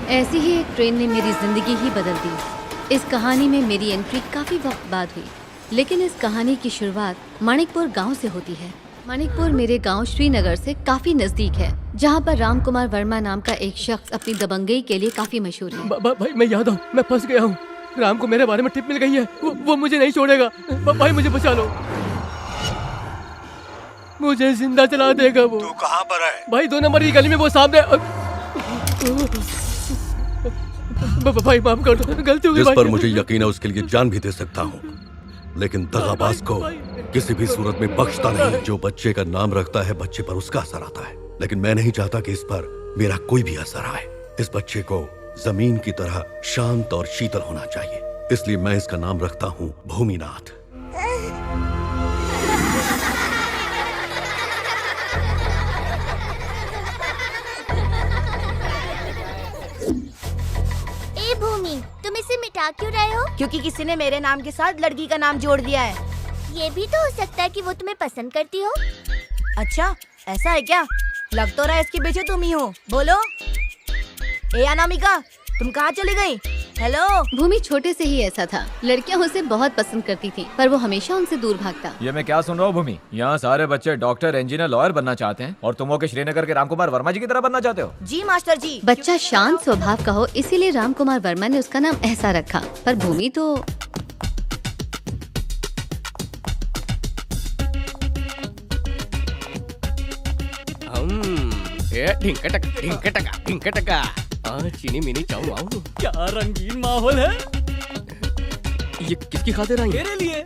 ऐसी ही एक ट्रेन ने मेरी जिंदगी ही बदल दी। इस कहानी में मेरी एंट्री काफी वक्त बाद हुई, लेकिन इस कहानी की शुरुआत मणिकपुर गांव से होती है। मणिकपुर मेरे गांव श्रीनगर से काफी नजदीक है, जहां पर राम कुमार वर्मा नाम का एक शख्स अपनी दबंगई के लिए काफी मशहूर है। भाई मैं याद हूँ, मैं फंस गया हूँ। राम को मेरे बारे में टिप मिल गई है, वो मुझे नहीं छोड़ेगा। भाई मुझे बचा लो, मुझे जिंदा चला देगा वो। तू कहाँ पर है? भाई 2 नंबर की गली में वो सामने। भाई माफ कर दो, गलती हो गई। जिस पर मुझे यकीन है उसके लिए जान भी दे सकता हूँ, लेकिन दगाबाज को किसी भी सूरत में बख्शता नहीं। जो बच्चे का नाम रखता है बच्चे पर उसका असर आता है, लेकिन मैं नहीं चाहता कि इस पर मेरा कोई भी असर आए। इस बच्चे को जमीन की तरह शांत और शीतल होना चाहिए, इसलिए मैं इसका नाम रखता हूँ भूमिनाथ। ए भूमि, तुम इसे मिटा क्यों रहे हो? क्योंकि किसी ने मेरे नाम के साथ लड़की का नाम जोड़ दिया है। ये भी तो हो सकता है कि वो तुम्हें पसंद करती हो। अच्छा, ऐसा है क्या? लग तो रहा है इसके पीछे तुम ही हो। बोलो। ए अनामिका, तुम कहाँ चली गई? हेलो। भूमि छोटे से ही ऐसा था, लड़कियां उसे बहुत पसंद करती थी, पर वो हमेशा उनसे दूर भागता। ये मैं क्या सुन रहा हूँ भूमि? यहाँ सारे बच्चे डॉक्टर, इंजीनियर, लॉयर बनना चाहते हैं और तुम हो के श्रीनगर के रामकुमार वर्मा जी की तरह बनना चाहते हो। जी मास्टर जी। बच्चा शांत स्वभाव का हो, इसीलिए रामकुमार वर्मा ने उसका नाम ऐसा रखा। पर भूमि तो चीनी मिनी चाऊ आओ। क्या रंगीन माहौल है। ये किसकी खातिर आई? मेरे लिए।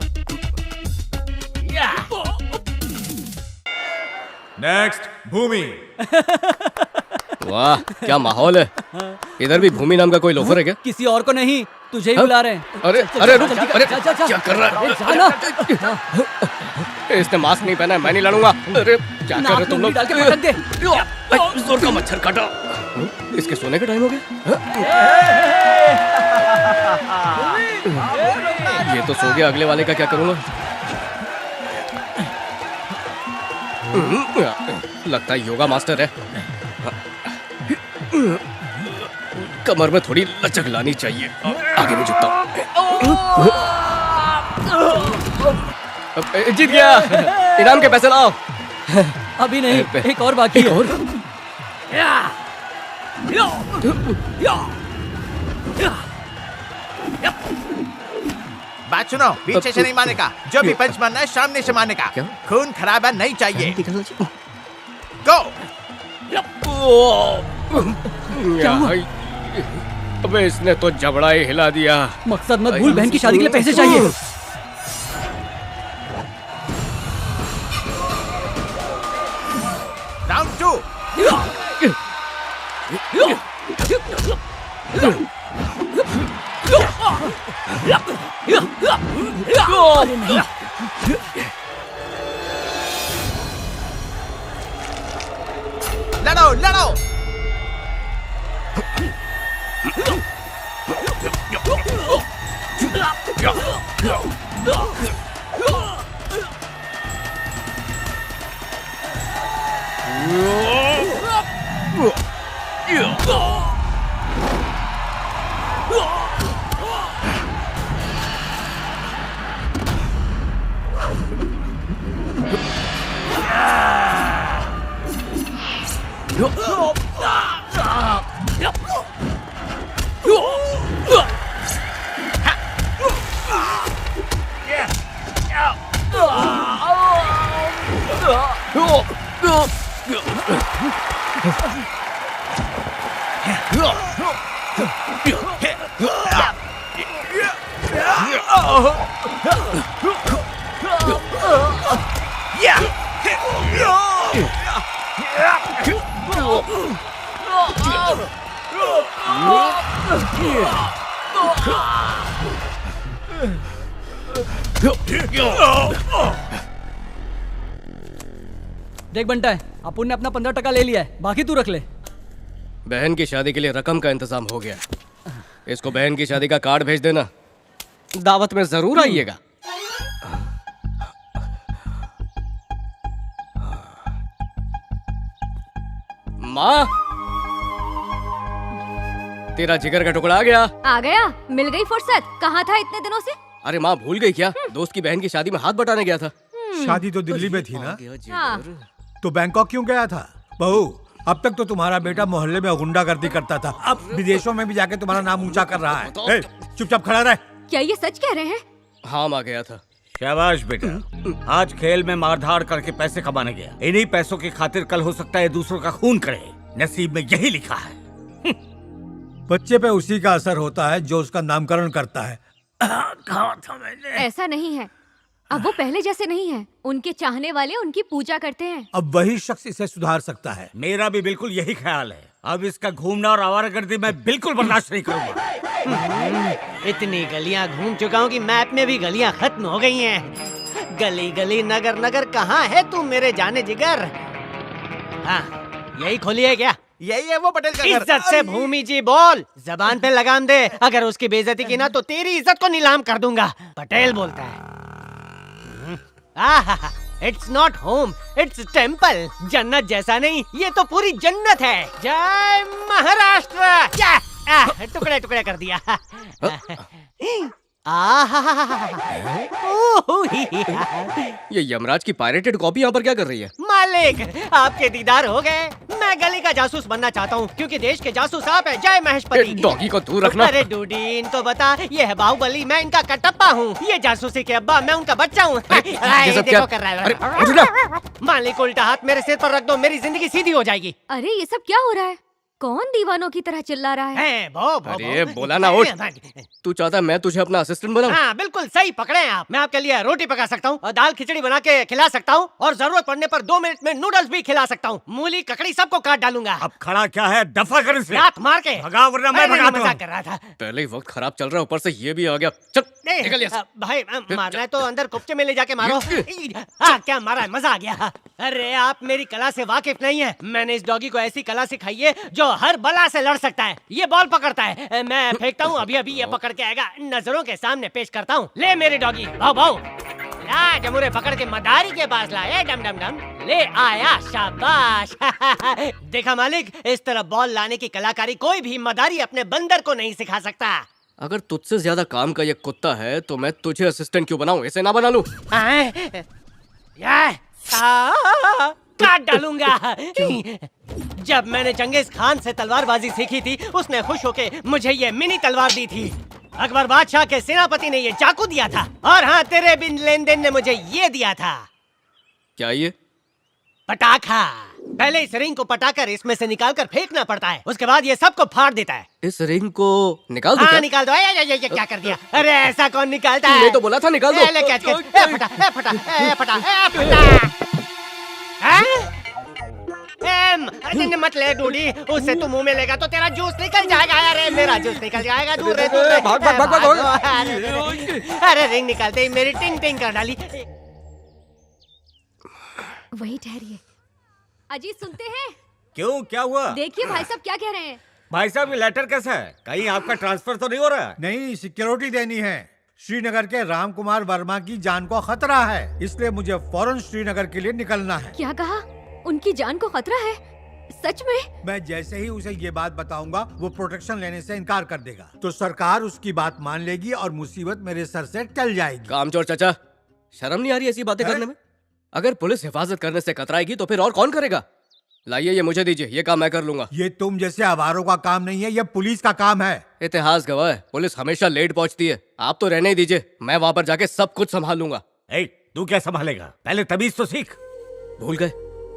नेक्स्ट भूमि। वाह क्या माहौल है। इधर भी भूमि नाम का कोई लोफर है क्या? किसी और को नहीं, तुझे ही बुला रहे हैं। अरे अरे रुक, अरे क्या कर रहा है? इसने मास्क नहीं पहना है, मैं नहीं लड़ूंगा। अरे क्या कर रहे तुम लोग? डाल के पटक दे। जोर का मच्छर काटा। इसके सोने का टाइम हो गया। ये तो सो गया, अगले वाले का क्या करूंगा? लगता है योगा मास्टर है। कमर में थोड़ी लचक लानी चाहिए। आगे में झुकता हूँ। जीत गया, इनाम के पैसे लाओ। अभी नहीं, एक और बाकी है। बात सुनो, पीछे से नहीं मारने का। जो भी पंच मारना है सामने से मारने का। खून खराबा नहीं चाहिए। गो। अबे इसने तो जबड़ा ही हिला दिया। मकसद मत भूल, बहन की शादी के लिए पैसे चाहिए। राउंड 2। लड़ो लड़ो। देख बंटा है, अपुन ने अपना 15% ले लिया है, बाकी तू रख ले। बहन की शादी के लिए रकम का इंतजाम हो गया। इसको बहन की शादी का कार्ड भेज देना, दावत में जरूर आइएगा। माँ, तेरा जिगर का टुकड़ा आ गया। आ गया, मिल गई फुर्सत। कहाँ था इतने दिनों से? अरे माँ भूल गई क्या? दोस्त की बहन की शादी में हाथ बटाने गया था। शादी तो दिल्ली में थी ना, हाँ। तो बैंकॉक क्यों गया था? बहू, अब तक तो तुम्हारा बेटा मोहल्ले में गुंडागर्दी करता था, अब विदेशों में भी जाके तुम्हारा नाम ऊंचा कर रहा है। ए, चुपचाप खड़ा रह। क्या ये सच कह रहे हैं? हाँ माँ गया था। शाबाश बेटा, आज खेल में मारधाड़ करके पैसे कमाने गया। इन्हीं पैसों की खातिर कल हो सकता है दूसरों का खून करे। नसीब में यही लिखा है। बच्चे पे उसी का असर होता है जो उसका नामकरण करता है। कहा था मैंने? ऐसा नहीं है, अब वो पहले जैसे नहीं है। उनके चाहने वाले उनकी पूजा करते हैं। अब वही शख्स इसे सुधार सकता है। मेरा भी बिल्कुल यही ख्याल है। अब इसका घूमना और आवारागर्दी मैं बिल्कुल बर्दाश्त नहीं करूंगा। इतनी गलियां घूम चुका हूँ कि मैप में भी गलियां खत्म हो गई हैं। गली गली नगर नगर कहाँ है तू मेरे जाने जिगर? हाँ, यही खोली है क्या? यही है वो पटेल का घर। इज्जत से भूमि जी बोल, जबान पे लगाम दे। अगर उसकी बेइज्जती की ना तो तेरी इज्जत को नीलाम कर दूंगा। पटेल बोलता है। It's not home, its temple. जन्नत जैसा नहीं, ये तो पूरी जन्नत है। जय महाराष्ट्र। टुकड़े टुकड़े कर दिया। ये यमराज की पायरेटेड कॉपी यहाँ पर क्या कर रही है? मालिक, आपके दीदार हो गए। मैं गली का जासूस बनना चाहता हूँ क्योंकि देश के जासूस आप हैं। जय महेशपति। डॉगी को दूर रखना। अरे डूडी, इनको बता ये है बाहुबली, मैं इनका कटप्पा हूँ। ये जासूसी के अब्बा, मैं उनका बच्चा हूँ। ये सब क्या कर रहा है? अरे उठ ना। मालिक, उल्टा हाथ मेरे सिर पर रख दो, मेरी जिंदगी सीधी हो जाएगी। अरे ये सब क्या हो रहा है? कौन दीवानों की तरह चिल्ला रहा है? अरे बोला ना उठ। तू चाहता मैं तुझे अपना असिस्टेंट बनाऊं? हाँ बिल्कुल सही पकड़े हैं आप। मैं आपके लिए रोटी पका सकता हूँ और दाल खिचड़ी बना के खिला सकता हूँ और जरूरत पड़ने पर 2 मिनट में नूडल्स भी खिला सकता हूँ। मूली ककड़ी सबको काट डालूंगा। अब खड़ा क्या है? दफा कर इसे। लात मार के भगा, वरना मैं भगाता हूँ। मजाक कर रहा था। पहले ही वक्त खराब चल रहा है, ऊपर से ये भी आ गया। चल निकल यहाँ से। भाई मारना है तो अंदर कुप्चे में ले जाके मारो। क्या मारा है, मजा आ गया। अरे आप मेरी कला से वाकिफ नहीं है। मैंने इस डॉगी को ऐसी कला सिखाई है जो हर बला से लड़ सकता है। ये बॉल पकड़ता है, मैं फेंकता हूँ, अभी अभी ये पकड़ के आएगा। नजरों के सामने पेश करता हूँ। ले मेरे डॉगी, भाव भाव। ला जमुरे पकड़ के मदारी के पास लाए। डम डम डम ले आया, शाबाश। देखा मालिक, इस तरह बॉल लाने की कलाकारी कोई भी मदारी अपने बंदर को नहीं सिखा सकता। अगर तुझसे ज्यादा काम का ये कुत्ता है तो मैं तुझे असिस्टेंट क्यों बनाऊं? इसे ना बना लूं? काट डालूंगा। जब मैंने चंगेज खान से तलवारबाजी सीखी थी, उसने खुश होके मुझे ये मिनी तलवार दी थी। अकबर बादशाह के सेनापति ने ये चाकू दिया था। और हाँ, तेरे बिन लेन देन ने मुझे ये दिया था। क्या ये? पटाखा। पहले इस रिंग को पटाकर इसमें से निकालकर फेंकना पड़ता है, उसके बाद ये सबको फाड़ देता है। इस रिंग को निकाल दो? हाँ निकाल दो। ये क्या कर दिया? अरे ऐसा कौन निकालता है? तूने तो बोला था निकाल दो। ले कैच कैच। फटा फटा फटा फटा। मत ले डूडी, उससे तू मुंह में लेगा तो तेरा जूस निकल जाएगा। अरे मेरा जूस निकल जाएगा। दूर रे दूर रे। भाग भाग भाग भाग। अरे रिंग निकालते ही मेरी टिंग टिंग कर डाली। वही ठहरिए। अजीत सुनते हैं? क्यों, क्या हुआ? देखिए भाई साहब क्या कह रहे हैं। भाई साहब ये लेटर कैसा है? कहीं आपका ट्रांसफर तो नहीं हो रहा है? नहीं, सिक्योरिटी देनी है। श्रीनगर के राम कुमार वर्मा की जान को खतरा है, इसलिए मुझे फौरन श्रीनगर के लिए निकलना है। क्या कहा? उनकी जान को खतरा है? सच में? मैं जैसे ही उसे ये बात बताऊंगा, वो प्रोटेक्शन लेने से इनकार कर देगा, तो सरकार उसकी बात मान लेगी और मुसीबत मेरे सर से टल जाएगी। कामचोर चाचा, शर्म नहीं आ रही ऐसी बातें करने में? अगर पुलिस हिफाजत करने से कतराएगी तो फिर और कौन करेगा? लाइए ये मुझे दीजिए, ये काम मैं कर लूंगा। ये तुम जैसे आवारों का काम नहीं है, ये पुलिस का काम है। इतिहास गवाह है, पुलिस हमेशा लेट पहुंचती है। आप तो रहने ही दीजिए, मैं वहां पर जाके सब कुछ संभाल लूंगा। तू क्या संभालेगा? पहले तमीज तो सीख। भूल गए?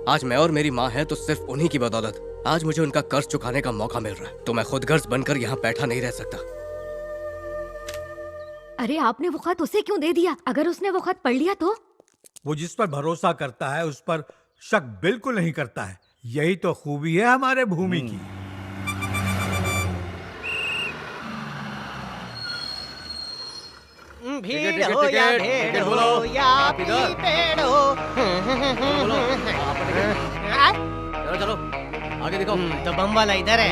आज मैं और मेरी माँ है तो सिर्फ उन्हीं की बदौलत आज मुझे उनका कर्ज चुकाने का मौका मिल रहा है, तो मैं खुद गर्ज बनकर यहाँ बैठा नहीं रह सकता। अरे आपने वो खत उसे क्यों दे दिया? अगर उसने वो खत पढ़ लिया तो? वो जिस पर भरोसा करता है उस पर शक बिल्कुल नहीं करता है। यही तो खूबी है हमारे भूमि की। भीड़ हो या भेड़ हो या पेड़ हो। चलो आगे देखो। तो बम वाला इधर है।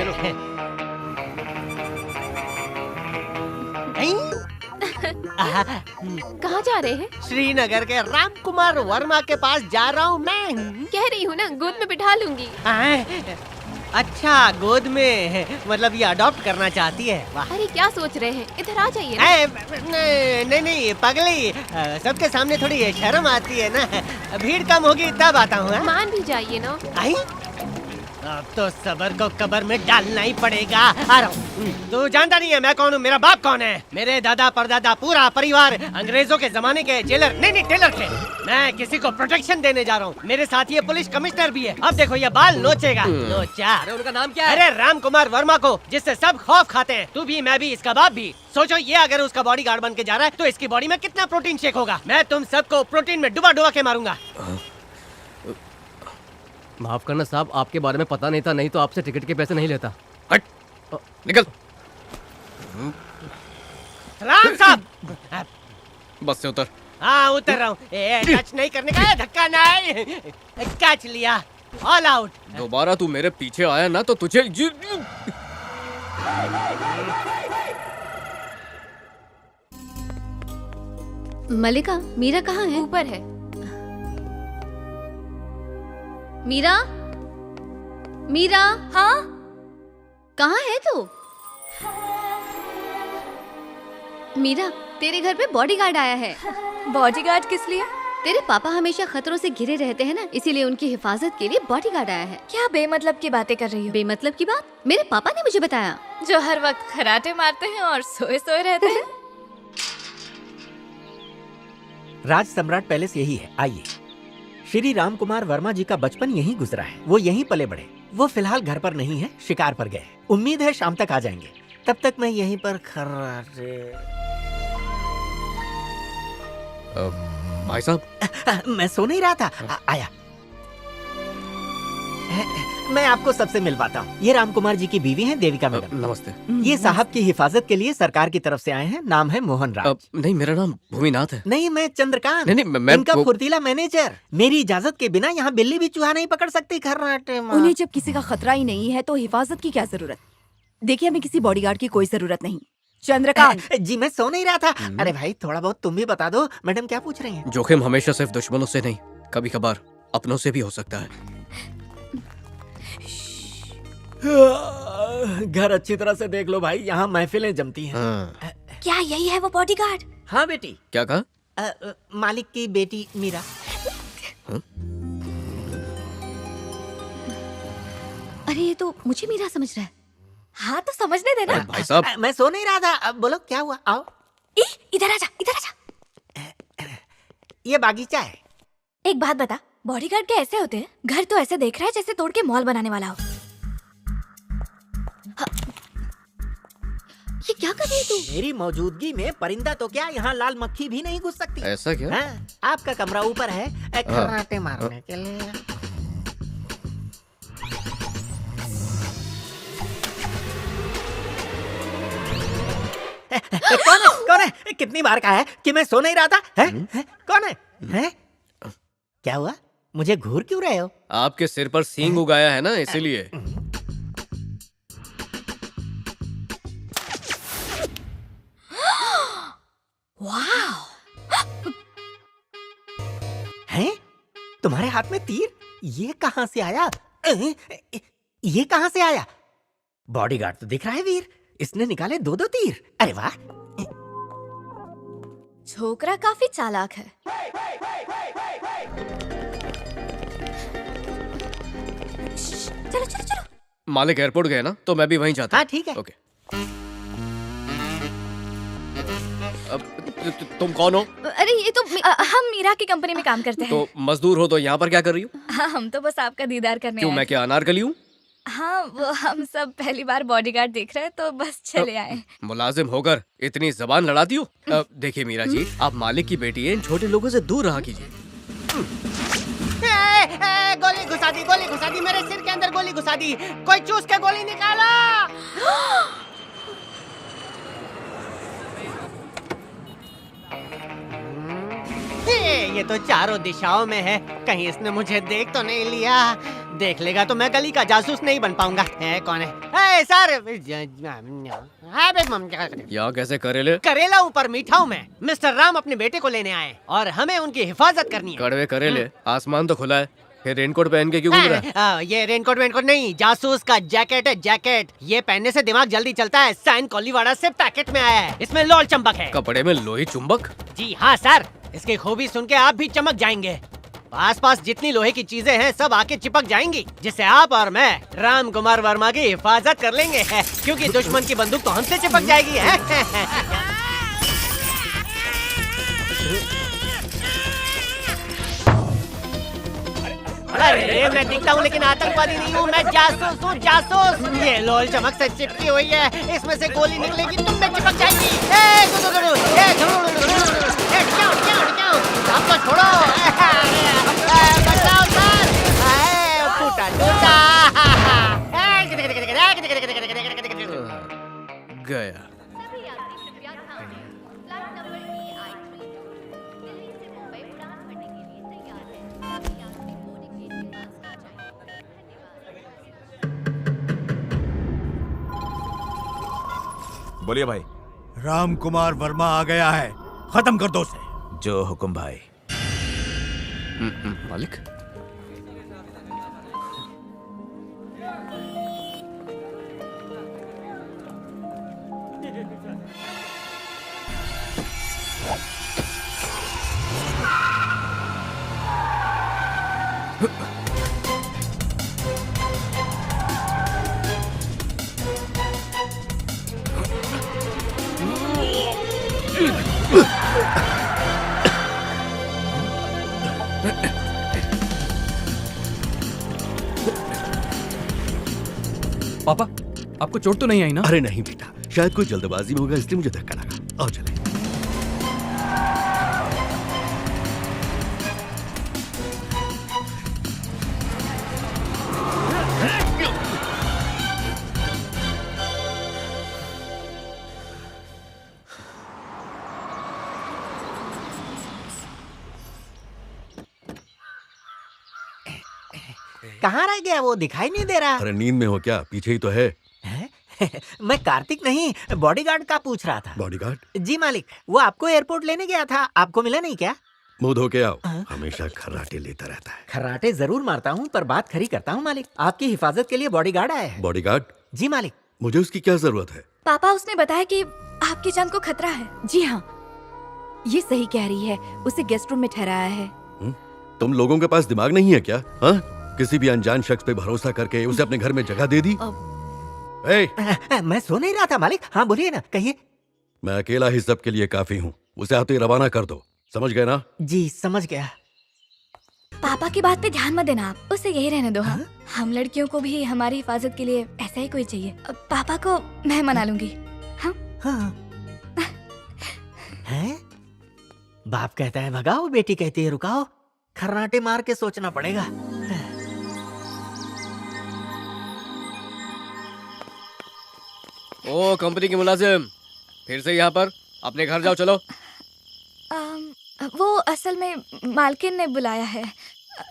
कहाँ जा रहे हैं? श्रीनगर के राम कुमार वर्मा के पास जा रहा हूँ मैं। कह रही हूँ ना, गोद में बिठा लूंगी। अच्छा गोद में, मतलब ये अडॉप्ट करना चाहती है। वाह। अरे क्या सोच रहे हैं, इधर आ जाइए ना। नहीं नहीं पगली, सबके सामने थोड़ी शर्म आती है ना। भीड़ कम होगी तब आता हूँ। मान भी जाइए ना। आई अब तो सबर को कब्र में डालना ही पड़ेगा। आ रहा हूँ। तू जानता नहीं है मैं कौन हूँ, मेरा बाप कौन है। मेरे दादा परदादा पूरा परिवार अंग्रेजों के जमाने के जेलर नहीं टेलर थे। मैं किसी को प्रोटेक्शन देने जा रहा हूँ। मेरे साथ ये पुलिस कमिश्नर भी है। अब देखो ये बाल नोचेगा। नोचा। अरे उनका नाम क्या है? अरे राम कुमार वर्मा को, जिससे सब खौफ खाते हैं। तू भी, मैं भी, इसका बाप भी। सोचो ये अगर उसका बॉडीगार्ड बन के जा रहा है तो इसकी बॉडी में कितना प्रोटीन शेक होगा। मैं तुम सबको प्रोटीन में डुबा डुबा के मारूंगा। माफ करना साहब, आपके बारे में पता नहीं था, नहीं तो आपसे टिकट के पैसे नहीं लेता। हट, निकल। राम साहब। बस से उतर। हाँ उतर रहा हूँ। टच नहीं करने का है, धक्का नहीं। कैच लिया, ऑल आउट। दोबारा तू मेरे पीछे आया ना तो तुझे मलिका, मीरा कहाँ है? ऊपर है। मीरा, मीरा। हाँ कहाँ है तू? मीरा, तेरे घर पे बॉडीगार्ड आया है। बॉडीगार्ड किस लिए? तेरे पापा हमेशा खतरों से घिरे रहते हैं ना, इसीलिए उनकी हिफाजत के लिए बॉडीगार्ड आया है। क्या बेमतलब की बातें कर रही हो? बेमतलब की बात? मेरे पापा ने मुझे बताया। जो हर वक्त खराटे मारते हैं और सोए सोए रहते हैं। राज सम्राट पैलेस यही है, आइए। श्री राम कुमार वर्मा जी का बचपन यहीं गुजरा है, वो यहीं पले बढ़े। वो फिलहाल घर पर नहीं है, शिकार पर गए। उम्मीद है शाम तक आ जाएंगे। तब तक मैं यहीं पर खर्राटे। भाई साहब। मैं सो नहीं रहा था, आया। मैं आपको सबसे मिलवाता हूँ। ये राम कुमार जी की बीवी हैं, देविका मैडम। नमस्ते। ये साहब की हिफाजत के लिए सरकार की तरफ से आए हैं। नाम है मोहन राज। नहीं, मेरा नाम भूमिनाथ है। नहीं, मैं चंद्रकांत। नहीं, मैं इनका फुर्तीला मैनेजर। मेरी इजाजत के बिना यहाँ बिल्ली भी चूहा नहीं पकड़ सकती। खर्राटे मार। उन्हें जब किसी का खतरा ही नहीं है तो हिफाजत की क्या जरूरत? देखिए, हमें किसी बॉडीगार्ड की कोई जरूरत नहीं। चंद्रकांत जी, मैं सो नहीं रहा था। अरे भाई, थोड़ा बहुत तुम भी बता दो। मैडम क्या पूछ रही हैं? जोखिम हमेशा सिर्फ दुश्मनों से नहीं, कभी कभार अपनों से भी हो सकता है। घर अच्छी तरह से देख लो भाई, यहाँ महफिलें जमती हैं। क्या यही है वो बॉडीगार्ड? हाँ बेटी। क्या कहा? मालिक की बेटी मीरा। अरे ये तो मुझे मीरा समझ रहा है। हाँ तो समझने देना। भाई साहब, मैं सो नहीं रहा था। अब बोलो क्या हुआ? आओ इधर आजा, इधर आजा। ये बागीचा है। एक बात बता, बॉडीगार्ड के ऐसे होते हैं? घर तो ऐसे देख रहा है जैसे तोड़ के मॉल बनाने वाला हो। ये क्या कर रही है तू? मेरी मौजूदगी में परिंदा तो क्या, यहाँ लाल मक्खी भी नहीं घुस सकती। ऐसा क्या? हाँ, आपका कमरा ऊपर है, खर्राटे मारने के लिए। कौन है? कौन है? कितनी बार कहा है कि मैं सो नहीं रहा था? है? कौन है? हैं? क्या हुआ? मुझे घूर क्यों रहे हो? आपके सिर पर सींग उगाया है ना, इसीलिए। हैं? तुम्हारे हाथ में तीर? ये कहां से आया? ये कहां से आया? बॉडीगार्ड तो दिख रहा है वीर। इसने निकाले 2-2 तीर। अरे वाह! छोकरा काफी चालाक है। चलो चलो चलो। मालिक एयरपोर्ट गए ना, तो मैं भी वहीं जाता हूँ। हाँ ठीक है। ओके। अब तुम कौन हो? अरे ये तो हम मीरा की कंपनी में काम करते हैं। तो मजदूर हो तो यहाँ पर क्या कर रही हो? हाँ, हम तो बस आपका दीदार करने क्यों, आए। मैं क्या अनारकली हूँ? हाँ, वो हम सब पहली बार बॉडीगार्ड देख रहे हैं तो बस चले आए। मुलाजिम होकर इतनी जबान लड़ाती हो? देखिए मीरा जी, आप मालिक की बेटी हैं, इन छोटे लोगों से दूर रहा कीजिए। गोली घुसा दी, गोली घुसा दी, मेरे सिर के अंदर गोली घुसा दी। कोई चूस के गोली निकाला। ये तो चारों दिशाओं में है, कहीं इसने मुझे देख तो नहीं लिया। देख लेगा तो मैं गली का जासूस नहीं बन पाऊंगा। है कौन है? सर, यहाँ कैसे करेले? करेला हूँ पर मीठा हूँ मैं। मिस्टर राम अपने बेटे को लेने आए और हमें उनकी हिफाजत करनी है। कड़वे करेले, आसमान तो खुला है, फिर रेनकोट पहन के क्यों घूम रहा है? ये रेनकोट वेनकोट नहीं, जासूस का जैकेट है, जैकेट। ये पहनने से दिमाग जल्दी चलता है। साइन कोलीवाड़ा से पैकेट में आया है। इसमें लोल चंबक है। कपड़े में लोही चुंबक? जी हाँ सर, इसकी खूबी सुन के आप भी चमक जाएंगे। आसपास जितनी लोहे की चीजें हैं सब आके चिपक जाएंगी, जिससे आप और मैं राम कुमार वर्मा की हिफाजत कर लेंगे क्योंकि दुश्मन की बंदूक तो हमसे चिपक जाएगी। अरे मैं दिखता हूँ लेकिन आतंकवादी नहीं हूँ, मैं जासूस हूँ, जासूस। ये लोल चमक से चिपकी हुई है, इसमें से गोली निकलेगी, तुम में चिपक जाएगी। आपको छोड़ो, बचाओ सर, फूटा टूटा। गया। बोलिए भाई। राम कुमार वर्मा आ गया है, खत्म कर दो उसे। जो हुक्म भाई। मालिक। पापा, आपको चोट तो नहीं आई ना? अरे नहीं बेटा, शायद कोई जल्दबाजी में होगा इसलिए मुझे धक्का लगा। आओ चले। कहाँ रह गया वो, दिखाई नहीं दे रहा। अरे नींद में हो क्या? पीछे ही तो है। मैं कार्तिक नहीं, बॉडीगार्ड का पूछ रहा था। बॉडीगार्ड? जी मालिक, वो आपको एयरपोर्ट लेने गया था, आपको मिला नहीं क्या? मुंह धो के आओ। हमेशा खर्राटे लेता रहता है। खर्राटे जरूर मारता हूँ पर बात खरी करता हूँ मालिक। आपकी हिफाजत के लिए बॉडीगार्ड आया है। बॉडीगार्ड? जी मालिक। मुझे उसकी क्या जरूरत है? पापा, उसने बताया कि आपकी जान को खतरा है। जी हाँ, ये सही कह रही है। उसे गेस्ट रूम में ठहराया है। तुम लोगों के पास दिमाग नहीं है क्या? हाँ? किसी भी अनजान शख्स पे भरोसा करके उसे अपने घर में जगह दे दी? मैं सो नहीं रहा था मालिक। हाँ बोलिए ना, कहिए। मैं अकेला ही सब के लिए काफी हूँ। उसे आते ही रवाना कर दो, समझ गए ना? जी समझ गया। पापा की बात पे ध्यान मत देना आप, उसे यही रहने दो। हाँ? हम लड़कियों को भी हमारी हिफाजत के लिए ऐसा ही कोई चाहिए। पापा को मैं मना लूंगी। हाँ? हैं? बाप कहता है भगाओ, बेटी कहती है रुकाओ। खर्राटे मार के सोचना पड़ेगा। ओ कंपनी के मुलाजिम, फिर से यहाँ पर? अपने घर जाओ, चलो। वो असल में मालकिन ने बुलाया है,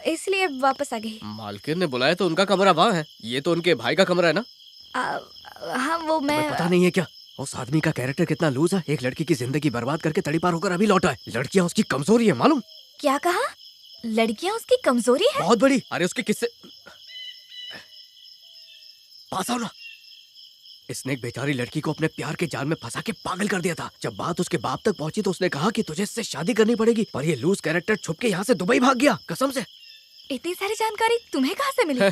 इसलिए वापस आ गई। मालकिन ने बुलाया तो उनका कमरा वहाँ है, ये तो उनके भाई का कमरा है ना? हाँ वो मैं पता नहीं है क्या उस आदमी का कैरेक्टर कितना लूज है। एक लड़की की जिंदगी बर्बाद करके तड़ी पार होकर अभी लौटा है। लड़कियाँ उसकी कमजोरी है, मालूम? क्या कहा? लड़कियाँ उसकी कमजोरी है? बहुत बड़ी। अरे उसके किस्से पास आओ ना। इसने एक बेचारी लड़की को अपने प्यार के जाल में फंसा के पागल कर दिया था। जब बात उसके बाप तक पहुंची तो उसने कहा कि तुझे इससे शादी करनी पड़ेगी, पर ये लूज कैरेक्टर छुप के यहाँ से दुबई भाग गया, कसम से। इतनी सारी जानकारी तुम्हें कहाँ से मिली?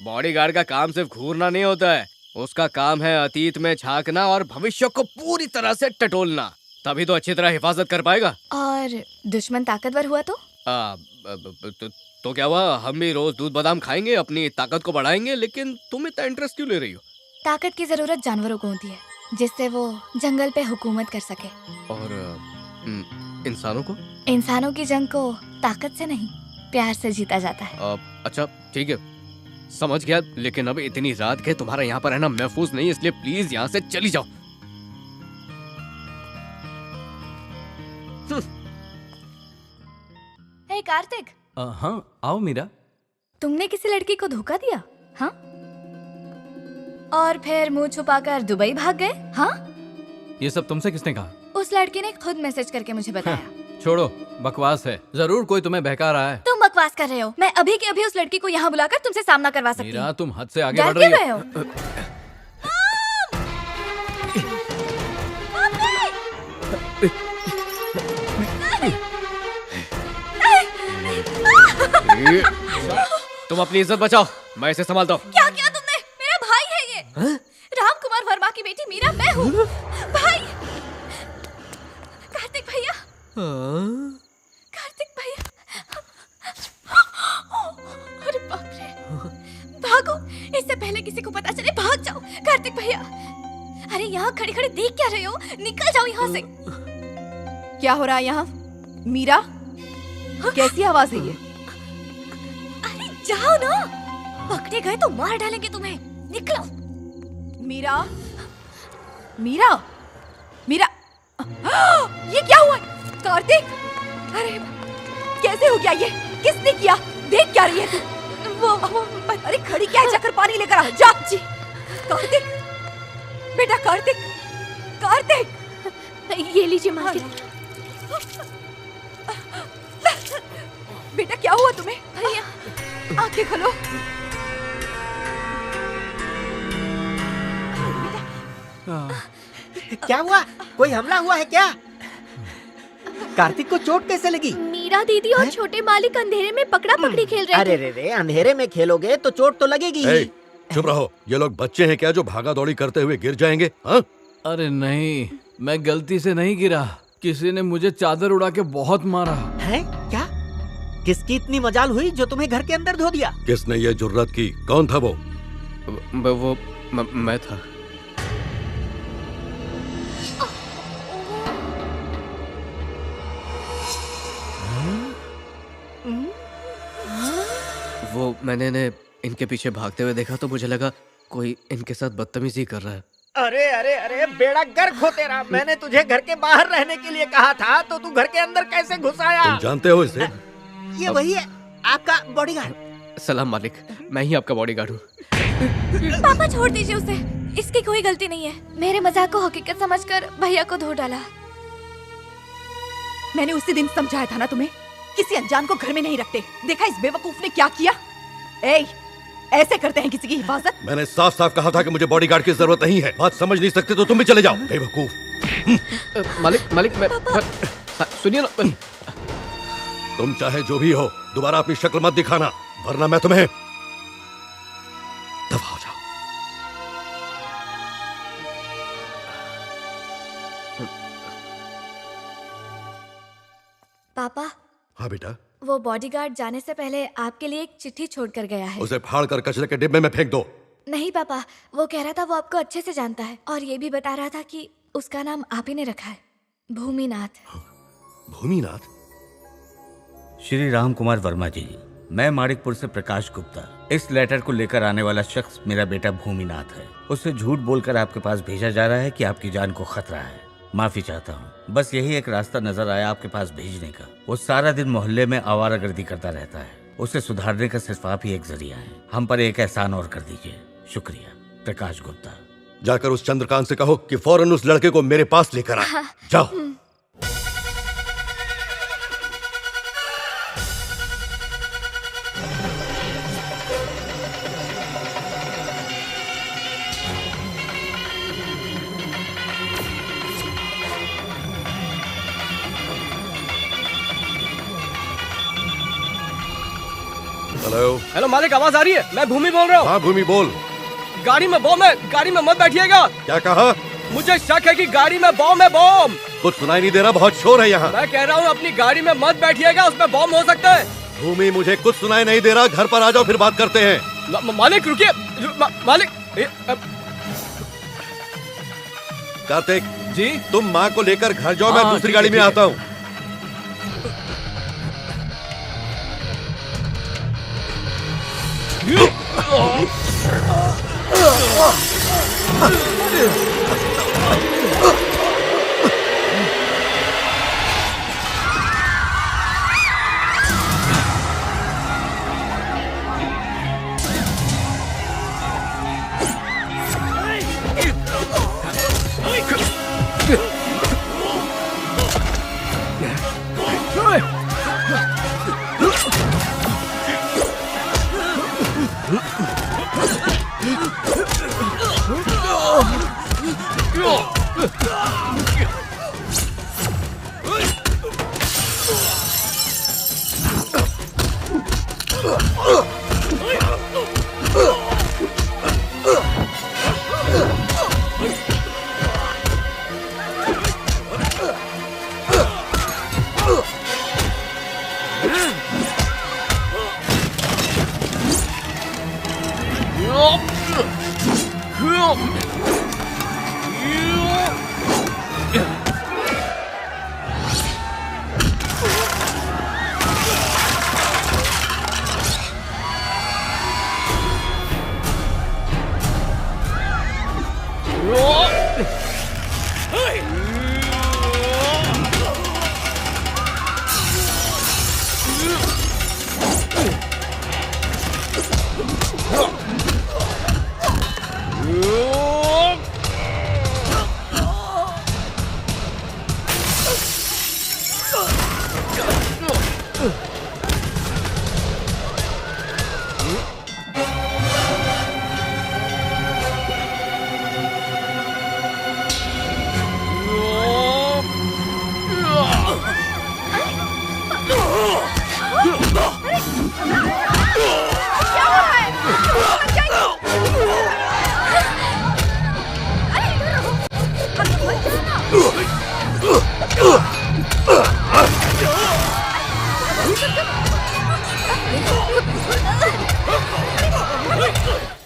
बॉडीगार्ड का काम सिर्फ घूरना नहीं होता है, उसका काम है अतीत में झांकना और भविष्य को पूरी तरह से टटोलना, तभी तो अच्छी तरह हिफाजत कर पाएगा। और दुश्मन ताकतवर हुआ तो? तो क्या हुआ? हम भी रोज दूध बादाम खाएंगे, अपनी ताकत को बढ़ाएंगे, लेकिन तुम इतना इंटरेस्ट क्यों ले रही हो? ताकत की जरूरत जानवरों को होती है, जिससे वो जंगल पे हुकूमत कर सके। और इंसानों को? इंसानों की जंग को ताकत से नहीं, प्यार से जीता जाता है। अच्छा ठीक है, समझ गया, लेकिन अब इतनी रात के तुम्हारा यहाँ पर रहना महफूज नहीं, इसलिए प्लीज यहाँ से चली जाओ। हे कार्तिक। हाँ आओ मीरा। तुमने किसी लड़की को धोखा दिया? हाँ? और फिर मुंह छुपाकर दुबई भाग गए? हाँ? ये सब तुमसे किसने कहा? उस लड़की ने खुद मैसेज करके मुझे बताया। छोड़ो, बकवास है। जरूर कोई तुम्हें बहका रहा है। तुम बकवास बकवास कर रहे हो? मैं अभी के अभी उस लड़की को यहाँ बुलाकर तुमसे सामना करवा सकती हूँ। मीरा, तुम हद से आगे डर बढ़ रही क्यों रहे हो। हो? तुम अपनी इज्जत बचाओ, मैं इसे संभालता हूँ। क्या किया तुमने? मेरा भाई है ये। राम कुमार वर्मा की बेटी मीरा मैं हूँ। भाई कार्तिक भैया, कार्तिक भैया। अरे बाप रे, भागो, इससे पहले किसी को पता चले। भाग जाओ कार्तिक भैया। अरे यहाँ खड़े खड़े देख क्या रहे हो? निकल जाओ यहाँ से। क्या हो रहा है यहाँ? मीरा, कैसी आवाज है ये? अरे जाओ ना, पकड़े गए तो मार डालेंगे तुम्हें। निकलो। मीरा, मीरा, मीरा, ये क्या हुआ? कार्तिक, अरे कैसे हो गया ये? किसने किया? देख क्या रही है तू? वो अरे खड़ी क्या है? जाकर पानी लेकर आ। जा। जी कार्तिक, बेटा कार्तिक, कार्तिक, ये लीजिए मालकिन। बेटा क्या हुआ तुम्हें? भैया आंखें खोलो। क्या हुआ? कोई हमला हुआ है क्या? कार्तिक को चोट कैसे लगी? मीरा दीदी और छोटे मालिक अंधेरे में पकड़ा पकड़ी खेल रहे अरे थे। रे, अंधेरे में खेलोगे तो चोट तो लगेगी ही। चुप रहो, ये लोग बच्चे हैं क्या जो भागा दौड़ी करते हुए गिर जाएंगे? हाँ? अरे नहीं, मैं गलती से नहीं गिरा, किसी ने मुझे चादर उड़ा के बहुत मारा है। क्या? किसकी इतनी मजाल हुई जो तुम्हें घर के अंदर धो दिया? किसने ये जुर्रत की? कौन था वो? मैं था। वो मैंने इनके पीछे भागते हुए देखा तो मुझे लगा कोई इनके साथ बदतमीजी कर रहा है। अरे अरे अरे, बेड़ा गर्क हो तेरा। मैंने तुझे घर के बाहर रहने के लिए कहा था तो तू घर के अंदर कैसे घुस आया? तुम जानते हो इसे? ये वही है आपका बॉडीगार्ड। सलाम मालिक, मैं ही आपका बॉडीगार्ड हूँ। पापा छोड़ दीजिए उसे, इसकी कोई गलती नहीं है। मेरे मजाक को हकीकत समझकर भैया को धो डाला। मैंने उसी दिन समझाया था ना तुम्हें, किसी अनजान को घर में नहीं रखते। देखा इस बेवकूफ ने क्या किया? ऐसे करते हैं किसी की हिफाजत? मैंने साफ साफ कहा था कि मुझे बॉडीगार्ड की जरूरत नहीं है। बात समझ नहीं सकते तो तुम भी चले जाओ, बेवकूफ। मालिक मैं सुनिए ना। तुम चाहे जो भी हो, दोबारा अपनी शक्ल मत दिखाना, वरना मैं तुम्हें दफा हो जाओ। पापा। हाँ बेटा। वो बॉडीगार्ड जाने से पहले आपके लिए एक चिट्ठी छोड़कर गया है। उसे फाड़ कर कचरे के डिब्बे में फेंक दो। नहीं पापा, वो कह रहा था वो आपको अच्छे से जानता है और ये भी बता रहा था कि उसका नाम आप ही ने रखा है, भूमिनाथ। भूमिनाथ? श्री राम कुमार वर्मा जी, मैं माणिकपुर से प्रकाश गुप्ता। इस लेटर को लेकर आने वाला शख्स मेरा बेटा भूमिनाथ है। उसे झूठ बोलकर आपके पास भेजा जा रहा है कि आपकी जान को खतरा है। माफी चाहता हूँ, बस यही एक रास्ता नजर आया आपके पास भेजने का। वो सारा दिन मोहल्ले में आवारागर्दी करता रहता है। उसे सुधारने का सिर्फ आप ही एक जरिया है। हम पर एक एहसान और कर दीजिए। शुक्रिया। प्रकाश गुप्ता। जाकर उस चंद्रकांत से कहो कि फौरन उस लड़के को मेरे पास लेकर आ। जाओ। हेलो। हेलो मालिक, आवाज आ रही है? मैं भूमि बोल रहा हूँ। हाँ भूमि बोल। गाड़ी में बॉम्ब है, गाड़ी में मत बैठिएगा। क्या कहा? मुझे शक है कि गाड़ी में बॉम्ब है। बॉम्ब कुछ सुनाई नहीं दे रहा, बहुत शोर है यहाँ। मैं कह रहा हूँ अपनी गाड़ी में मत बैठिएगा, उसमें बॉम्ब हो सकता है। भूमि मुझे कुछ सुनाई नहीं दे रहा, घर पर आ जाओ फिर बात करते हैं। मालिक रुकिए। मालिक। कार्तिक जी, तुम माँ को लेकर घर जाओ, मैं दूसरी गाड़ी में आता हूँ।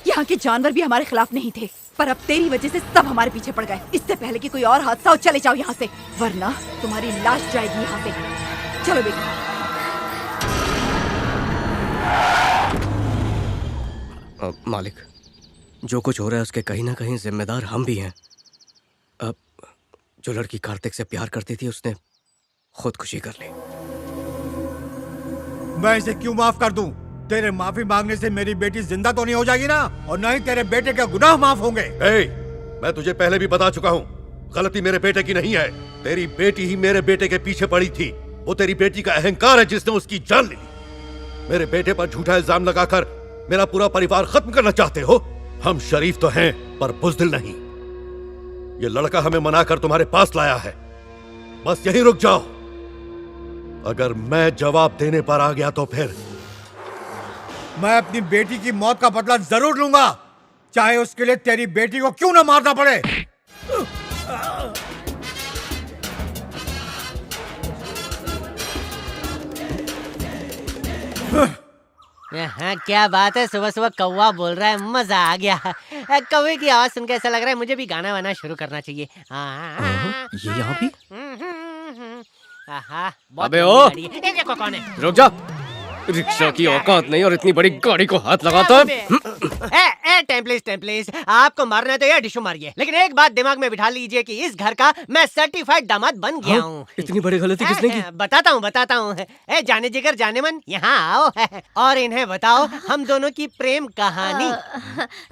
यहाँ के जानवर भी हमारे खिलाफ नहीं थे, पर अब तेरी वजह से सब हमारे पीछे पड़ गए। इससे पहले कि कोई और हादसा हो, चले जाओ यहाँ से, वरना तुम्हारी लाश जाएगी यहाँ से। चलो बेटा। मालिक, जो कुछ हो रहा है उसके कहीं ना कहीं जिम्मेदार हम भी हैं। अब जो लड़की कार्तिक से प्यार करती थी उसने खुदकुशी कर ली। मैं इसे क्यों माफ कर दूं? तेरे माफी मांगने से मेरी बेटी जिंदा तो नहीं हो जाएगी ना, और न ही तेरे बेटे के गुनाह माफ होंगे। मैं तुझे पहले भी बता चुका हूँ, गलती मेरे बेटे की नहीं है। तेरी बेटी ही मेरे बेटे के पीछे पड़ी थी। वो तेरी बेटी का अहंकार है जिसने उसकी जान ले ली। मेरे बेटे पर झूठा इल्जाम लगाकर मेरा पूरा परिवार खत्म करना चाहते हो? हम शरीफ तो हैं पर बुज़दिल नहीं। ये लड़का हमें मनाकर तुम्हारे पास लाया है, बस यहीं रुक जाओ। अगर मैं जवाब देने पर आ गया तो फिर मैं अपनी बेटी की मौत का बदला जरूर लूंगा, चाहे उसके लिए तेरी बेटी को क्यों ना मारना पड़े। हाँ, क्या बात है, सुबह सुबह कौवा बोल रहा है, मजा आ गया। कौवे की आवाज सुन के ऐसा लग रहा है मुझे भी गाना वाना शुरू करना चाहिए। ये यहाँ भी? अबे ओ! ये देखो कौन है। रुक जा, रिक्शा की औकात नहीं और इतनी बड़ी गाड़ी को हाथ लगाता है। टाइम प्लीज, आपको मारना है तो ये डिशू मारिए, लेकिन एक बात दिमाग में बिठा लीजिए कि इस घर का मैं सर्टिफाइड दामाद बन गया हूँ। इतनी बड़ी गलती किसने की? बताता हूँ। जाने जिगर जाने मन, यहाँ आओ और इन्हें बताओ हम दोनों की प्रेम कहानी।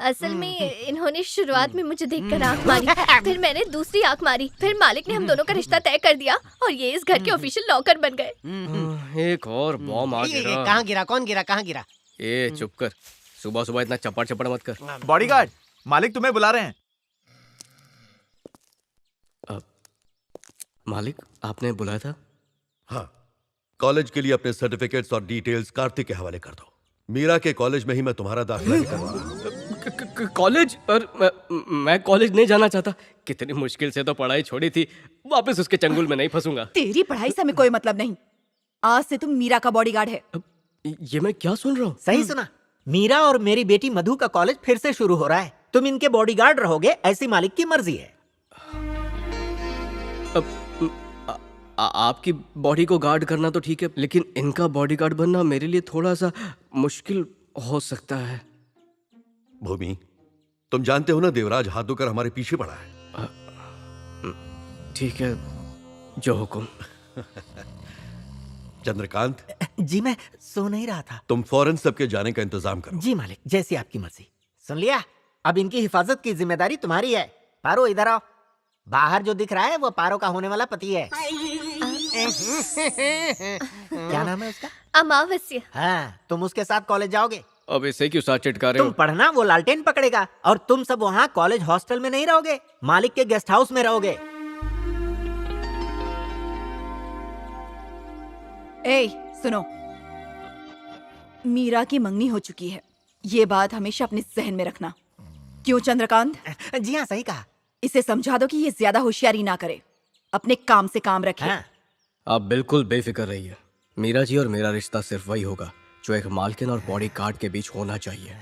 असल में इन्होंने शुरुआत में मुझे देखकर आंख मारी, फिर मैंने दूसरी आंख मारी, फिर मालिक ने हम दोनों का रिश्ता तय कर दिया और ये इस घर के ऑफिशियल नौकर बन गए। एक और बॉम्ब आ गिरा। कहाँ गिरा? कौन गिरा? कहाँ गिरा? ए चुप कर, सुबह सुबह इतना चपड़ मत कर। बॉडीगार्ड, मालिक तुम्हें बुला रहे हैं। मालिक, आपने बुलाया था? हाँ, कॉलेज के लिए अपने सर्टिफिकेट्स और डिटेल्स कार्तिक के हवाले कर दो। मीरा के कॉलेज में ही मैं तुम्हारा दाखिला करवा रहा हूँ। कॉलेज? और मैं कॉलेज नहीं जाना चाहता। कितनी मुश्किल से तो पढ़ाई छोड़ी थी, वापस उसके चंगुल में नहीं फंसूंगा। तेरी पढ़ाई से हमें कोई मतलब नहीं। आज से तुम मीरा का बॉडीगार्ड है। ये मैं क्या सुन रहा हूँ? सही सुना, मीरा और मेरी बेटी मधु का कॉलेज फिर से शुरू हो रहा है। तुम इनके बॉडीगार्ड रहोगे, ऐसी मालिक की मर्जी है। आपकी बॉडी को गार्ड करना तो ठीक है, लेकिन इनका बॉडीगार्ड बनना मेरे लिए थोड़ा सा मुश्किल हो सकता है। भूमि, तुम जानते हो ना देवराज हाथ धोकर हमारे पीछे पड़ा है। ठीक है, जो हुकुम। चंद्रकांत जी, मैं सो नहीं रहा था। तुम फौरन सबके जाने का इंतजाम करो। जी मालिक, जैसी आपकी मर्जी। सुन लिया, अब इनकी हिफाजत की जिम्मेदारी तुम्हारी है। पारो इधर आओ। बाहर जो दिख रहा है वो पारो का होने वाला पति है। क्या नाम है उसका? अमावस्या। हाँ, तुम उसके साथ कॉलेज जाओगे। अब इसे क्यों साथ चिटका रहे तुम हो? पढ़ना, वो लालटेन पकड़ेगा और तुम सब वहाँ कॉलेज हॉस्टल में नहीं रहोगे, मालिक के गेस्ट हाउस में रहोगे। ए, सुनो, मीरा की मंगनी हो चुकी है, ये बात हमेशा अपने जहन में रखना। क्यों चंद्रकांत? जी हाँ, सही कहा। इसे समझा दो कि ये ज्यादा होशियारी ना करे, अपने काम से काम रखे। आप बिल्कुल बेफिक्र रहिए। मीरा जी और मेरा रिश्ता सिर्फ वही होगा जो एक मालकिन और बॉडी गार्ड के बीच होना चाहिए।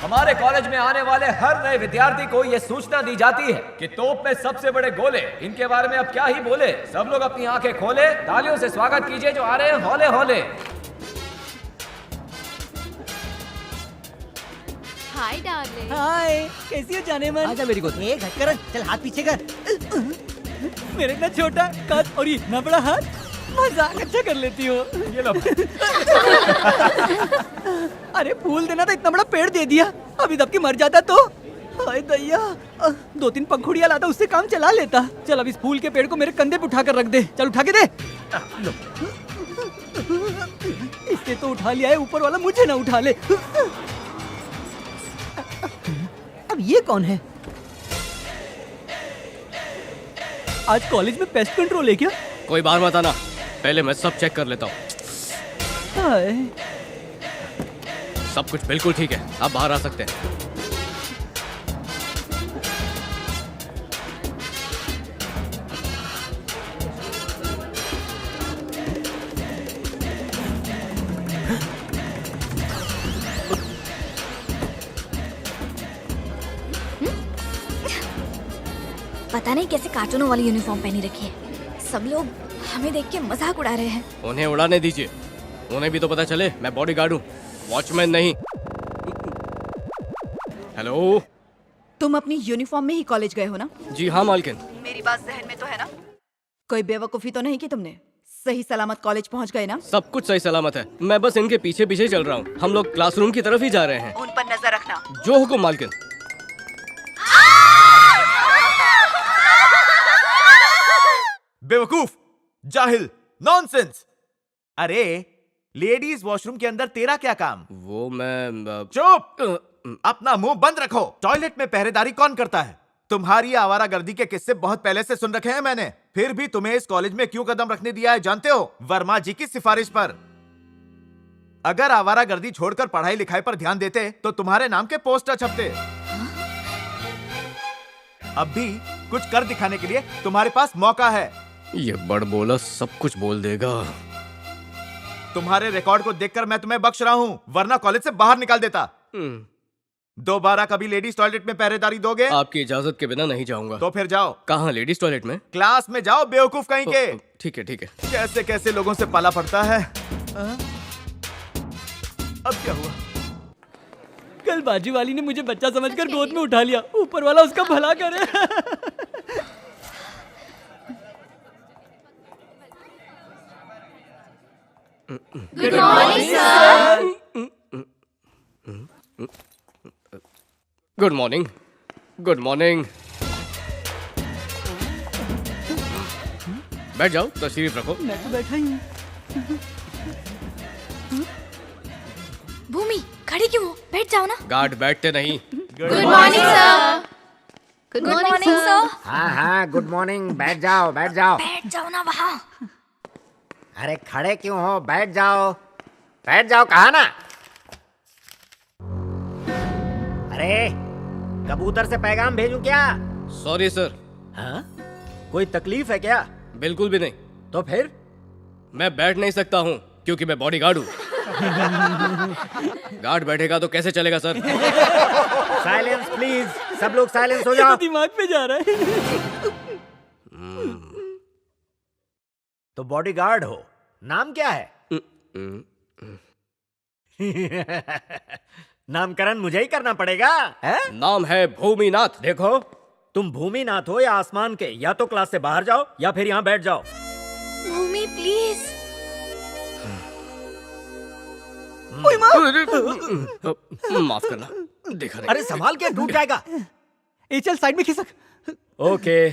हमारे कॉलेज में आने वाले हर नए विद्यार्थी को यह सूचना दी जाती है कि तोप में सबसे बड़े गोले, इनके बारे में अब क्या ही बोले। सब लोग अपनी आंखें खोले, तालियों से स्वागत कीजिए जो आ रहे हैं हौले हौले। Hi darling. हाय, कैसी हो जाने मन? आजा मेरी गोद। ए घटकर चल, हाथ पीछे कर। मेरे इतना छोटा कद और ये इतना बड़ा हाथ, मजाक अच्छा कर लेती हो। ये लो। अरे फूल देना था, इतना बड़ा पेड़ दे दिया, अभी दब के मर जाता तो। हाय दैया, 2-3 पंखुड़ियां लाता, उससे काम चला लेता। चल अब इस फूल के पेड़ को मेरे कंधे पे उठा कर रख दे। चल उठा के दे। इससे तो उठा लिया है, ऊपर वाला मुझे ना उठा ले। अब ये कौन है? आज कॉलेज में पेस्ट कंट्रोल है क्या? कोई बाहर मत आना, पहले मैं सब चेक कर लेता हूँ। हाय, सब कुछ बिल्कुल ठीक है, आप बाहर आ सकते हैं। पता नहीं कैसे कार्टूनों वाली यूनिफॉर्म पहनी रखी है। सब लोग हमें देख के मजाक उड़ा रहे हैं। उन्हें उड़ाने दीजिए, उन्हें भी तो पता चले मैं बॉडीगार्ड हूँ, वॉचमैन नहीं। हेलो, तुम अपनी यूनिफॉर्म में ही कॉलेज गए हो ना? जी हाँ मालकिन। मेरी बात जहन में तो है ना? कोई बेवकूफी तो नहीं की तुमने? सही सलामत कॉलेज पहुंच गए ना? सब कुछ सही सलामत है, मैं बस इनके पीछे पीछे चल रहा हूँ। हम लोग क्लासरूम की तरफ ही जा रहे हैं। उन पर नजर रखना। जो हुकुम मालकिन। बेवकूफ, जाहिल, नॉनसेंस। अरे लेडीज वॉशरूम के अंदर तेरा क्या काम? वो मैं चुप, अपना मुंह बंद रखो। टॉयलेट में पहरेदारी कौन करता है? तुम्हारी आवारागर्दी के किस्से बहुत पहले से सुन रखे हैं मैंने। फिर भी तुम्हें इस कॉलेज में क्यों कदम रखने दिया है जानते हो? वर्मा जी की सिफारिश पर। अगर आवारागर्दी छोड़कर पढ़ाई लिखाई पर ध्यान देते तो तुम्हारे नाम के पोस्टर छपते। अब भी कुछ कर दिखाने के लिए तुम्हारे पास मौका है। ये बड़ बोला सब कुछ बोल देगा। तुम्हारे रिकॉर्ड को देखकर मैं तुम्हें बख्श रहा हूं, वरना कॉलेज से बाहर निकाल देता। दोबारा कभी लेडीज टॉयलेट में पहरेदारी दोगे? आपकी इजाजत के बिना नहीं जाऊंगा। तो फिर जाओ। कहाँ लेडीज टॉयलेट में? क्लास में जाओ बेवकूफ कहीं के। ठीक है ठीक है। कैसे कैसे लोगों से पाला पड़ता है। अब क्या हुआ? कल बाजू वाली ने मुझे बच्चा समझकर गोद में उठा लिया, ऊपर वाला उसका भला करे। Good morning sir. Good morning, good morning. बैठ जाओ, तशरीफ रखो। मैं तो बैठा ही हूँ। भूमि, खड़ी क्यों हो? बैठ जाओ ना। गार्ड बैठते नहीं। Good morning sir. Good morning sir. हाँ हाँ, गुड मॉर्निंग। बैठ जाओ, बैठ जाओ। बैठ जाओ ना वहाँ। अरे खड़े क्यों हो? बैठ जाओ, बैठ जाओ, कहा ना। अरे कबूतर से पैगाम भेजूं क्या? Sorry sir. हाँ? कोई तकलीफ है क्या? बिल्कुल भी नहीं। तो फिर? मैं बैठ नहीं सकता हूँ क्योंकि मैं बॉडीगार्ड हूँ। गार्ड बैठेगा तो कैसे चलेगा सर? साइलेंस प्लीज, सब लोग साइलेंस हो जाओ। दिमाग पे जा रहा है। तो बॉडीगार्ड हो, नाम क्या है? नामकरण मुझे ही करना पड़ेगा है? नाम है भूमिनाथ। देखो, तुम भूमिनाथ हो या आसमान के, या तो क्लास से बाहर जाओ या फिर यहाँ बैठ जाओ। भूमि प्लीज। माफ करना, देखा नहीं। अरे संभाल के, टूट जाएगा। ए चल साइड में खिसक। ओके,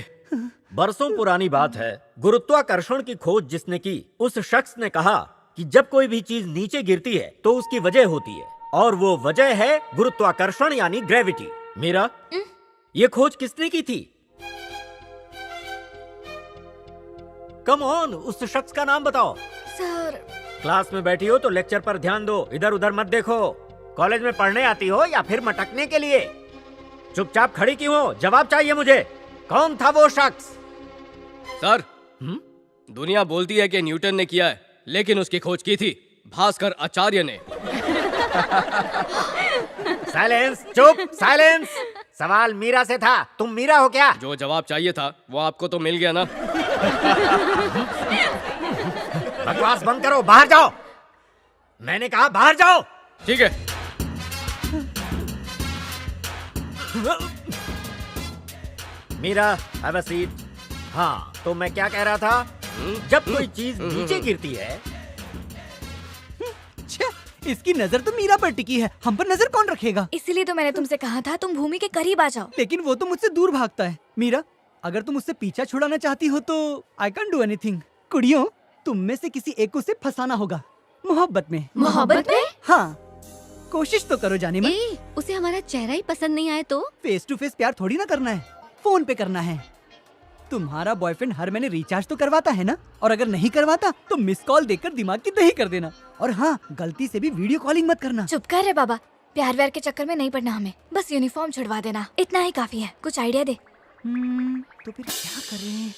बरसों पुरानी बात है, गुरुत्वाकर्षण की खोज जिसने की, उस शख्स ने कहा कि जब कोई भी चीज नीचे गिरती है तो उसकी वजह होती है, और वो वजह है गुरुत्वाकर्षण यानी ग्रेविटी। मीरा, ये खोज किसने की थी? कम ऑन, उस शख्स का नाम बताओ। सर, क्लास में बैठी हो तो लेक्चर पर ध्यान दो, इधर उधर मत देखो। कॉलेज में पढ़ने आती हो या फिर मटकने के लिए? चुपचाप खड़ी क्यों हो? जवाब चाहिए मुझे। कौन था वो शख्स? सर, दुनिया बोलती है कि न्यूटन ने किया है, लेकिन उसकी खोज की थी भास्कर आचार्य ने। साइलेंस, चुप, साइलेंस। सवाल मीरा से था, तुम मीरा हो क्या? जो जवाब चाहिए था वो आपको तो मिल गया ना। बकवास बंद करो, बाहर जाओ। मैंने कहा बाहर जाओ। ठीक है। Meera, have a seat. हाँ, तो मैं क्या कह रहा था? जब कोई चीज नीचे गिरती है, इसकी नजर तो मीरा पर टिकी है, हम पर नजर कौन रखेगा? इसीलिए तो मैंने तुमसे कहा था तुम भूमि के करीब आ जाओ। लेकिन वो तो मुझसे दूर भागता है। मीरा, अगर तुम उससे पीछा छुड़ाना चाहती हो तो आई कैन डू एनीथिंग। कुड़ियों, तुम में से किसी एक को उसे फंसाना होगा, मोहब्बत में। मोहब्बत में? हाँ, कोशिश तो करो जाने में। उसे हमारा चेहरा ही पसंद नहीं आए तो? फेस टू फेस प्यार थोड़ी ना करना है, फोन पे करना है। तुम्हारा बॉयफ्रेंड हर महीने रिचार्ज तो करवाता है ना, और अगर नहीं करवाता तो मिस कॉल देकर दिमाग की दही कर देना। और हाँ, गलती से भी वीडियो कॉलिंग मत करना। चुप कर रे बाबा, प्यार व्यार के चक्कर में नहीं पड़ना हमें, बस यूनिफॉर्म छुड़वा देना, इतना ही काफी है। कुछ आइडिया दे। तो फिर क्या करें?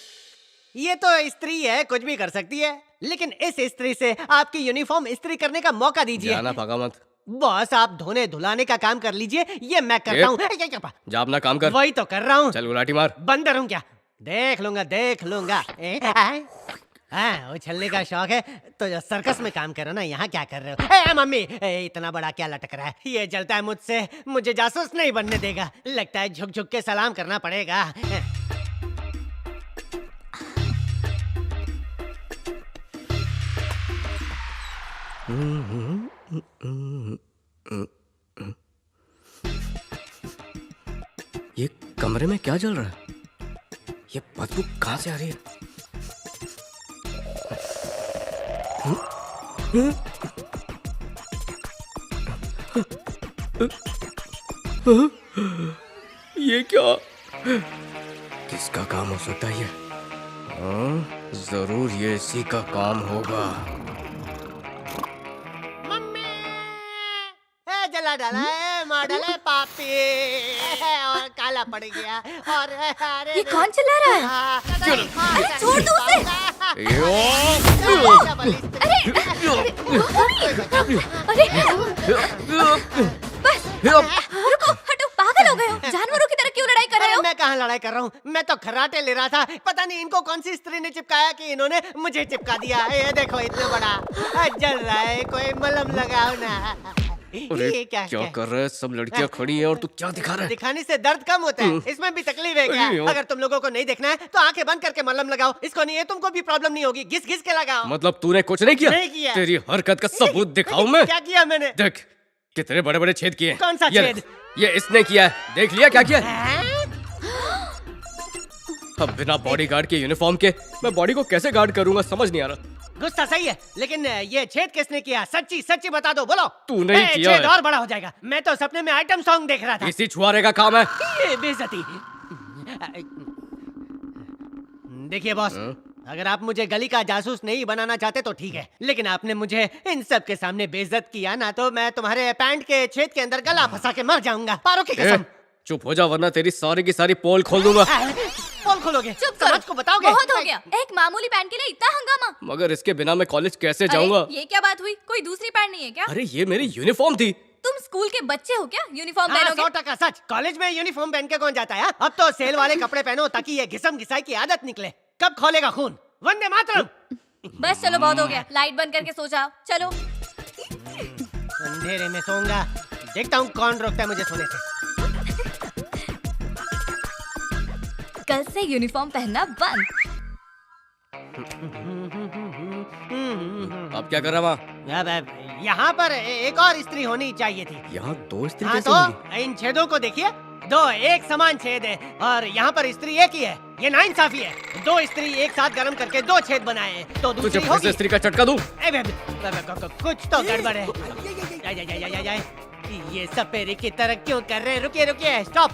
ये तो स्त्री है, कुछ भी कर सकती है, लेकिन इस स्त्री से आपकी यूनिफॉर्म इस्त्री करने का मौका दीजिए। जाना भागा मत। बॉस, आप धोने धुलाने का काम कर लीजिए, ये मैं करता हूँ। जा अपना काम कर। वही तो कर रहा हूँ। चल गुलाटी मार। बंदर हूँ क्या? देख लूंगा, देख लूंगा। हाँ, उछलने का शौक है तो जो सर्कस में काम करो ना, यहाँ क्या कर रहे हो? मम्मी, इतना बड़ा क्या लटक रहा है? ये जलता है मुझसे, मुझे जासूस नहीं बनने देगा। लगता है झुक झुक के सलाम करना पड़ेगा। ये कमरे में क्या जल रहा है? ये बदबू कहाँ से आ रही है? ये क्या? किसका काम हो सकता है ये? जरूर ये इसी का काम होगा। जला डाला है, मार डाला है पापी, और काला पड़ गया। और अरे ये कौन चिल्ला रहा है? अरे छोड़ दो उसे। बस रुको, हटो, पागल हो गए हो? जानवरों की तरह क्यों लड़ाई कर रहे हो? मैं कहाँ लड़ाई कर रहा हूँ, मैं तो खर्राटे ले रहा था। पता नहीं इनको कौन सी स्त्री ने चिपकाया कि इन्होंने मुझे चिपका दिया। ये देखो, इतना बड़ा जल रहा है, कोई मलहम लगाओ ना। ये क्या कर रहे हैं? सब लड़कियां खड़ी हैं और तू क्या दिखा रहा है? दिखाने से दर्द कम होता है, इसमें भी तकलीफ है क्या? अगर तुम लोगों को नहीं देखना है तो आंखें बंद करके मलहम लगाओ। इसको नहीं है, तुमको भी प्रॉब्लम नहीं होगी, घिस घिस के लगाओ। मतलब तूने कुछ नहीं किया? नहीं किया। तेरी हरकत का सबूत दिखाऊं मैं? क्या किया मैंने? देख, कितने बड़े बड़े छेद किए। कौन सा छेद? ये इसने किया है, देख लिया क्या किया? अब बिना बॉडीगार्ड के यूनिफॉर्म के मैं बॉडी को कैसे गार्ड करूंगा, समझ नहीं आ रहा। गुस्सा सही है, लेकिन ये छेद किसने किया? सच्ची सच्ची बता दो, बोलो। तूने ही किया छेद है। और बड़ा हो जाएगा। मैं तो सपने में आइटम सॉन्ग देख रहा था। इसी छुआरे का काम है। ये बेइज्जती। देखिए बॉस, अगर आप मुझे गली का जासूस नहीं बनाना चाहते तो ठीक है, लेकिन आपने मुझे इन सब के सामने बेइज्जत किया ना, तो मैं तुम्हारे पैंट के छेद के अंदर गला फंसा के मर जाऊंगा। पारो की कसम। चुप हो जा, वरना तेरी सारी की सारी पोल खोल दूंगा। पोल खोलोगे? चुप करो, समाज को बताओगे? बहुत हो गया, एक मामूली पैंट के लिए इतना हंगामा। मगर इसके बिना मैं कॉलेज कैसे जाऊंगा? अरे, ये क्या बात हुई? कोई दूसरी पैंट नहीं है क्या? अरे ये मेरी यूनिफॉर्म थी। तुम स्कूल के बच्चे हो क्या? यूनिफॉर्म हाँ, पहनोगे? 100% सच। कॉलेज में यूनिफॉर्म पहन के कौन जाता है? अब तो सेल वाले कपड़े पहनो ताकि ये घिसम घिसाई की आदत निकले। कब खोलेगा खून? वंदे मातरम। बस चलो, बहुत हो गया, लाइट बंद करके सो जाओ। चलो। अंधेरे में सोऊंगा, देखता हूँ कौन रोकता है मुझे सोने से। कल से यूनिफॉर्म पहनना बंद। अब क्या कर रहा वहाँ? अब यहाँ पर एक और स्त्री होनी चाहिए थी। यहाँ दो स्त्री हाँ, कैसे तो होंगी? इन छेदों को देखिए, दो एक समान छेद है और यहाँ पर स्त्री एक ही है। ये नाइंसाफी है। 2 इस्त्री एक साथ गरम करके 2 छेद बनाए हैं, तो तुझे दूसरी फिर होगी। से स्त्री का चटका दूं? कुछ तो गड़बड़ है। जाए, ये सपेरे की तरह क्यों कर रहे हैं? रुकिए, स्टॉप।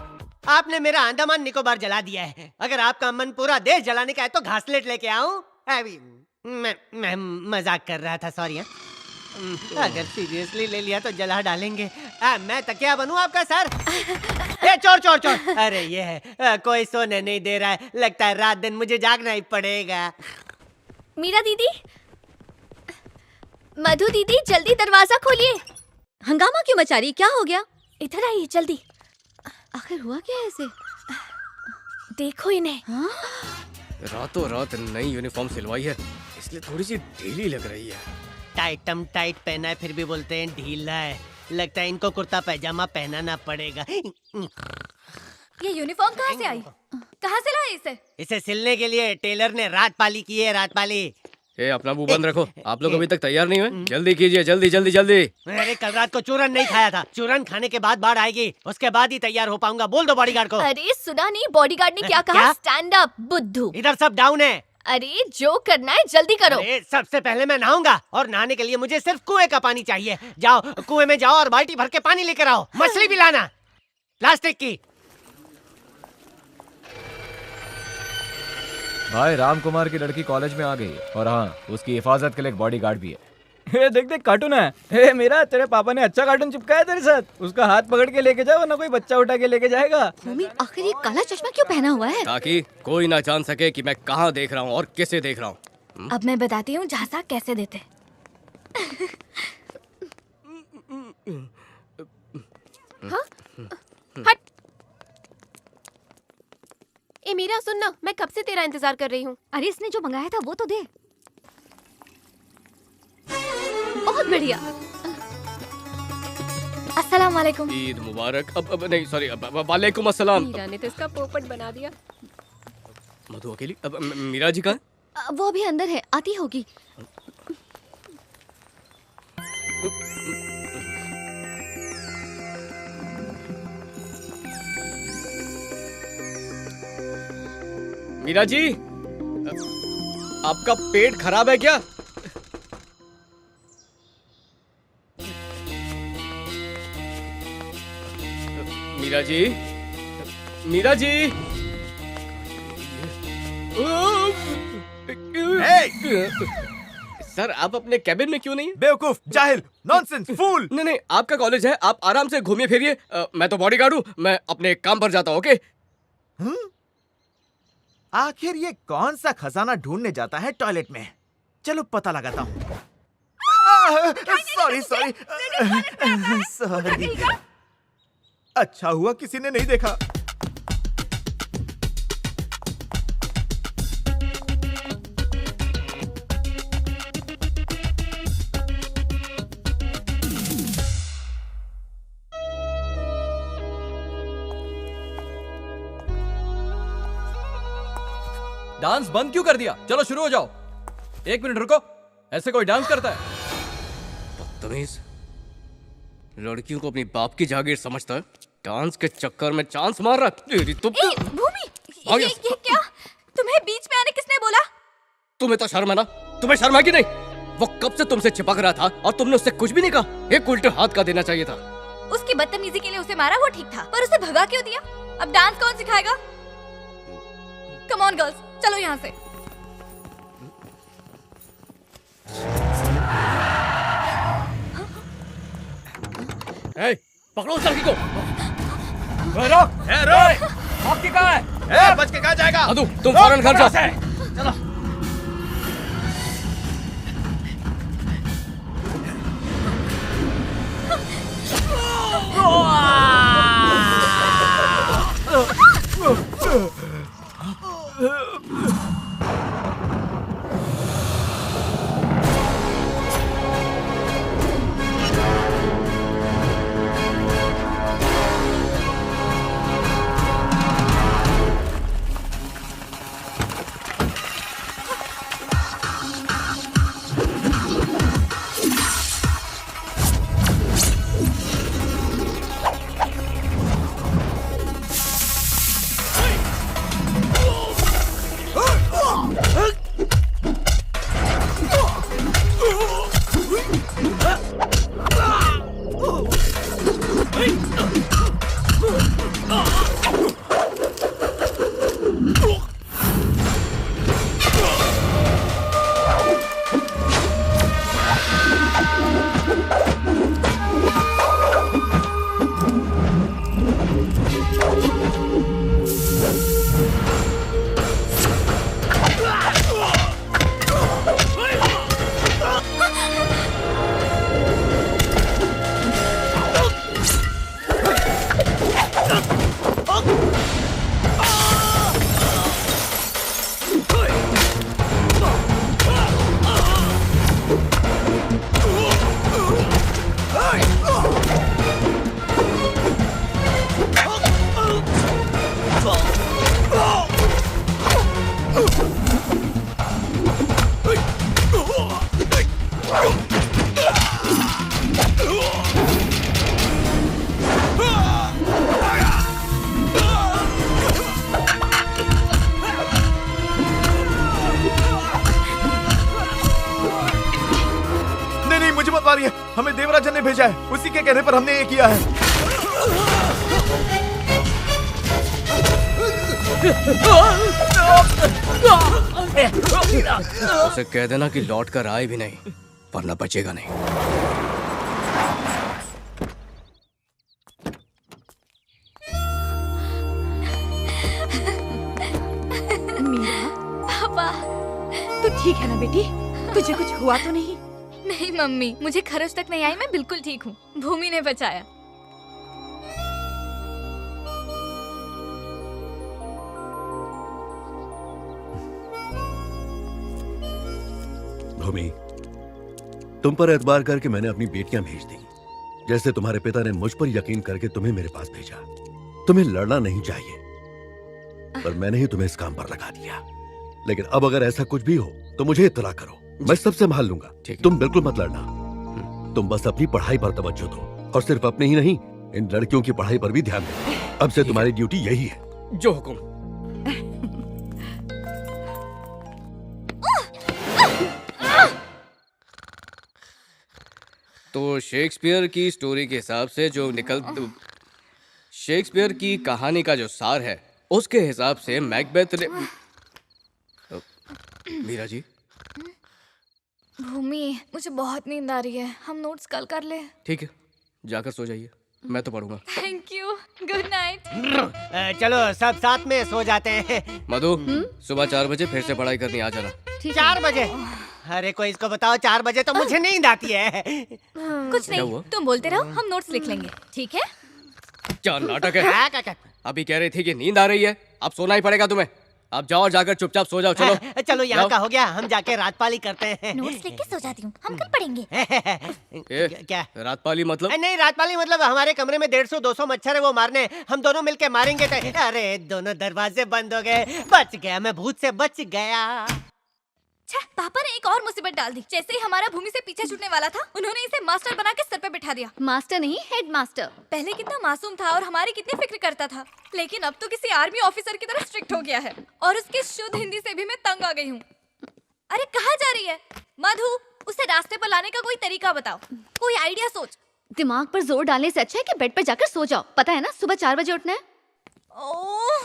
आपने मेरा अंडमान निकोबार जला दिया है। अगर आपका मन पूरा देश जलाने का है तो घासलेट लेके आऊं? अभी मैं मजाक कर रहा था, सॉरी। अगर सीरियसली ले लिया तो जला डालेंगे। मैं तकिया बनूं आपका सर? ए चोर। अरे ये है, कोई सोने नहीं दे रहा है। लगता है रात दिन मुझे जागना ही पड़ेगा। मीरा दीदी, मधु दीदी, जल्दी दरवाजा खोलिए। हंगामा क्यों मचा रही? क्या हो गया? इधर आइए जल्दी। आखिर हुआ क्या ऐसे? देखो इन्हें। हाँ? रातों रात नई यूनिफॉर्म सिलवाई है, इसलिए थोड़ी सी ढीली लग रही है। टाइटम टाइट पहना है, फिर भी बोलते हैं ढीला है। लगता है इनको कुर्ता पैजामा पहनाना पड़ेगा। ये यूनिफॉर्म कहाँ से आई? कहाँ से लाए इसे? इसे सिलने के लिए टेलर ने रात पाली की है, रात पाली। ए, अपना मुंह बंद रखो। आप लोग अभी तक तैयार नहीं हुए? जल्दी कीजिए, जल्दी। मैंने कल रात को चूरन नहीं खाया था। चूरन खाने के बाद बाढ़ आएगी, उसके बाद ही तैयार हो पाऊंगा। बोल दो बॉडीगार्ड को। अरे सुना नहीं, बॉडीगार्ड ने क्या कहा? स्टैंड अप बुद्धू। इधर सब डाउन है। अरे जो करना है जल्दी करो। अरे सबसे पहले मैं नहाऊंगा, और नहाने के लिए मुझे सिर्फ कुएं का पानी चाहिए। जाओ कुएं में जाओ और बाल्टी भर के पानी लेकर आओ। मछली भी लाना, प्लास्टिक की। भाई राम कुमार की लड़की कॉलेज में आ गई, और हाँ, उसकी हिफाजत के लिए एक बॉडीगार्ड भी है। देख कार्टून है। मेरा तेरे पापा ने अच्छा कार्टून चिपकाया तेरे साथ। उसका हाथ पकड़ के लेके जाओ, वरना कोई बच्चा उठा के लेके जाएगा। मम्मी, आखिर ये काला चश्मा क्यों पहना हुआ है? ताकि कोई ना जान सके कि मैं कहाँ देख रहा हूँ और किसे देख रहा हूँ। अब मैं बताती हूँ झांसा कैसे देते। हाँ? हट। ए मीरा सुन ना, मैं कब से तेरा इंतजार कर रही हूँ। अरे इसने जो मंगाया था वो तो दे। बहुत बढ़िया। अस्सलाम वालेकुम। ईद मुबारक। अब नहीं, सॉरी, वालेकुम अस्सलाम। मीरा ने तो इसका पोपट बना दिया। मधु अकेली? अब मीरा जी कहाँ है? वो अभी अंदर है, आती होगी। मीरा जी, आपका पेट खराब है क्या? मीरा जी। सर, आप अपने कैबिन में क्यों नहीं? बेवकूफ, जाहिल, नॉनसेंस, फूल। नहीं, आपका कॉलेज है, आप आराम से घूमिए फिरिए। मैं तो बॉडीगार्ड हूँ, मैं अपने काम पर जाता हूँ। ओके? आखिर ये कौन सा खजाना ढूंढने जाता है टॉयलेट में? चलो पता लगाता हूँ। सॉरी। अच्छा हुआ किसी ने नहीं देखा। डांस बंद क्यों कर दिया? चलो शुरू हो जाओ। 1 मिनट रुको, ऐसे कोई डांस करता है? बदतमीज, लड़कियों को अपनी बाप की जागीर समझता है। डांस के चक्कर में चांस मार रहा। तेरी तो भूमि, ये क्या? तुम्हें बीच में आने किसने बोला? तुम्हें तो शर्म है ना? तुम्हें शर्म है कि नहीं? वो कब से तुमसे चिपक रहा था और तुमने उससे कुछ भी नहीं कहा। एक उल्टे हाथ का देना चाहिए था। उसकी बदतमीजी के लिए उसे मारा, वो ठीक था, पर उसे भगा क्यों दिया? अब डांस कौन सिखाएगा? कम ऑन गर्ल्स, चलो यहाँ से। पकड़ो उस लड़की को। हॉकी कहाँ है? बच के कहाँ जाएगा? मधु, तुम फौरन घर जाओ। चलो। हमें देवराजन ने भेजा है, उसी के कहने पर हमने ये किया है। उसे कह देना कि लौट कर आए भी नहीं, वरना बचेगा नहीं। मीरा, पापा, तू ठीक है ना बेटी? तुझे कुछ हुआ तो नहीं? नहीं मम्मी, मुझे खरोच तक नहीं आई, मैं बिल्कुल ठीक हूँ। भूमि ने बचाया। भूमि, तुम पर एतबार करके मैंने अपनी बेटियां भेज दी, जैसे तुम्हारे पिता ने मुझ पर यकीन करके तुम्हें मेरे पास भेजा। तुम्हें लड़ना नहीं चाहिए, पर मैंने ही तुम्हें इस काम पर लगा दिया। लेकिन अब अगर ऐसा कुछ भी हो तो मुझे इत्तला करो, मैं सब संभाल लूंगा। तुम बिल्कुल मत लड़ना। तुम बस अपनी पढ़ाई पर तवज्जो दो, और सिर्फ अपने ही नहीं, इन लड़कियों की पढ़ाई पर भी ध्यान दो। अब से तुम्हारी ड्यूटी यही है। जो हुकुम। तो शेक्सपियर की स्टोरी के हिसाब से जो शेक्सपियर की कहानी का जो सार है, उसके हिसाब से मैकबेथ ने मीरा जी। भूमि, मुझे बहुत नींद आ रही है, हम नोट्स कल कर ले। ठीक है, जाकर सो जाइए, मैं तो पढ़ूंगा। Thank you, good night. चलो सब साथ में सो जाते हैं। मधु, सुबह 4 बजे फिर से पढ़ाई करनी आ जाना। 4 बजे? अरे कोई इसको बताओ, 4 बजे तो मुझे नींद आती है। कुछ नहीं, तुम बोलते रहो, हम नोट्स लिख लेंगे, ठीक है? क्या नाटक है? अभी कह रही थी कि नींद आ रही है, अब सोना ही पड़ेगा तुम्हें। अब जाओ और जाकर चुपचाप सो जाओ। चलो चलो, यहाँ का हो गया, हम जाके रातपाली करते हैं। नोट्स लिख के सो जाती हूँ, हम कल पढ़ेंगे। क्या रातपाली मतलब? नहीं, रातपाली मतलब हमारे कमरे में 150-200 मच्छर है, वो मारने हम दोनों मिलके मारेंगे। अरे दोनों दरवाजे बंद हो गए, बच गया, मैं भूत से बच गया। पापा ने एक और मुसीबत डाल दी। जैसे ही हमारा भूमि से पीछे छूटने वाला था, उन्होंने इसे मास्टर बना के सर पे बिठा दिया। मास्टर नहीं, हेड मास्टर। पहले कितना मासूम था और हमारी कितनी फिक्र करता था, लेकिन अब तो किसी आर्मी ऑफिसर की तरह स्ट्रिक्ट हो गया है। और उसकी शुद्ध हिंदी से भी मैं तंग आ गई हूँ। अरे कहाँ जा रही है मधु? उसे रास्ते पर लाने का कोई तरीका बताओ, कोई आइडिया सोच। दिमाग पर जोर डालने से अच्छा है कि बेड पर जाकर सो जाओ। पता है ना, सुबह 4 बजे उठना है।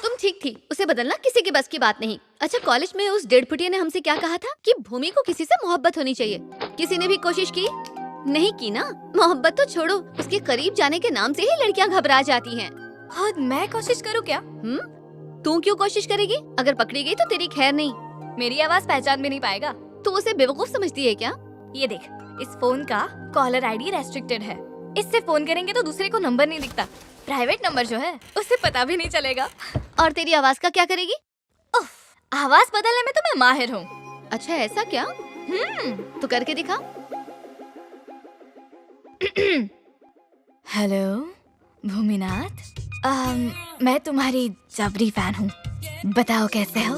तुम ठीक थी, उसे बदलना किसी की बस की बात नहीं। अच्छा, कॉलेज में उस 1.5 फुटिया ने हमसे क्या कहा था कि भूमि को किसी से मोहब्बत होनी चाहिए। किसी ने भी कोशिश की? नहीं की ना। मोहब्बत तो छोड़ो, उसके करीब जाने के नाम से ही लड़कियां घबरा जाती हैं। खुद मैं कोशिश करूँ क्या? तू क्यों कोशिश करेगी? अगर पकड़ी गई तो तेरी खैर नहीं। मेरी आवाज पहचान भी नहीं पाएगा। तू उसे बेवकूफ समझती है क्या? ये देख, इस फोन का कॉलर आईडी रेस्ट्रिक्टेड है। इससे फोन करेंगे तो दूसरे को नंबर नहीं दिखता। प्राइवेट नंबर जो है उसे पता भी नहीं चलेगा। और तेरी आवाज का क्या करेगी? आवाज बदलने में तो मैं माहिर हूँ। अच्छा ऐसा क्या? तो करके दिखा। हेलो भूमिनाथ, मैं तुम्हारी जबरी फैन हूँ, बताओ कैसे हो?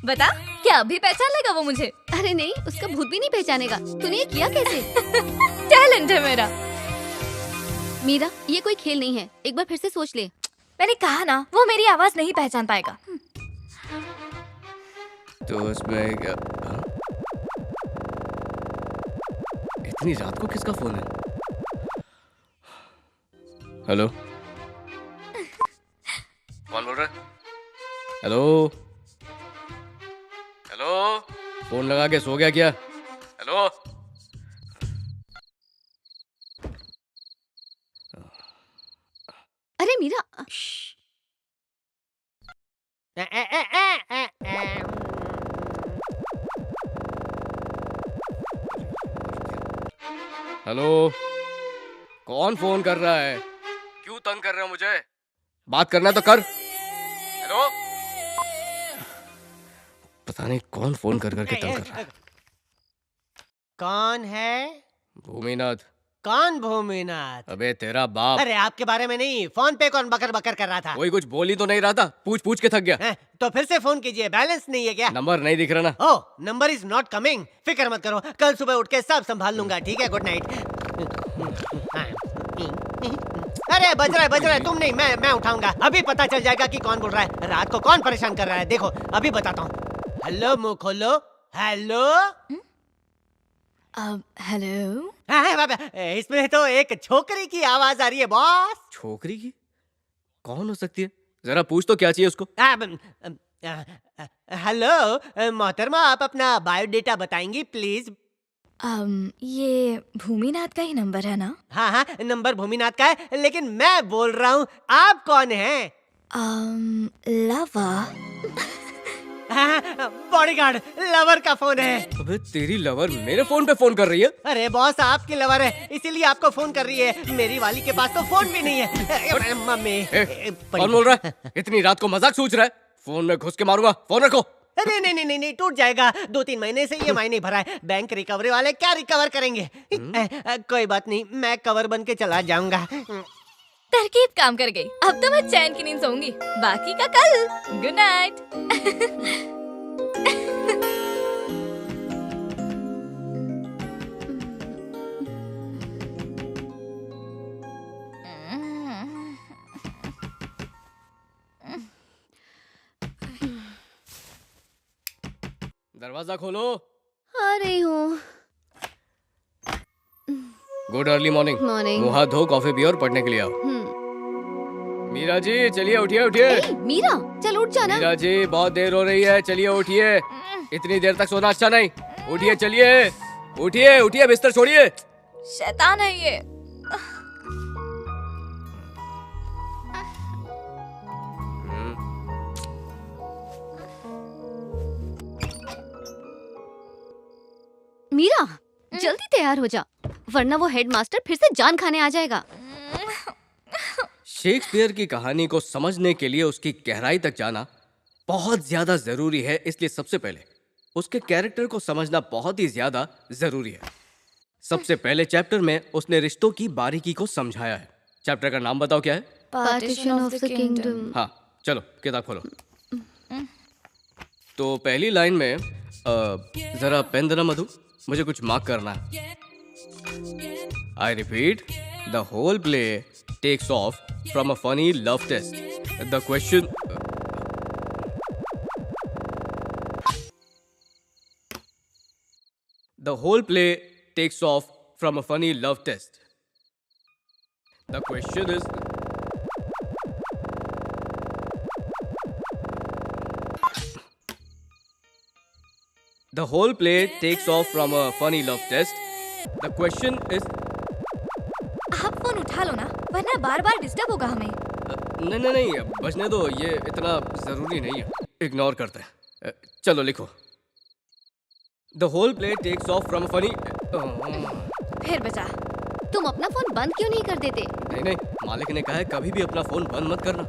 बता, क्या अभी पहचान लेगा वो मुझे? अरे नहीं, उसका भूत भी नहीं पहचानेगा। तूने ये किया कैसे? टैलेंट है मेरा। मीरा, ये कोई खेल नहीं है, एक बार फिर से सोच ले। मैंने कहा ना, वो मेरी आवाज नहीं पहचान पाएगा। तो उसमें इतनी रात को किसका फोन है? हेलो, कौन बोल रहा है? हेलो हेलो, फोन लगा के सो गया क्या? हेलो, अरे मीरा, हेलो, कौन फोन कर रहा है? क्यों तंग कर रहे हो मुझे? बात करना है तो कर। हेलो, पता नहीं कौन फोन कर करके तंग कर रहा है। कौन है? भूमिनाथ। कौन भूमिनाथ? अबे तेरा बाप। अरे आपके बारे में नहीं, फोन पे कौन बकर बकर कर रहा था? कोई कुछ बोल ही तो नहीं रहा था, पूछ पूछ के थक गया। तो फिर से फोन कीजिए, बैलेंस नहीं है क्या? नंबर नहीं दिख रहा ना। ओह, नंबर इज नॉट कमिंग। फिक्र मत करो, कल सुबह उठ के सब संभाल लूंगा। ठीक है, गुड नाइट। अरे बज रहा है, तुम नहीं, मैं उठाऊंगा। अभी पता चल जाएगा कि कौन बोल रहा है, रात को कौन परेशान कर रहा है। देखो अभी बताता हूँ। हेलो, मुंह खोलो। Hello, hello. बाबा, इसमें तो एक छोकरी की आवाज आ रही है बॉस। छोकरी की? कौन हो सकती है? जरा पूछ तो क्या चाहिए उसको। हेलो मोहतरमा, आप अपना बायोडेटा बताएंगी प्लीज? ये भूमिनाथ का ही नंबर है ना? हाँ हाँ, नंबर भूमिनाथ का है, लेकिन मैं बोल रहा हूँ आप कौन हैं? लवा। बॉडीगार्ड, लवर का फोन है। अबे तेरी लवर मेरे फोन पे फोन कर रही है? अरे बॉस, आपकी लवर है इसीलिए आपको फोन कर रही है। मेरी वाली के पास तो फोन भी नहीं है। मम्मी। कौन बोल रहा है? इतनी रात को मजाक सूझ रहा है? फोन में घुस के मारूंगा, फोन रखो। अरे नहीं, टूट जाएगा। 2-3 महीने से EMI नहीं भरा है। बैंक रिकवरी वाले क्या रिकवर करेंगे? कोई बात नहीं, मैं कवर बन के चला जाऊंगा। तरकीब काम कर गई। अब तो मैं चैन की नींद सोऊंगी, बाकी का कल। Good night. दरवाजा खोलो। आ रही हूँ। Good early morning. मॉर्निंग। मुंह हाथ धो, कॉफी पियो और पढ़ने के लिए आओ। मीरा जी चलिए, उठिए उठिए। मीरा चल उठ जाना। मीरा जी बहुत देर हो रही है, चलिए उठिए। इतनी देर तक सोना अच्छा नहीं। उठिए, चलिए उठिए उठिए, बिस्तर छोड़िए। शैतान है ये। मीरा जल्दी तैयार हो जा, वरना वो हेडमास्टर फिर से जान खाने आ जाएगा। शेक्सपियर की कहानी को समझने के लिए उसकी गहराई तक जाना बहुत ज्यादा जरूरी है, इसलिए सबसे पहले उसके कैरेक्टर को समझना बहुत ही ज्यादा जरूरी है। सबसे पहले चैप्टर में उसने रिश्तों की बारीकी को समझाया है। चैप्टर का नाम बताओ क्या है? Partition of the kingdom. हाँ चलो किताब खोलो। तो पहली लाइन में जरा पेन देना मधु, मुझे कुछ मार्क करना है। I repeat, the whole play takes off from a funny love test. The question The whole play takes off from a funny love test. The question is, the whole play takes off from a funny love test. The question is, आप phone उठा लो ना, वरना बार बार disturb होगा हमें। नहीं बजने दो, ये इतना जरूरी नहीं है, इग्नोर करते हैं। चलो लिखो। The whole play takes off from a funny. फिर बचा। तुम अपना फोन बंद क्यों नहीं कर देते? नहीं, मालिक ने कहा है कभी भी अपना फोन बंद मत करना।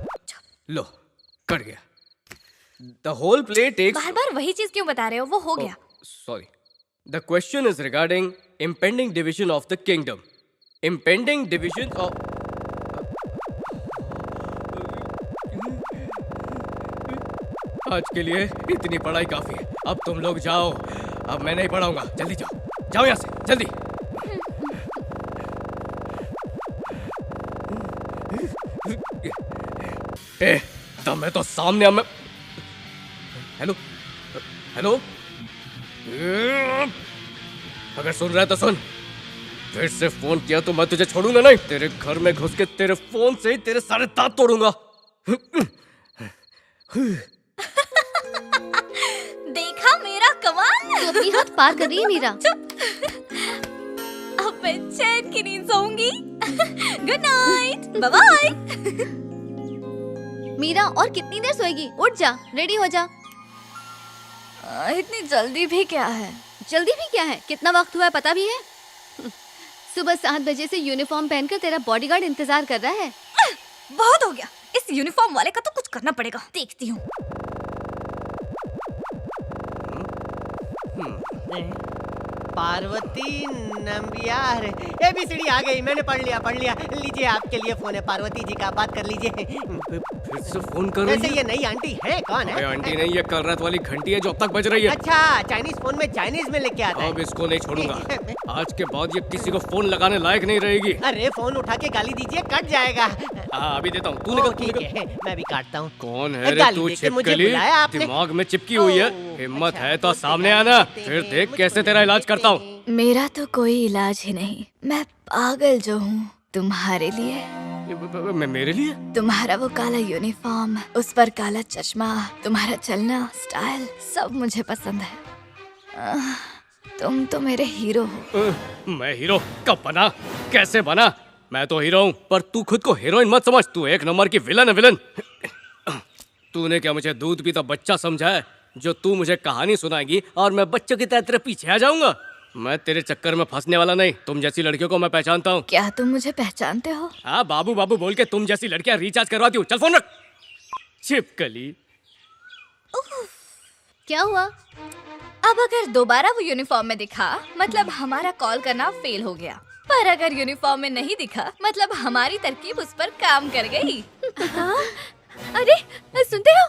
लो, कट गया। The whole play takes. बार बार वही चीज क्यों बता रहे हो? वो हो गया। Sorry. The question is regarding impending division of the kingdom. Impending division of. आज के लिए इतनी पढ़ाई काफी है। अब तुम लोग जाओ, अब मैं नहीं पढ़ाऊंगा। जल्दी जाओ, जाओ यहाँ से जल्दी। दम है तो सामने अब मैं। हेलो हेलो, अगर सुन रहा है तो सुन। फिर से फोन किया तो मैं तुझे छोड़ूंगा नहीं। तेरे घर में घुस के तेरे फोन से ही तेरे सारे दांत तोड़ूंगा। देखा मेरा कमाल। तू अपनी हाथ पार कर रही है मीरा। अब मैं चैन की नींद सोऊंगी। Good night, bye bye. Meera और कितनी देर सोएगी? उठ जा, रेडी हो जा। इतनी जल्दी भी क्या है? जल्दी भी क्या है? कितना वक्त हुआ है पता भी है? सुबह 7 बजे से यूनिफॉर्म पहनकर तेरा बॉडीगार्ड इंतजार कर रहा है। बहुत हो गया, इस यूनिफॉर्म वाले का तो कुछ करना पड़ेगा। देखती हूँ। पार्वती नंबियार ABCD आ गई। मैंने पढ़ लिया। लीजिए आपके लिए फोन है, पार्वती जी का, बात कर लीजिए। फिर से फोन कर रही वैसे है? ये नई आंटी है? कौन है? अरे आंटी नहीं, ये कल रात वाली घंटी है जो अब तक बज रही है। अच्छा, चाइनीज फोन में चाइनीज में लेके आता है। अब इसको नहीं छोड़ूंगा। आज के बाद ये किसी को फोन लगाने लायक नहीं रहेगी। अरे फोन उठा के गाली दीजिए, कट जाएगा। हाँ अभी देता हूँ, तू निकल। ठीक है, मैं भी काटता हूँ। कौन है रे गाली तू देके मुझे छिपकली? बुलाया आपने? दिमाग में चिपकी हुई है। हिम्मत है तो सामने आना, फिर देख कैसे तेरा इलाज करता हूँ। मेरा तो कोई इलाज ही नहीं। मैं पागल जो हूँ तुम्हारे लिए। मेरे लिए? तुम्हारा वो काला यूनिफॉर्म, उस पर काला चश्मा, तुम्हारा चलना, स्टाइल, सब मुझे पसंद है। तुम तो मेरे हीरो हो। मैं हीरो कब बना? कैसे बना? मैं तो हीरो हूँ, पर तू खुद को हीरोइन मत समझ। तू एक नंबर की विलन है, विलन। तूने क्या मुझे दूध पीता बच्चा समझा है जो तू मुझे कहानी सुनाएगी और मैं बच्चों की तरह तेरे पीछे आ जाऊंगा? मैं तेरे चक्कर में फंसने वाला नहीं। तुम जैसी लड़कियों को मैं पहचानता हूँ। क्या तुम मुझे पहचानते हो? हाँ, बाबू बाबू बोल के तुम जैसी लड़कियां रिचार्ज करवाती हूँ। चल फोन रख। छिपकली। क्या हुआ? अब अगर दोबारा वो यूनिफॉर्म में दिखा मतलब हमारा कॉल करना फेल हो गया, पर अगर यूनिफॉर्म में नहीं दिखा मतलब हमारी तरकीब उस पर काम कर गई। अरे सुनते हो?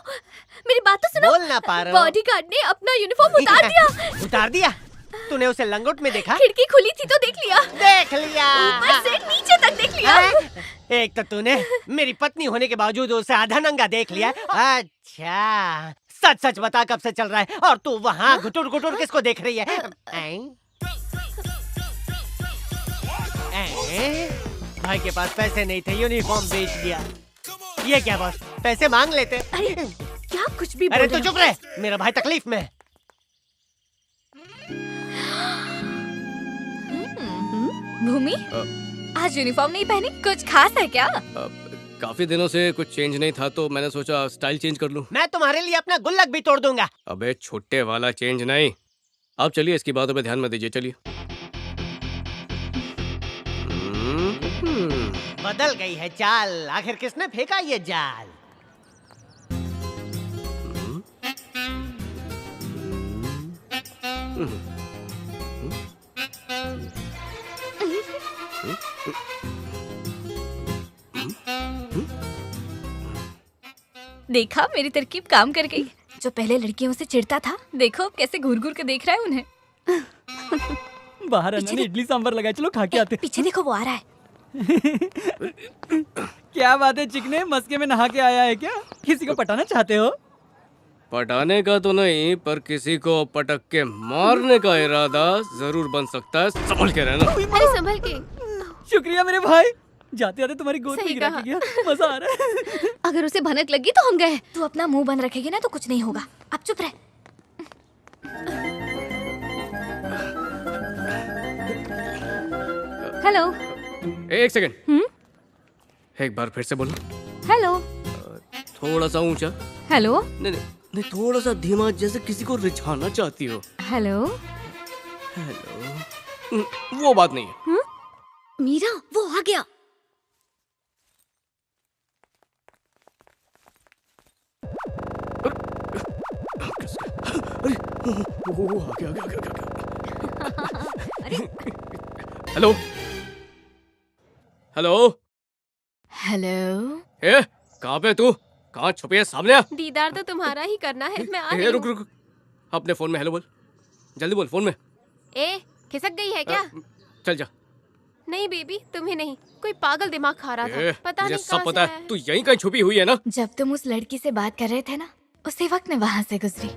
मेरी बात तो सुनो। बोलना पारो। बॉडीगार्ड ने अपना यूनिफॉर्म उतार दिया। उतार दिया? तूने उसे लंगोट में देखा? खिड़की खुली थी तो देख लिया। देख लिया। ऊपर से नीचे तक देख लिया। एक तो तूने मेरी पत्नी होने के बावजूद उसे आधा नंगा देख लिया। अच्छा, सच सच बता कब से चल रहा है और तू वहाँ घुटुर घुटुर किसको देख रही है? भाई के पास पैसे नहीं थे, यूनिफॉर्म बेच दिया। ये क्या बॉस, पैसे मांग लेते? अरे क्या कुछ भी अरे बोल तू चुप रहे, मेरा भाई तकलीफ में है। भूमि, आज यूनिफॉर्म नहीं पहनी, कुछ खास है क्या? काफी दिनों से कुछ चेंज नहीं था तो मैंने सोचा स्टाइल चेंज कर लूं। मैं तुम्हारे लिए अपना गुल्लक भी तोड़ दूंगा। अबे छोटे वाला चेंज नहीं। आप चलिए, इसकी बातों पे ध्यान मत दीजिए, चलिए। बदल गई है चाल, आखिर किसने फेंका ये जाल? देखा, मेरी तरकीब काम कर गई। जो पहले लड़कियों से चिढ़ता था, देखो अब कैसे घूर घूर के देख रहा है उन्हें। बाहर अन्ना ने इडली सांभर लगाया, चलो खा के आते। पीछे देखो, वो आ रहा है। क्या बात है चिकने, मस्के में नहा के आया है क्या? किसी को पटाना चाहते हो? पटाने का तो नहीं, पर किसी को पटक के मारने का इरादा जरूर बन सकता है। संभल के रहना। अरे संभल के। शुक्रिया मेरे भाई, जाते जाते तुम्हारी गोद में गिरा के गया, मजा आ रहा है। अगर उसे भनक लगी तो हम गए। तू अपना मुंह बंद रखेगी ना तो कुछ नहीं होगा। अब चुप रह। हेलो। एक सेकंड। एक बार फिर से बोलो। हेलो। थोड़ा सा ऊंचा। हेलो। नहीं नहीं नहीं, थोड़ा सा धीमा, जैसे किसी को रिझाना चाहती हो। हेलो। हेलो। वो बात नहीं है। मीरा, वो आ गया। अरे वो आ गया, हेलो हेलो हेलो। ए, कहाँ पे तू? कहाँ छुपी है? सामने आ। दीदार तो तुम्हारा ही करना है, मैं आ रही रुक रुक, अपने फोन में हेलो बोल, जल्दी बोल फोन में। ए, खिसक गई है क्या? चल जा। नहीं बेबी, तुम्हें नहीं, कोई पागल दिमाग खा रहा था। पता मुझे नहीं सब कहाँ पता से है, तू यहीं कहीं छुपी हुई है ना। जब तुम उस लड़की से बात कर रहे थे ना, उसी वक्त मैं वहाँ से गुजरी।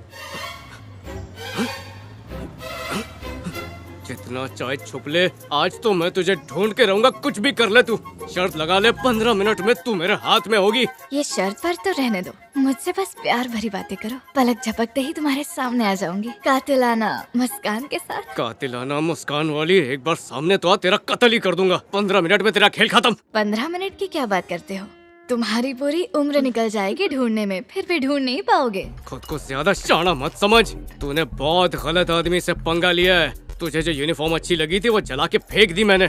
जितना चाहे छुप ले, आज तो मैं तुझे ढूंढ के रहूंगा, कुछ भी कर ले तू। शर्त लगा ले, 15 मिनट में तू मेरे हाथ में होगी। ये शर्त पर तो रहने दो, मुझसे बस प्यार भरी बातें करो, पलक झपकते ही तुम्हारे सामने आ जाऊंगी कातिलाना मुस्कान के साथ। कातिलाना मुस्कान वाली, एक बार सामने तो आ, तेरा कत्ल ही कर दूंगा। 15 मिनट में तेरा खेल खत्म। 15 मिनट की क्या बात करते हो? तुम्हारी पूरी उम्र निकल जाएगी ढूंढने में, फिर भी ढूंढ नहीं पाओगे। खुद को ज्यादा शाना मत समझ, तूने बहुत गलत आदमी से पंगा लिया है। तुझे जो यूनिफॉर्म अच्छी लगी थी वो जला के फेंक दी मैंने।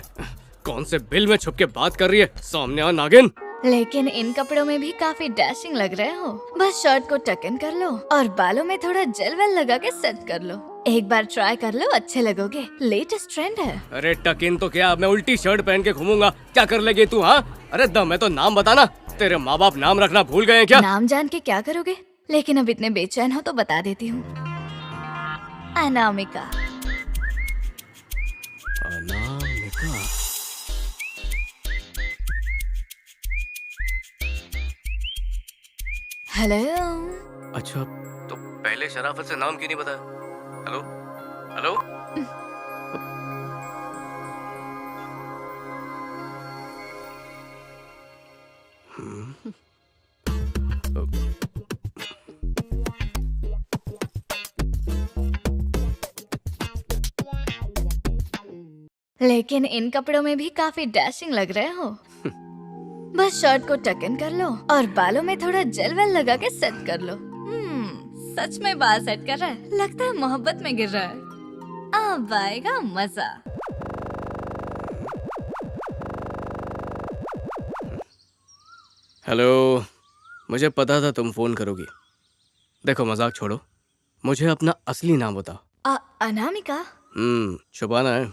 कौन से बिल में छुप के बात कर रही है? सामने आ नागिन। लेकिन इन कपड़ों में भी काफी डैशिंग लग रहे हो। बस शर्ट को टक इन कर लो और बालों में थोड़ा जेल वेल लगा के सेट कर लो। एक बार ट्राई कर लो, अच्छे लगोगे, लेटेस्ट ट्रेंड है। अरे टक इन तो क्या, मैं उल्टी शर्ट पहन के घूमूंगा, क्या कर लेगी तू? हाँ, अरे दम है तो नाम बताना। तेरे माँ बाप नाम रखना भूल गए हैं क्या? नाम जान के क्या करोगे? लेकिन अब इतने बेचैन हो तो बता देती हूँ, अनामिका। अनामिका? हेलो। अच्छा, तो पहले शराफत से नाम क्यों नहीं बताया? Hello hello. लेकिन इन कपड़ों में भी काफी डैशिंग लग रहे हो। बस शर्ट को टक इन कर लो और बालों में थोड़ा जेल वेल लगा के सेट कर लो। सच में बाल सेट कर रहा है, लगता है मोहब्बत में गिर रहा है। अब आएगा मजा। हेलो, मुझे पता था तुम फोन करोगी। देखो मजाक छोड़ो, मुझे अपना असली नाम बताओ। अनामिका। छुपाना है?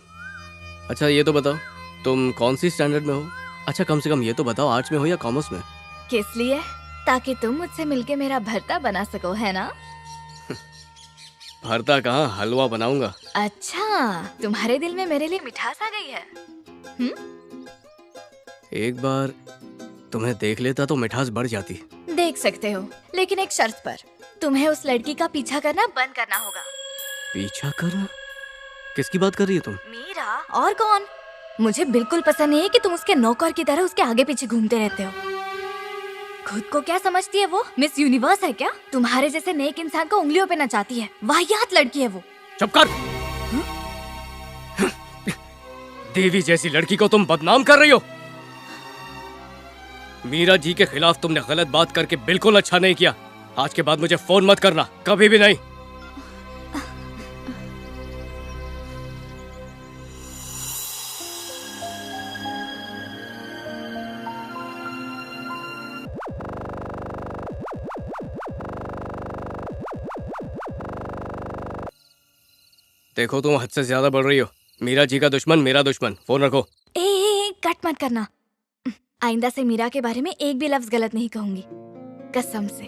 अच्छा ये तो बताओ, तुम कौन सी स्टैंडर्ड में हो? अच्छा कम से कम ये तो बताओ, आर्ट्स में हो या कॉमर्स में? किस लिए? ताकि तुम मुझसे मिलके मेरा भरता बना सको, है ना? भरता कहाँ, हलवा बनाऊंगा। अच्छा, तुम्हारे दिल में मेरे लिए मिठास आ गई है। एक बार तुम्हें देख लेता तो मिठास बढ़ जाती। देख सकते हो, लेकिन एक शर्त पर। तुम्हें उस लड़की का पीछा करना बंद करना होगा। पीछा करना? किसकी बात कर रही है तुम? मीरा। और कौन? मुझे बिल्कुल पसंद नहीं है कि तुम उसके नौकर की तरह उसके आगे पीछे घूमते रहते हो। खुद को क्या समझती है वो? मिस यूनिवर्स है क्या? तुम्हारे जैसे नेक इंसान को उंगलियों पे नचाती है। वाहियात लड़की है वो। चुप कर। देवी जैसी लड़की को तुम बदनाम कर रही हो। मीरा जी के खिलाफ तुमने गलत बात करके बिल्कुल अच्छा नहीं किया। आज के बाद मुझे फोन मत करना, कभी भी नहीं। देखो तुम हद से ज्यादा बढ़ रही हो। मीरा जी का दुश्मन मेरा दुश्मन। फोन रखो। कट मत करना। आइंदा से मीरा के बारे में एक भी लफ्ज गलत नहीं कहूंगी, कसम से।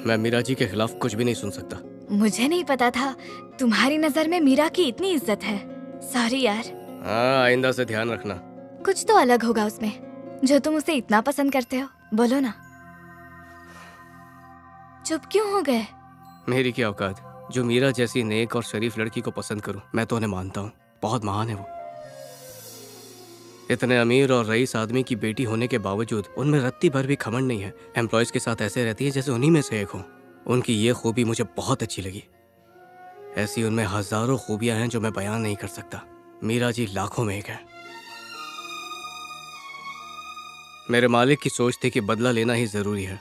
मैं मीरा जी के खिलाफ कुछ भी नहीं सुन सकता। मुझे नहीं पता था तुम्हारी नजर में मीरा की इतनी इज्जत है। सॉरी यार। हाँ, आइंदा से ध्यान रखना। कुछ तो अलग होगा उसमें जो तुम उसे इतना पसंद करते हो। बोलो ना। चुप क्यों हो गए? मेरी क्या औकात जो मीरा जैसी नेक और शरीफ लड़की को पसंद करूं। मैं तो उन्हें मानता हूँ, बहुत महान है वो। इतने अमीर और रईस आदमी की बेटी होने के बावजूद उनमें रत्ती भर भी घमंड नहीं है। एम्प्लॉयज के साथ ऐसे रहती है जैसे उन्हीं में से एक हो। उनकी ये खूबी मुझे बहुत अच्छी लगी। ऐसी उनमें हजारों खूबियां हैं जो मैं बयान नहीं कर सकता। मीरा जी लाखों में एक है। मेरे मालिक की सोच थी कि बदला लेना ही जरूरी है,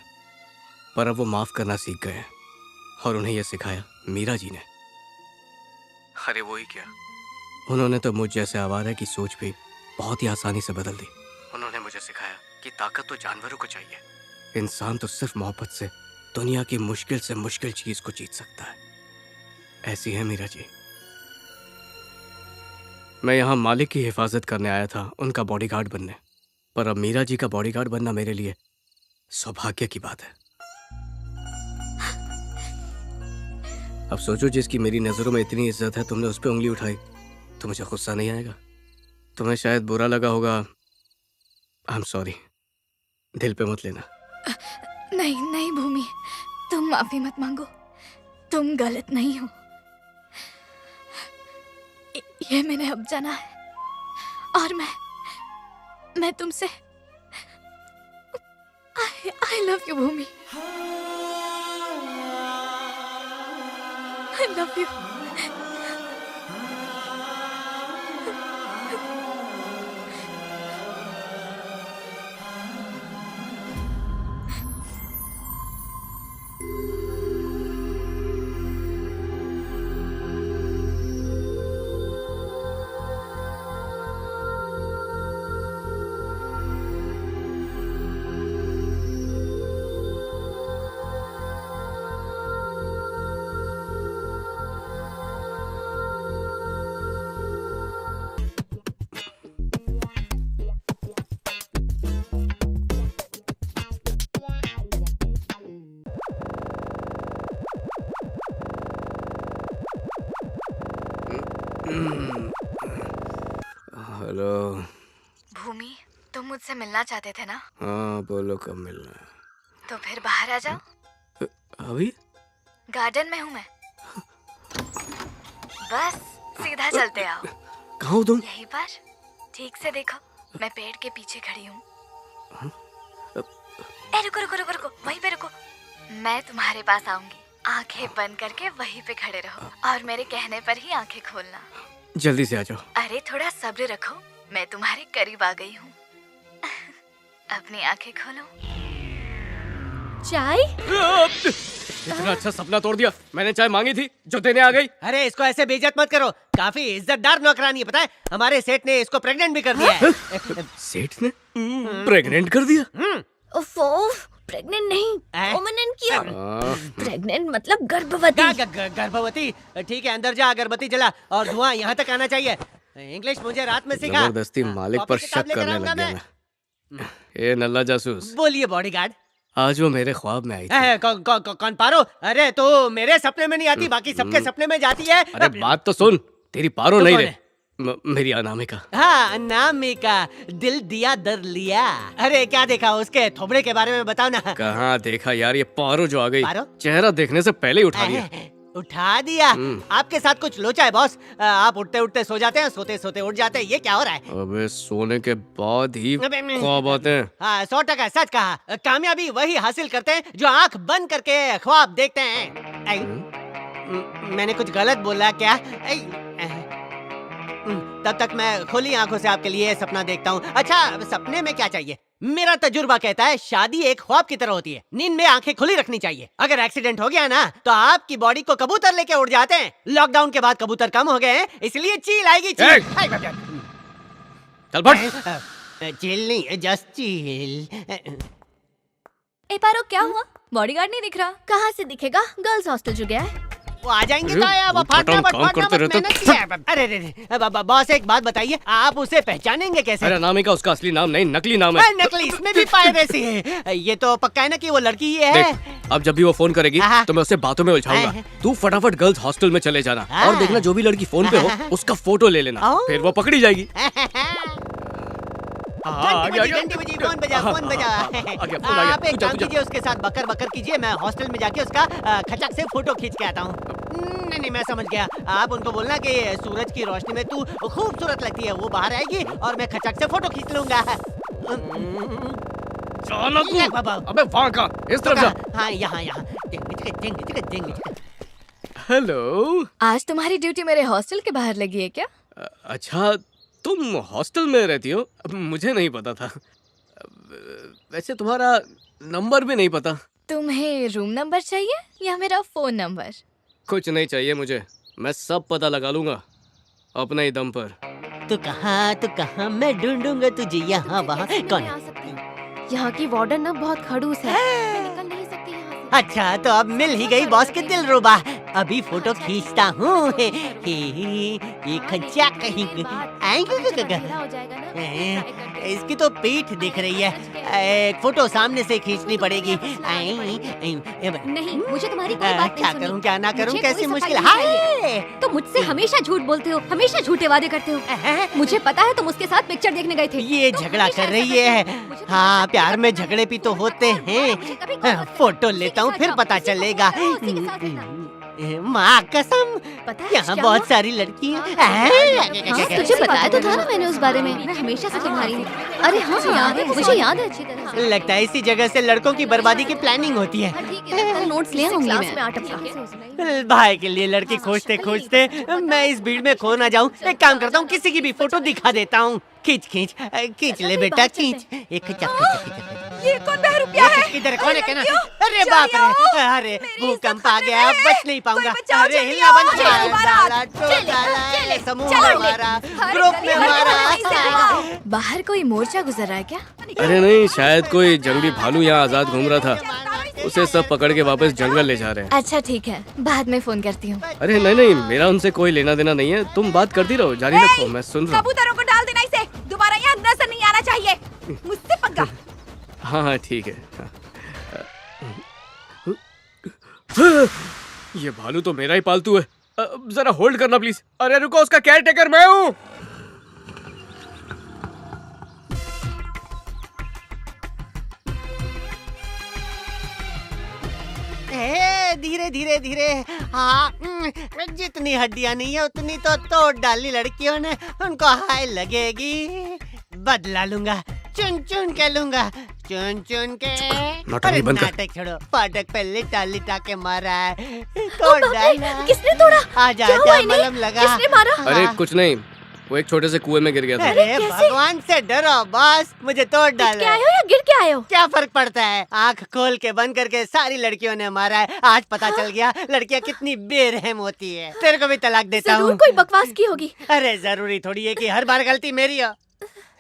पर अब वो माफ करना सीख गए हैं और उन्हें यह सिखाया मीरा जी ने। अरे वो ही क्या, उन्होंने तो मुझ जैसे आवारा की सोच भी बहुत ही आसानी से बदल दी। उन्होंने मुझे सिखाया कि ताकत तो जानवरों को चाहिए, इंसान तो सिर्फ मोहब्बत से दुनिया की मुश्किल से मुश्किल चीज को जीत सकता है। ऐसी है मीरा जी। मैं यहाँ मालिक की हिफाजत करने आया था, उनका बॉडीगार्ड बनने, पर अब मीरा जी का बॉडीगार्ड बनना मेरे लिए सौभाग्य की बात है। अब सोचो, जिसकी मेरी नजरों में इतनी इज्जत है, तुमने उस पर उंगली उठाई तो मुझे गुस्सा नहीं आएगा? तुम्हें शायद बुरा लगा होगा। आई एम सॉरी, दिल पे मत लेना। नहीं नहीं भूमि, तुम माफी मत मांगो। तुम गलत नहीं हो। ये मैंने अब जाना है। और मैं तुमसे I love you, Bhumi. I love you। Hello. Bhumi, तुम मुझसे मिलना चाहते थे ना? हाँ बोलो, कब मिलना है? तो फिर बाहर आ जाओ। अभी? गार्डन में हूँ मैं। बस सीधा चलते आओ। कहाँ हो तुम? यहीं पर, ठीक से देखो, मैं पेड़ के पीछे खड़ी हूँ। रुको रुको रुको रुको, वहीं पे रुको। मैं तुम्हारे पास आऊंगी। आंखें बंद करके वहीं पे खड़े रहो और मेरे कहने पर ही आंखें खोलना। जल्दी से आ जाओ। अरे थोड़ा सब्र रखो, मैं तुम्हारे करीब आ गई हूँ। अपनी आंखें खोलो। चाय? इतना अच्छा सपना तोड़ दिया। मैंने चाय मांगी थी, जो देने आ गई। अरे इसको ऐसे बेइज्जत मत करो। काफी इज्जतदार नौकरानी है, पता है? हमारे सेठ ने इसको प्रेग्नेंट भी कर दिया है। सेठ ने प्रेग्नेंट कर दिया? ओफो, प्रेग्नेंट नहीं, परमानेंट किया। प्रेग्नेंट मतलब गर्भवती। गर्भवती? ठीक है, अंदर जा, अगरबत्ती जला और धुआं यहाँ तक आना चाहिए। इंग्लिश मुझे रात में सिखा। जबरदस्ती मालिक पर शक करने लग गया मैं। ए नल्ला जासूस। बोलिए बॉडीगार्ड। आज वो मेरे ख्वाब में आई थी। कौन पारो? अरे तो मेरे सपने में नहीं आती, बाकी सबके सपने में जाती है। अरे बात तो सुन, तेरी पारो तो नहीं कौन रे, मेरी अनामिका। हाँ, अनामिका, दिल दिया दर लिया। अरे क्या देखा उसके थोबड़े के बारे में बताओ ना। कहाँ देखा यार, ये पारो जो आ गई, पारो? चेहरा देखने से पहले ही उठा लिया। उठा दिया? आपके साथ कुछ लोचा है बॉस। आप उठते उठते सो जाते हैं, सोते सोते उठ जाते हैं, ये क्या हो रहा है? अबे सोने के बाद ही ख्वाब आते हैं। हाँ 100% सच कहा। कामयाबी वही हासिल करते हैं जो आंख बंद करके ख्वाब देखते हैं। मैंने कुछ गलत बोला क्या? तब तक मैं खुली आंखों से आपके लिए सपना देखता हूँ। अच्छा, सपने में क्या चाहिए? मेरा तजुर्बा कहता है शादी एक ख्वाब की तरह होती है, नींद में आंखें खुली रखनी चाहिए। अगर एक्सीडेंट हो गया ना तो आपकी बॉडी को कबूतर लेके उड़ जाते हैं। लॉकडाउन के बाद कबूतर कम हो गए हैं, इसलिए चील आएगी। चील चल बढ़। चील नहीं, जस्ट चील। ए पारो, क्या हुआ? बॉडीगार्ड नहीं दिख रहा। कहाँ से दिखेगा? गर्ल्स हॉस्टल जो गया है। वो आ जाएंगे तो आया, वो अरे बॉस एक बात बताइए, आप उसे पहचानेंगे कैसे? अरे अनामिका उसका असली नाम नहीं, नकली नाम है। नकली? इसमें भी पायरेसी है। ये तो पक्का है ना कि वो लड़की ही है। देख, अब जब भी वो फोन करेगी तो मैं उसे बातों में उलझाऊंगा। तू फटाफट गर्ल्स हॉस्टल में चले जाना और देखना जो भी लड़की फोन पे हो उसका फोटो ले लेना, फिर वो पकड़ी जाएगी। घंटी बजी, फोन बजा, फोन बजा। आप एक काम कीजिए, उसके साथ बकर बकर कीजिए, मैं हॉस्टल में जाके उसका खचक से फोटो खींच के आता हूँ। नहीं, मैं समझ गया। आप उनको बोलना कि सूरज की रोशनी में तू खूबसूरत लगती है। वो बाहर आएगी और मैं खचक से फोटो खींच लूंगा। अबे वहाँ का, इस तरफ जा। हाँ यहाँ। हेलो, आज तुम्हारी ड्यूटी मेरे हॉस्टल के बाहर लगी है क्या? अच्छा, तुम हॉस्टल में रहती हो? मुझे नहीं पता था। वैसे तुम्हारा नंबर भी नहीं पता। तुम्हें रूम नंबर चाहिए या मेरा फोन नंबर? कुछ नहीं चाहिए मुझे, मैं सब पता लगा लूंगा अपने ही दम पर। तू कहाँ मैं ढूंढूंगा तुझे यहाँ वहाँ। कौन? यहाँ की वार्डन ना बहुत खड़ूस है, मैं निकल नहीं सकती यहाँ से। अच्छा तो अब मिल ही गई बॉस के दिलरुबा। अभी फोटो खींचता हूँ। खच्चा कहीं इसकी तो पीठ दिख रही है, एक फोटो सामने से खींचनी पड़ेगी। नहीं, मुझे तुम्हारी कोई बात क्या नहीं करूँ क्या ना करूँ, मुझे कैसी कोई मुश्किल। सफाई नहीं चाहिए। तुम मुझसे हमेशा झूठ बोलते हो, हमेशा झूठे वादे करते हो। मुझे पता है तुम उसके साथ पिक्चर देखने गए थे। ये झगड़ा कर रही है। हाँ, प्यार में झगड़े भी तो होते हैं। फोटो लेता हूँ फिर पता चलेगा। माँ कसम, पता है यहाँ क्या बहुत हुआ? सारी लड़कियाँ हाँ, तुझे बताया तो था ना मैंने उस बारे में। मैं हमेशा से तुम्हारी हूँ। अरे हाँ याद है, मुझे याद है अच्छी तरह से। लगता है इसी जगह से लड़कों की बर्बादी की प्लानिंग होती है। ठीक है, कल नोट्स ले आऊंगी क्लास मैं। में अटका। भाई के लिए लड़की खोजते खोजते मैं इस भीड़ में खो ना जाऊं। एक काम करता हूँ, किसी की भी फोटो दिखा देता हूँ। खींच खींच खींच ले बेटा, खींच। एक ये कौन बहरूप क्या है? किधर कौन है कहना? लड़कियों, अरे बाप रे, अरे भूकंप आ गया, बच नहीं पाऊंगा। अरे हिलना बंद कर। समूह हमारा, ग्रुप में हमारा। बाहर कोई मोर्चा गुजर रहा है क्या? अरे नहीं, शायद कोई जंगली भालू यहाँ आजाद घूम रहा था, उसे सब पकड़ के वापस जंगल ले जा रहे हैं। अच्छा ठीक है, बाद में फोन करती हूँ। अरे नहीं नहीं, मेरा उनसे कोई लेना देना नहीं है, तुम बात करती रहो, जारी रखो, मैं सुन रहा हूँ। कबूतरों को डाल देना इसे, दोबारा यहाँ नजर नहीं आना चाहिए। मुझसे पंगा। हाँ हाँ ठीक है। ये भालू तो मेरा ही पालतू है। जरा होल्ड करना प्लीज। अरे रुको, उसका केयर टेकर मैं हूँ। धीरे धीरे धीरे। हाँ, जितनी हड्डियां नहीं है उतनी तो तोड़ डाली लड़कियों ने, उनको हाय लगेगी। बदला लूंगा, चुन चुन के लूंगा, चुन चुन के। अरे बंद कर। नाटक छोड़ो, फाटक पे लिटा लिटा के मारा है, तोड़ डाला। किसने तोड़ा? आजा क्या हुआ आजा, इन्हें? मलम लगा। किसने मारा? अरे कुछ नहीं, वो एक छोटे से कुएं में गिर गया था। अरे भगवान से डरो बस, मुझे तोड़ डाला। क्या आए हो या गिर के आए हो? क्या फर्क पड़ता है, आंख खोल के बंद करके सारी लड़कियों ने मारा है। आज पता चल गया लड़कियां कितनी बेरहम होती है। तेरे को भी तलाक देता हूँ। जरूर कोई बकवास की होगी। अरे जरूरी थोड़ी है कि हर बार गलती मेरी हो।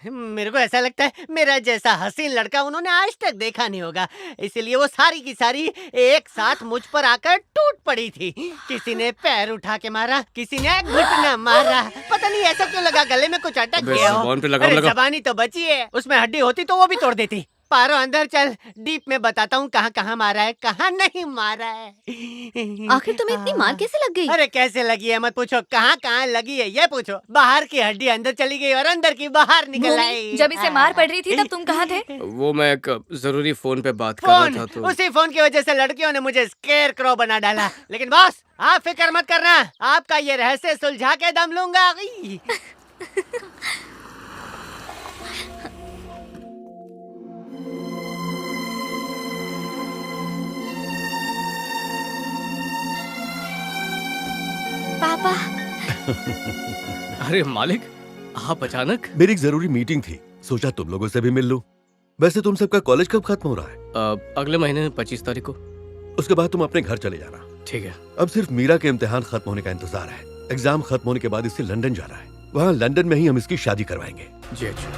मेरे को ऐसा लगता है मेरा जैसा हसीन लड़का उन्होंने आज तक देखा नहीं होगा, इसीलिए वो सारी की सारी एक साथ मुझ पर आकर टूट पड़ी थी। किसी ने पैर उठा के मारा, किसी ने घुटना मारा, पता नहीं ऐसा क्यों लगा गले में कुछ अटक बस गया हो। जुबान पे लगाम लगा। जबानी तो बची है, उसमें हड्डी होती तो वो भी तोड़ देती। पारो अंदर चल, डीप में बताता हूँ कहाँ कहाँ मारा है, कहाँ नहीं मारा है। आखिर तुम्हें इतनी मार कैसे लग गई? अरे कैसे लगी है मत पूछो, कहाँ कहाँ लगी है ये पूछो। बाहर की हड्डी अंदर चली गई और अंदर की बाहर निकल आई। जब इसे मार पड़ रही थी तब तुम कहाँ थे? वो मैं एक जरूरी फोन पे बात कर रहा था तो। उसी फोन की वजह से लड़कियों ने मुझे स्केयर क्रो बना डाला। लेकिन बॉस आप फिक्र मत करना, आपका ये रहस्य सुलझा के दम लूंगा। पापा। अरे मालिक, आप अचानक? मेरी एक जरूरी मीटिंग थी, सोचा तुम लोगों से भी मिल लूं। वैसे तुम सबका कॉलेज कब खत्म हो रहा है? अगले महीने 25 तारीख को। उसके बाद तुम अपने घर चले जाना। ठीक है। अब सिर्फ मीरा के इम्तिहान खत्म होने का इंतजार है। एग्जाम खत्म होने के बाद इसे लंदन जाना है, वहाँ लंदन में ही हम इसकी शादी करवाएंगे। जी अच्छा।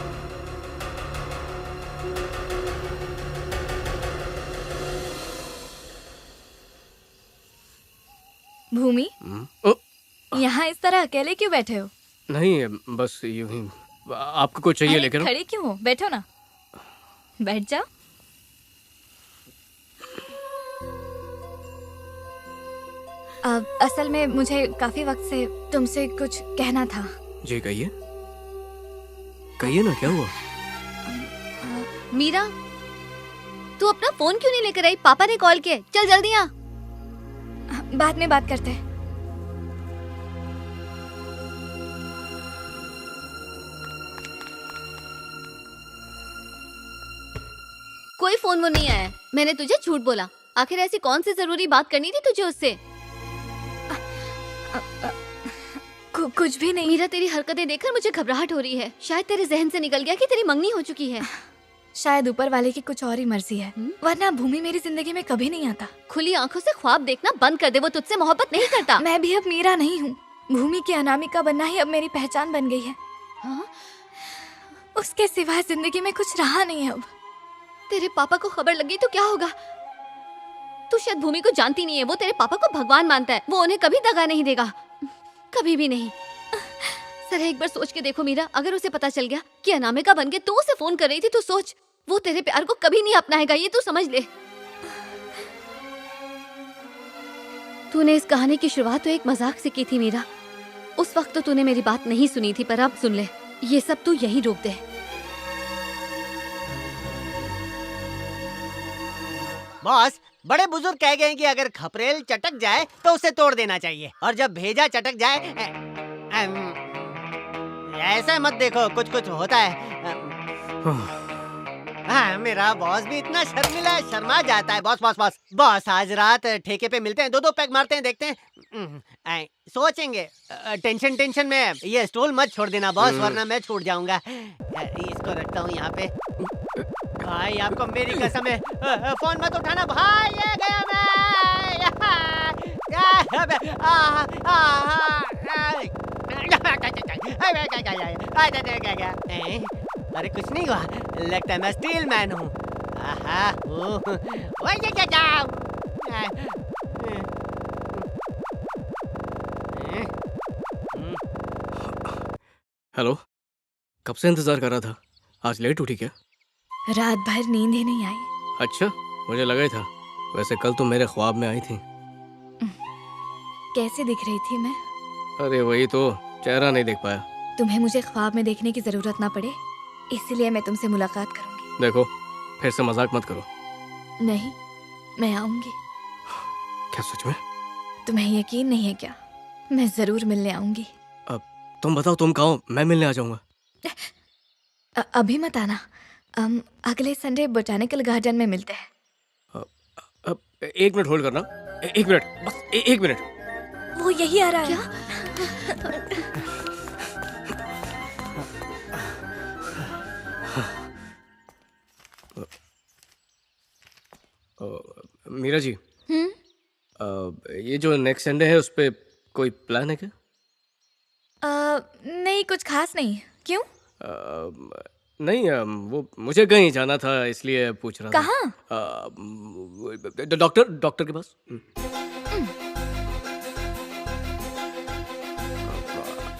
भूमि, यहाँ इस तरह अकेले क्यों बैठे हो? नहीं, बस यूं ही। आपको कुछ चाहिए अरे, लेकर? खड़े क्यों हो? बैठो ना, बैठ जाओ। अब असल में मुझे काफी वक्त से तुमसे कुछ कहना था। जी कहिए, कहिए ना, क्या हुआ? मीरा, तू अपना फोन क्यों नहीं लेकर आई? पापा ने कॉल किया, चल जल्दी आ। बाद में बात करते हैं। कोई फोन वो नहीं आया। मैंने तुझे झूठ बोला। आखिर ऐसी कौन सी जरूरी बात करनी थी तुझे उससे? कुछ भी नहीं। मीरा, तेरी हरकतें देखकर मुझे घबराहट हो रही है। शायद तेरे जहन से निकल गया कि तेरी मंगनी हो चुकी है। शायद ऊपर वाले की कुछ और ही मर्जी है, वरना भूमि मेरी जिंदगी में कभी नहीं आता। खुली आंखों से ख्वाब देखना बंद कर दे, वो तुझसे मोहब्बत नहीं करता। मैं भी अब मीरा नहीं हूँ। भूमि की अनामिका बनना ही अब मेरी पहचान बन गई है। हाँ? उसके सिवाय जिंदगी में कुछ रहा नहीं अब। तेरे पापा को खबर लग गई तो क्या होगा? तू शायद भूमि को जानती नहीं है। वो तेरे पापा को भगवान मानता है। वो उन्हें कभी दगा नहीं देगा, कभी भी नहीं। सर एक बार सोच के देखो मीरा, अगर उसे पता चल गया कि अनामिका बन के तू उसे फोन कर रही थी तो सोच, वो तेरे प्यार को कभी नहीं अपनाएगा, ये तू समझ ले। तूने इस कहानी की शुरुआत तो एक मजाक से की थी मीरा। उस वक्त तो तूने मेरी बात नहीं सुनी थी, पर अब सुन ले, ये सब तू यहीं रोक दे। बॉस बड़े बुजुर्ग कह गए हैं कि अगर खपरेल चटक जाए तो उसे तोड़ देना चाहिए, और जब भेजा चटक जाए ऐसा मत देखो, कुछ कुछ होता है। हाँ, मेरा बॉस भी इतना शर्मिला है, शर्मा जाता है। बॉस बॉस बॉस बॉस, आज रात ठेके पे मिलते हैं, 2-2 पैक मारते हैं, देखते हैं। सोचेंगे। टेंशन में ये स्टूल मत छोड़ देना बॉस, वरना मैं छूट जाऊंगा। इसको रखता हूँ यहाँ पे। भाई आपको मेरी कसम है, फोन मत उठाना भाई, ये गया मैं। अरे कुछ नहीं हुआ, लगता है मैं स्टील मैन हूँ। हेलो, कब से इंतजार कर रहा था? आज लेट उठी क्या? रात भर नींद ही नहीं आई। अच्छा, मुझे लगा ही था। वैसे कल तुम मेरे ख्वाब में आई थी। कैसे दिख रही थी मैं? अरे वही तो, चेहरा नहीं देख पाया। तुम्हें मुझे ख्वाब में देखने की जरूरत ना पड़े, इसलिए मैं तुमसे मुलाकात करूंगी। देखो, फिर से मजाक मत करो। नहीं, मैं आऊंगी। क्या सच में? तुम्हें यकीन नहीं है क्या? मैं जरूर मिलने आऊंगी। अब तुम बताओ, तुम कहो, मैं मिलने आ जाऊंगा। अभी मत आना, अगले संडे बोटानिकल गार्डन में मिलते हैं। अब 1 मिनट होल्ड करना। 1 मिनट, बस 1 मिनट। वो यही आ रहा है। मीरा जी, ये जो नेक्स्ट संडे है, उस पे कोई प्लान है क्या? नहीं, कुछ खास नहीं। क्यों? नहीं, वो मुझे कहीं जाना था, इसलिए पूछ रहा था। कहाँ? डॉक्टर के पास।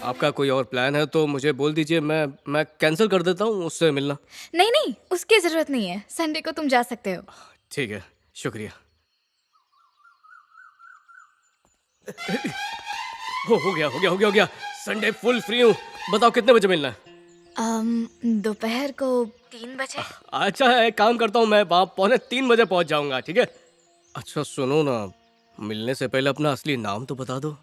आपका कोई और प्लान है तो मुझे बोल दीजिए, मैं कैंसिल कर देता हूँ उससे मिलना। नहीं, उसकी जरूरत नहीं है। संडे को तुम जा सकते हो। ठीक है, शुक्रिया। हो गया। संडे फुल फ्री हूँ। बताओ कितने बजे मिलना है? दोपहर को 3 बजे। अच्छा है, एक काम करता हूँ, मैं वहाँ 2:45 बजे पहुँच जाऊँगा। ठीक है? अच्छा सुनो ना, मिलने से पहले अपना असली नाम तो बता दो।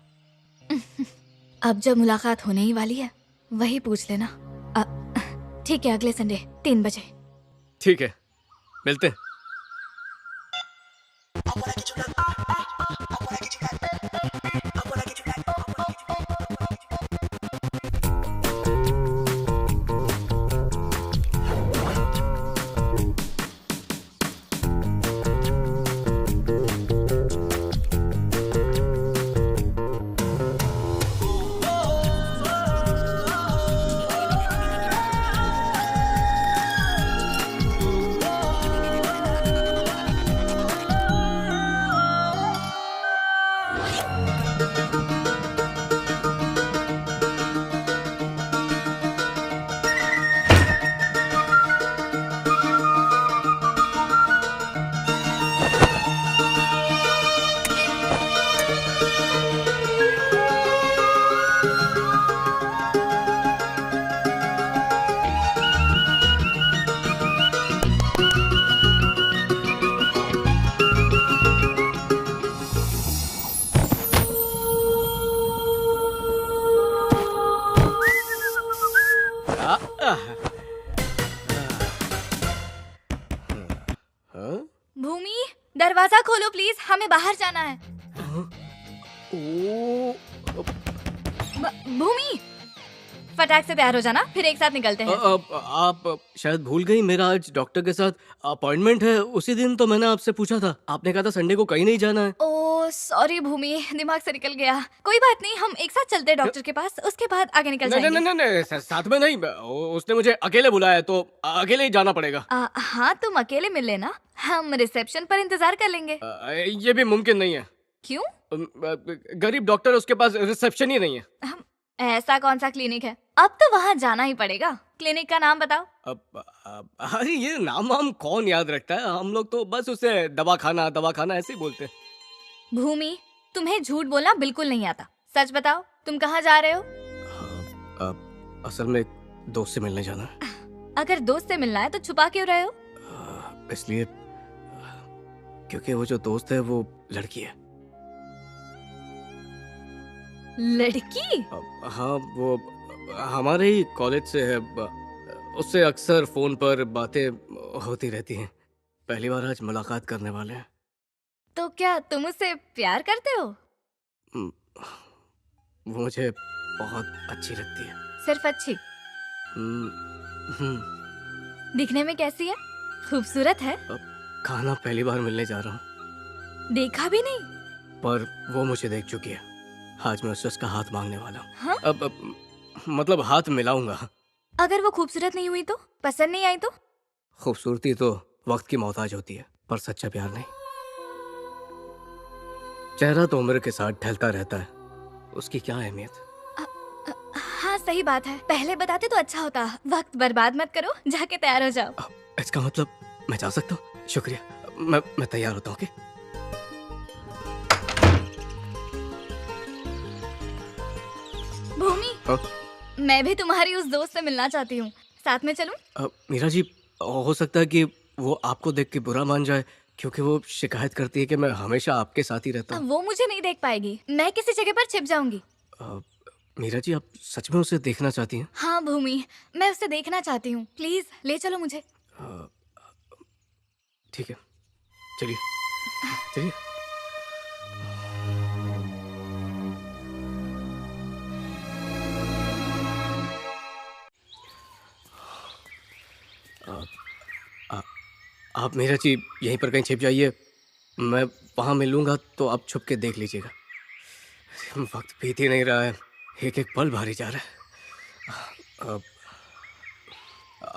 अब जब मुलाकात होने ही वाली है, वही पूछ लेना। ठीक है, अगले संडे 3 बजे। ठीक है, मिलते हैं। भूमि, दरवाजा खोलो प्लीज, हमें बाहर जाना है। भूमि, फटाक से तैयार हो जाना, फिर एक साथ निकलते हैं। आप शायद भूल गई, मेरा आज डॉक्टर के साथ अपॉइंटमेंट है। उसी दिन तो मैंने आपसे पूछा था, आपने कहा था संडे को कहीं नहीं जाना है। ओह सॉरी भूमि, दिमाग से निकल गया। कोई बात नहीं, हम एक साथ चलते हैं डॉक्टर के पास, उसके बाद आगे निकल जाएंगे। नहीं, साथ में नहीं। उसने मुझे अकेले बुलाया तो अकेले ही जाना पड़ेगा। हाँ, तुम अकेले मिल लेना, हम रिसेप्शन पर इंतजार कर लेंगे। ये भी मुमकिन नहीं है। क्यों? गरीब डॉक्टर, उसके पास रिसेप्शन ही नहीं है। ऐसा कौन सा क्लिनिक है? अब तो वहाँ जाना ही पड़ेगा। क्लिनिक का नाम बताओ। अरे ये नाम हम कौन याद रखता है, हम लोग तो बस उसे दवाखाना ऐसे ही बोलते हैं। भूमि, तुम्हें झूठ बोलना बिल्कुल नहीं आता, सच बताओ, तुम कहाँ जा रहे हो? असल में एक दोस्त से मिलने जाना है। अगर दोस्त से मिलना है तो छुपा क्यों रहे हो? इसलिए क्योंकि वो जो दोस्त है वो लड़की है। लड़की? हाँ, वो हमारे ही कॉलेज से है। उससे अक्सर फोन पर बातें होती रहती हैं। पहली बार आज मुलाकात करने वाले हैं। तो क्या तुम उससे प्यार करते हो? वो मुझे बहुत अच्छी लगती है। सिर्फ अच्छी? दिखने में कैसी है? खूबसूरत है? खाना पहली बार मिलने जा रहा हूँ। देखा भी नहीं? पर वो मुझे देख चुकी है। आज मैं उसका हाथ मांगने वाला हूँ। हाँ? अब मतलब हाथ मिलाऊंगा। अगर वो खूबसूरत नहीं हुई तो? पसंद नहीं आई तो? खूबसूरती तो वक्त की मोहताज होती है, पर सच्चा प्यार नहीं। चेहरा तो उम्र के साथ ढलता रहता है, उसकी क्या अहमियत। हाँ सही बात है, पहले बताते तो अच्छा होता। वक्त बर्बाद मत करो, जाके तैयार हो जाओ। इसका मतलब मैं जा सकता हूँ? शुक्रिया, मैं तैयार होता हूँ। भूमि, मैं भी तुम्हारी उस दोस्त से मिलना चाहती हूँ, साथ में चलूं? मीरा जी, हो सकता है कि वो आपको देख के बुरा मान जाए, क्योंकि वो शिकायत करती है कि मैं हमेशा आपके साथ ही रहता हूँ। वो मुझे नहीं देख पाएगी, मैं किसी जगह पर छिप जाऊंगी। मीरा जी, आप सच में उसे देखना चाहती हैं? हाँ भूमि, मैं उसे देखना चाहती हूँ, प्लीज ले चलो मुझे। ठीक है, चलिए चलिए। आप मीरा जी यहीं पर कहीं छिप जाइए, मैं वहाँ मिलूंगा तो आप छुप के देख लीजिएगा। वक्त बीत ही नहीं रहा है, एक एक पल भारी जा रहा है।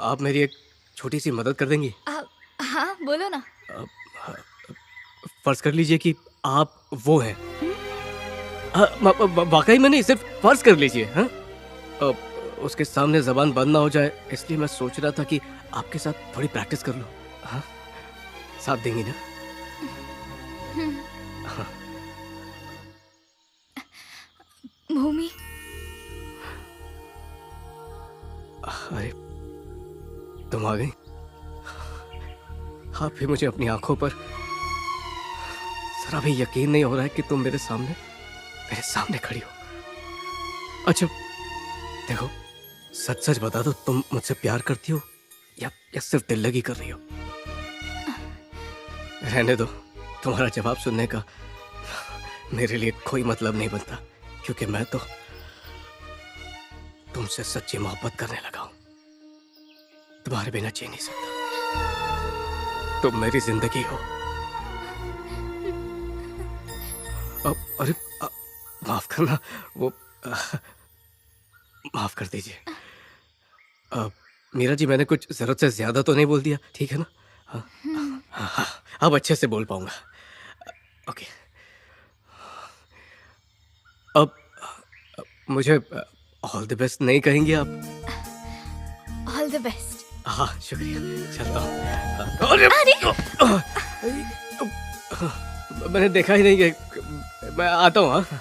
आप मेरी एक छोटी सी मदद कर देंगी? हाँ बोलो ना। फर्ज कर लीजिए कि आप वो हैं। वाकई में नहीं, सिर्फ फर्ज कर लीजिए। हाँ, उसके सामने जबान बंद ना हो जाए, इसलिए मैं सोच रहा था कि आपके साथ थोड़ी प्रैक्टिस कर लूं। हाँ, साथ देंगी ना? हाँ। भूमि, अरे तुम आ गई। आप भी मुझे अपनी आंखों पर जरा भी यकीन नहीं हो रहा है कि तुम मेरे सामने खड़ी हो। अच्छा देखो, सच सच बता दो, तुम मुझसे प्यार करती हो या सिर्फ दिल लगी कर रही हो? रहने दो, तुम्हारा जवाब सुनने का मेरे लिए कोई मतलब नहीं बनता, क्योंकि मैं तो तुमसे सच्ची मोहब्बत करने लगा हूं। तुम्हारे बिना जी नहीं सकता, तुम मेरी जिंदगी हो। अरे माफ करना, वो माफ कर दीजिए। मीरा जी, मैंने कुछ जरूरत से ज्यादा तो नहीं बोल दिया, ठीक है ना? हाँ, अब अच्छे से बोल पाऊंगा। ओके, अब मुझे ऑल द बेस्ट नहीं कहेंगे आप? All the best. हाँ शुक्रिया, चलता हूँ। मैंने देखा ही नहीं कि मैं आता हूँ। हाँ,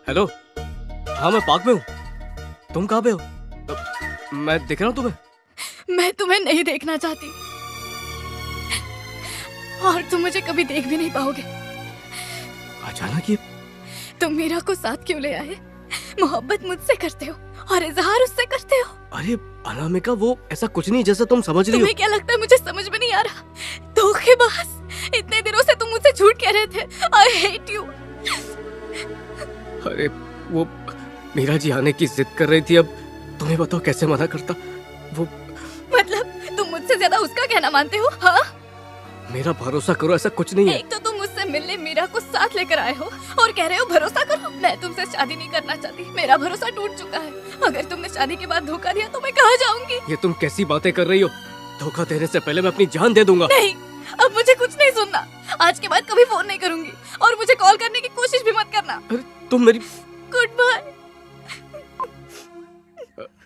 हेलो, हाँ मैं पार्क में हूँ। तुम कहाँ पे हो? मैं दिख रहा हूँ तुम्हें? मैं तुम्हें नहीं देखना चाहती और तुम मुझे कभी देख भी नहीं पाओगे। अचानक ये? तुम मीरा को साथ क्यों ले आए? मोहब्बत मुझसे करते हो और इजहार उससे करते हो। अरे अनामिका, वो ऐसा कुछ नहीं जैसा तुम समझ रही हो। तुम्हें क्या लगता है मुझे समझ में नहीं आ रहा? धोखेबाज, इतने दिनों से तुम मुझसे झूठ कह रहे थे। I hate you. अरे वो मीरा जी आने की जिद कर रही थी, अब तुम्हें बताओ कैसे मना करता। वो मतलब तुम मुझसे ज्यादा उसका कहना मानते हो? हाँ, मेरा भरोसा करो, ऐसा कुछ नहीं है। एक तो तुम मुझसे मिलने मीरा को साथ लेकर आए हो और कह रहे हो भरोसा करो। मैं तुमसे शादी नहीं करना चाहती, मेरा भरोसा टूट चुका है। अगर तुमने शादी के बाद धोखा दिया तो मैं कहाँ जाऊंगी? ये तुम कैसी बातें कर रही हो? धोखा देने से पहले मैं अपनी जान दे दूंगा। नहीं, अब मुझे कुछ नहीं सुनना। आज के बाद कभी फोन नहीं करूंगी और मुझे कॉल करने की कोशिश भी मत करना। अरे तुम मेरी गुड बाय।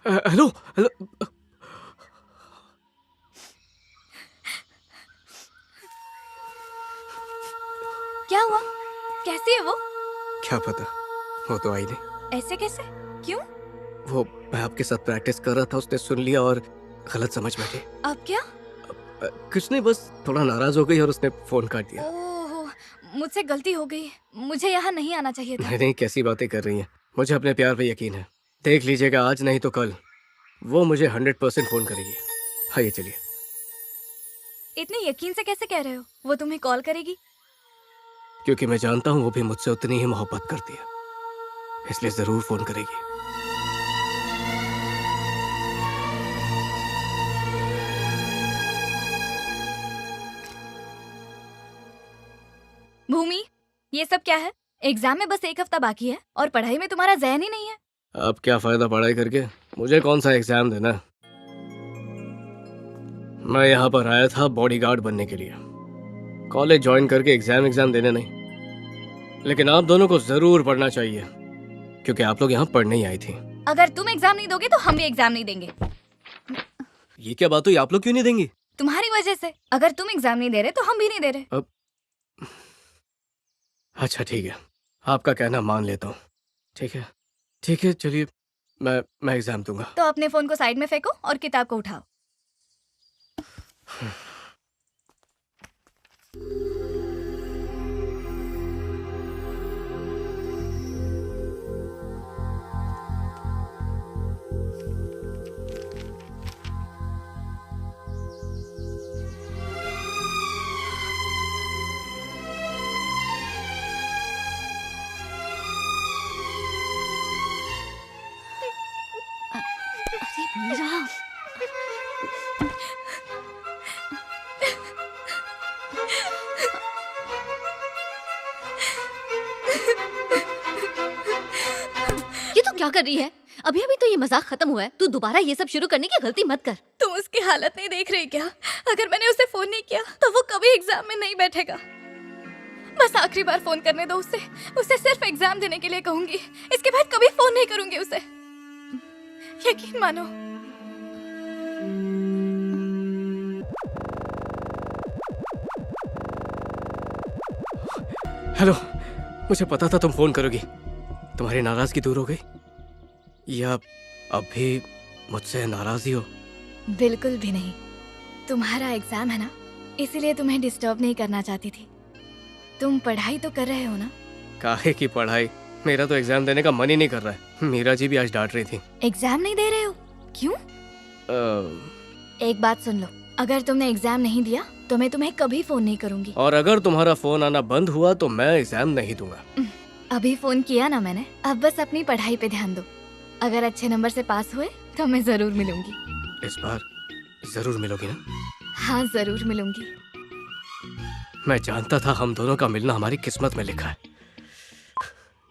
Hello hello. क्या हुआ? कैसी है वो? क्या पता, वो तो आई नहीं। ऐसे कैसे? क्यों? वो मैं आपके साथ प्रैक्टिस कर रहा था, उसने सुन लिया और गलत समझ बैठी। अब क्या? कुछ नहीं, बस थोड़ा नाराज हो गई और उसने फोन काट दिया। ओह, मुझसे गलती हो गई। मुझे यहाँ नहीं आना चाहिए था। नहीं, कैसी बातें कर रही हैं। मुझे अपने प्यार पे यकीन है। देख लीजिएगा, आज नहीं तो कल वो मुझे 100% फोन करेगी। हाँ, ये चलिए। इतने यकीन से कैसे कह रहे हो? वो तुम्हें कॉल करेगी? क्योंकि मैं जानता हूँ वो भी मुझसे उतनी ही मोहब्बत करती है, इसलिए जरूर फोन करेगी। भूमि, ये सब क्या है? एग्जाम में बस 1 हफ्ता बाकी है और पढ़ाई में तुम्हारा ज़हन ही नहीं है। अब क्या फायदा पढ़ाई करके? मुझे कौन सा एग्जाम देना? मैं यहाँ पर आया था बॉडीगार्ड बनने के लिए, कॉलेज ज्वाइन करके एग्जाम देने नहीं। लेकिन आप दोनों को जरूर पढ़ना चाहिए, क्योंकि आप लोग यहाँ पढ़ने ही आई थी। अगर तुम एग्जाम नहीं दोगे तो हम भी एग्जाम नहीं देंगे। ये क्या बात हुई? आप लोग क्यों नहीं देंगी? तुम्हारी वजह से। अगर तुम एग्जाम नहीं दे रहे तो हम भी नहीं दे रहे। अब अच्छा ठीक है, आपका कहना मान लेता हूँ। ठीक है, चलिए मैं एग्जाम दूंगा। तो अपने फोन को साइड में फेंको और किताब को उठाओ। मीरा, ये तो क्या कर रही है? अभी अभी तो ये मजाक खत्म हुआ है, तू दोबारा ये सब शुरू करने की गलती मत कर। तुम उसकी हालत नहीं देख रही क्या? अगर मैंने उसे फोन नहीं किया तो वो कभी एग्जाम में नहीं बैठेगा। बस आखिरी बार फोन करने दो उसे। उसे सिर्फ एग्जाम देने के लिए कहूंगी, इसके बाद कभी फोन नहीं करूंगी उसे। यकीन मानो। हेलो, मुझे पता था तुम फोन करोगी। तुम्हारी नाराजगी दूर हो गई या अब भी मुझसे नाराज ही हो? बिल्कुल भी नहीं। तुम्हारा एग्जाम है ना, इसीलिए तुम्हें डिस्टर्ब नहीं करना चाहती थी। तुम पढ़ाई तो कर रहे हो ना? काहे की पढ़ाई? मेरा तो एग्जाम देने का मन ही नहीं कर रहा है। मीरा जी भी आज डांट रही थी। एग्जाम नहीं दे रहे हो? क्यों? एक बात सुन लो, अगर तुमने एग्जाम नहीं दिया तो मैं तुम्हें कभी फोन नहीं करूंगी। और अगर तुम्हारा फोन आना बंद हुआ तो मैं एग्जाम नहीं दूंगा। अभी फोन किया ना मैंने, अब बस अपनी पढ़ाई पे ध्यान दो। अगर अच्छे नंबर से पास हुए तो मैं जरूर मिलूंगी। इस बार जरूर मिलोगी ना? हाँ, जरूर मिलूंगी। मैं जानता था हम दोनों का मिलना हमारी किस्मत में लिखा है।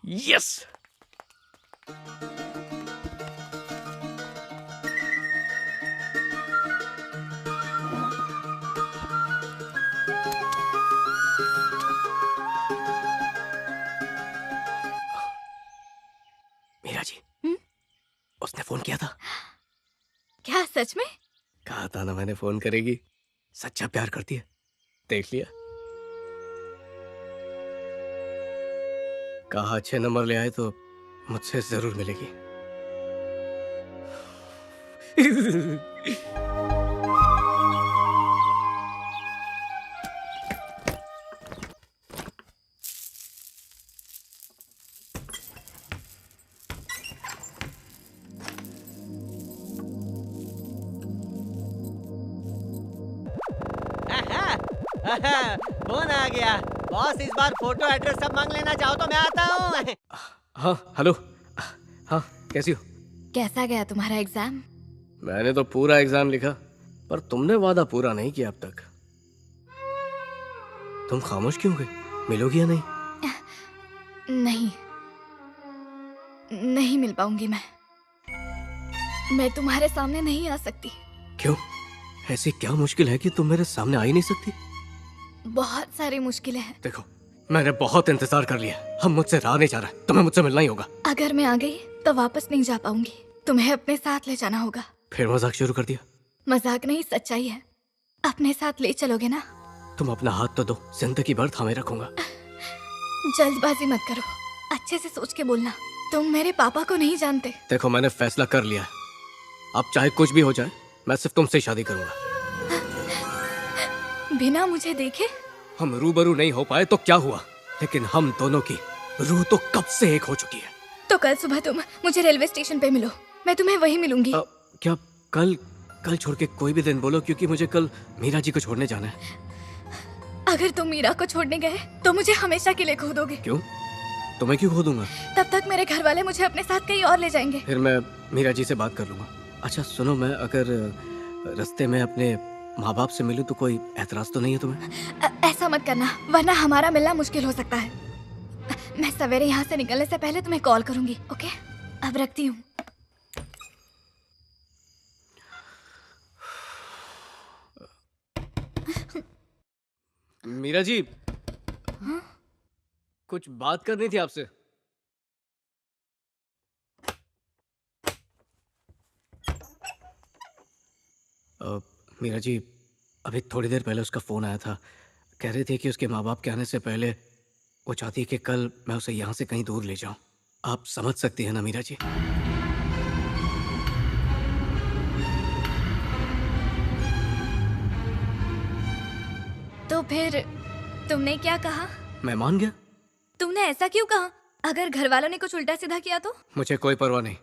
यस। मीरा जी, उसने फोन किया था। क्या सच में? कहा था ना मैंने फोन करेगी। सच्चा प्यार करती है, देख लिया। कहा अच्छे नंबर ले आए तो मुझसे जरूर मिलेगी। फोन आ गया। बॉस, इस बार फोटो एड्रेस सब मांग लेना, चाहो तो मैं आता हूँ। हाँ हेलो। हाँ, कैसी हो? कैसा गया तुम्हारा एग्जाम? मैंने तो पूरा एग्जाम लिखा, पर तुमने वादा पूरा नहीं किया अब तक। तुम खामोश क्यों गए? मिलोगी या नहीं? नहीं, नहीं मिल पाऊंगी मैं तुम्हारे सामने नहीं आ सकती। क्यों? ऐसी क्या मुश्किल है कि तुम मेरे सामने आ ही नहीं सकती? बहुत सारी मुश्किलें हैं। देखो, मैंने बहुत इंतजार कर लिया, हम मुझसे रहा नहीं जा रहा, तुम्हें मुझसे मिलना ही होगा। अगर मैं आ गई तो वापस नहीं जा पाऊंगी, तुम्हें अपने साथ ले जाना होगा। फिर मजाक शुरू कर दिया? मजाक नहीं, सच्चाई है। अपने साथ ले चलोगे ना? तुम अपना हाथ तो दो, जिंदगी भर थामे रखूंगा। जल्दबाजी मत करो, अच्छे से सोच के बोलना। तुम मेरे पापा को नहीं जानते। देखो, मैंने फैसला कर लिया है, अब चाहे कुछ भी हो जाए, मैं सिर्फ तुमसे शादी करूंगा। बिना मुझे देखे? हम रूबरू नहीं हो पाए तो क्या हुआ, लेकिन हम दोनों की रूह तो कब से एक हो चुकी है। तो कल सुबह तुम मुझे रेलवे स्टेशन पे मिलो, मैं तुम्हें वहीं मिलूंगी। क्या कल छोड़ के कोई भी दिन बोलो, क्योंकि मुझे कल मीरा जी को छोड़ने जाना है। अगर तुम मीरा को छोड़ने गए तो मुझे हमेशा के लिए खो दोगे। क्यों? तुम्हें क्यों खो दूंगा? तब तक मेरे घर वाले मुझे अपने साथ कहीं और ले जाएंगे। फिर मैं मीरा जी से बात कर लूंगा। अच्छा सुनो, मैं अगर रास्ते में अपने माँ बाप से मिलूं तो कोई एतराज तो नहीं है तुम्हें? ऐसा मत करना, वरना हमारा मिलना मुश्किल हो सकता है। मैं सवेरे यहाँ से निकलने से पहले तुम्हें कॉल करूंगी, ओके? अब रखती हूँ। मीरा जी, कुछ बात करनी थी आपसे। मीरा जी, अभी थोड़ी देर पहले उसका फोन आया था, कह रही थी कि उसके माँ बाप के आने से पहले वो चाहती है कि कल मैं उसे यहाँ से कहीं दूर ले जाऊं। आप समझ सकती हैं ना मीरा जी? तो फिर तुमने क्या कहा? मैं मान गया। तुमने ऐसा क्यों कहा? अगर घर वालों ने कुछ उल्टा सीधा किया तो? मुझे कोई परवाह नहीं,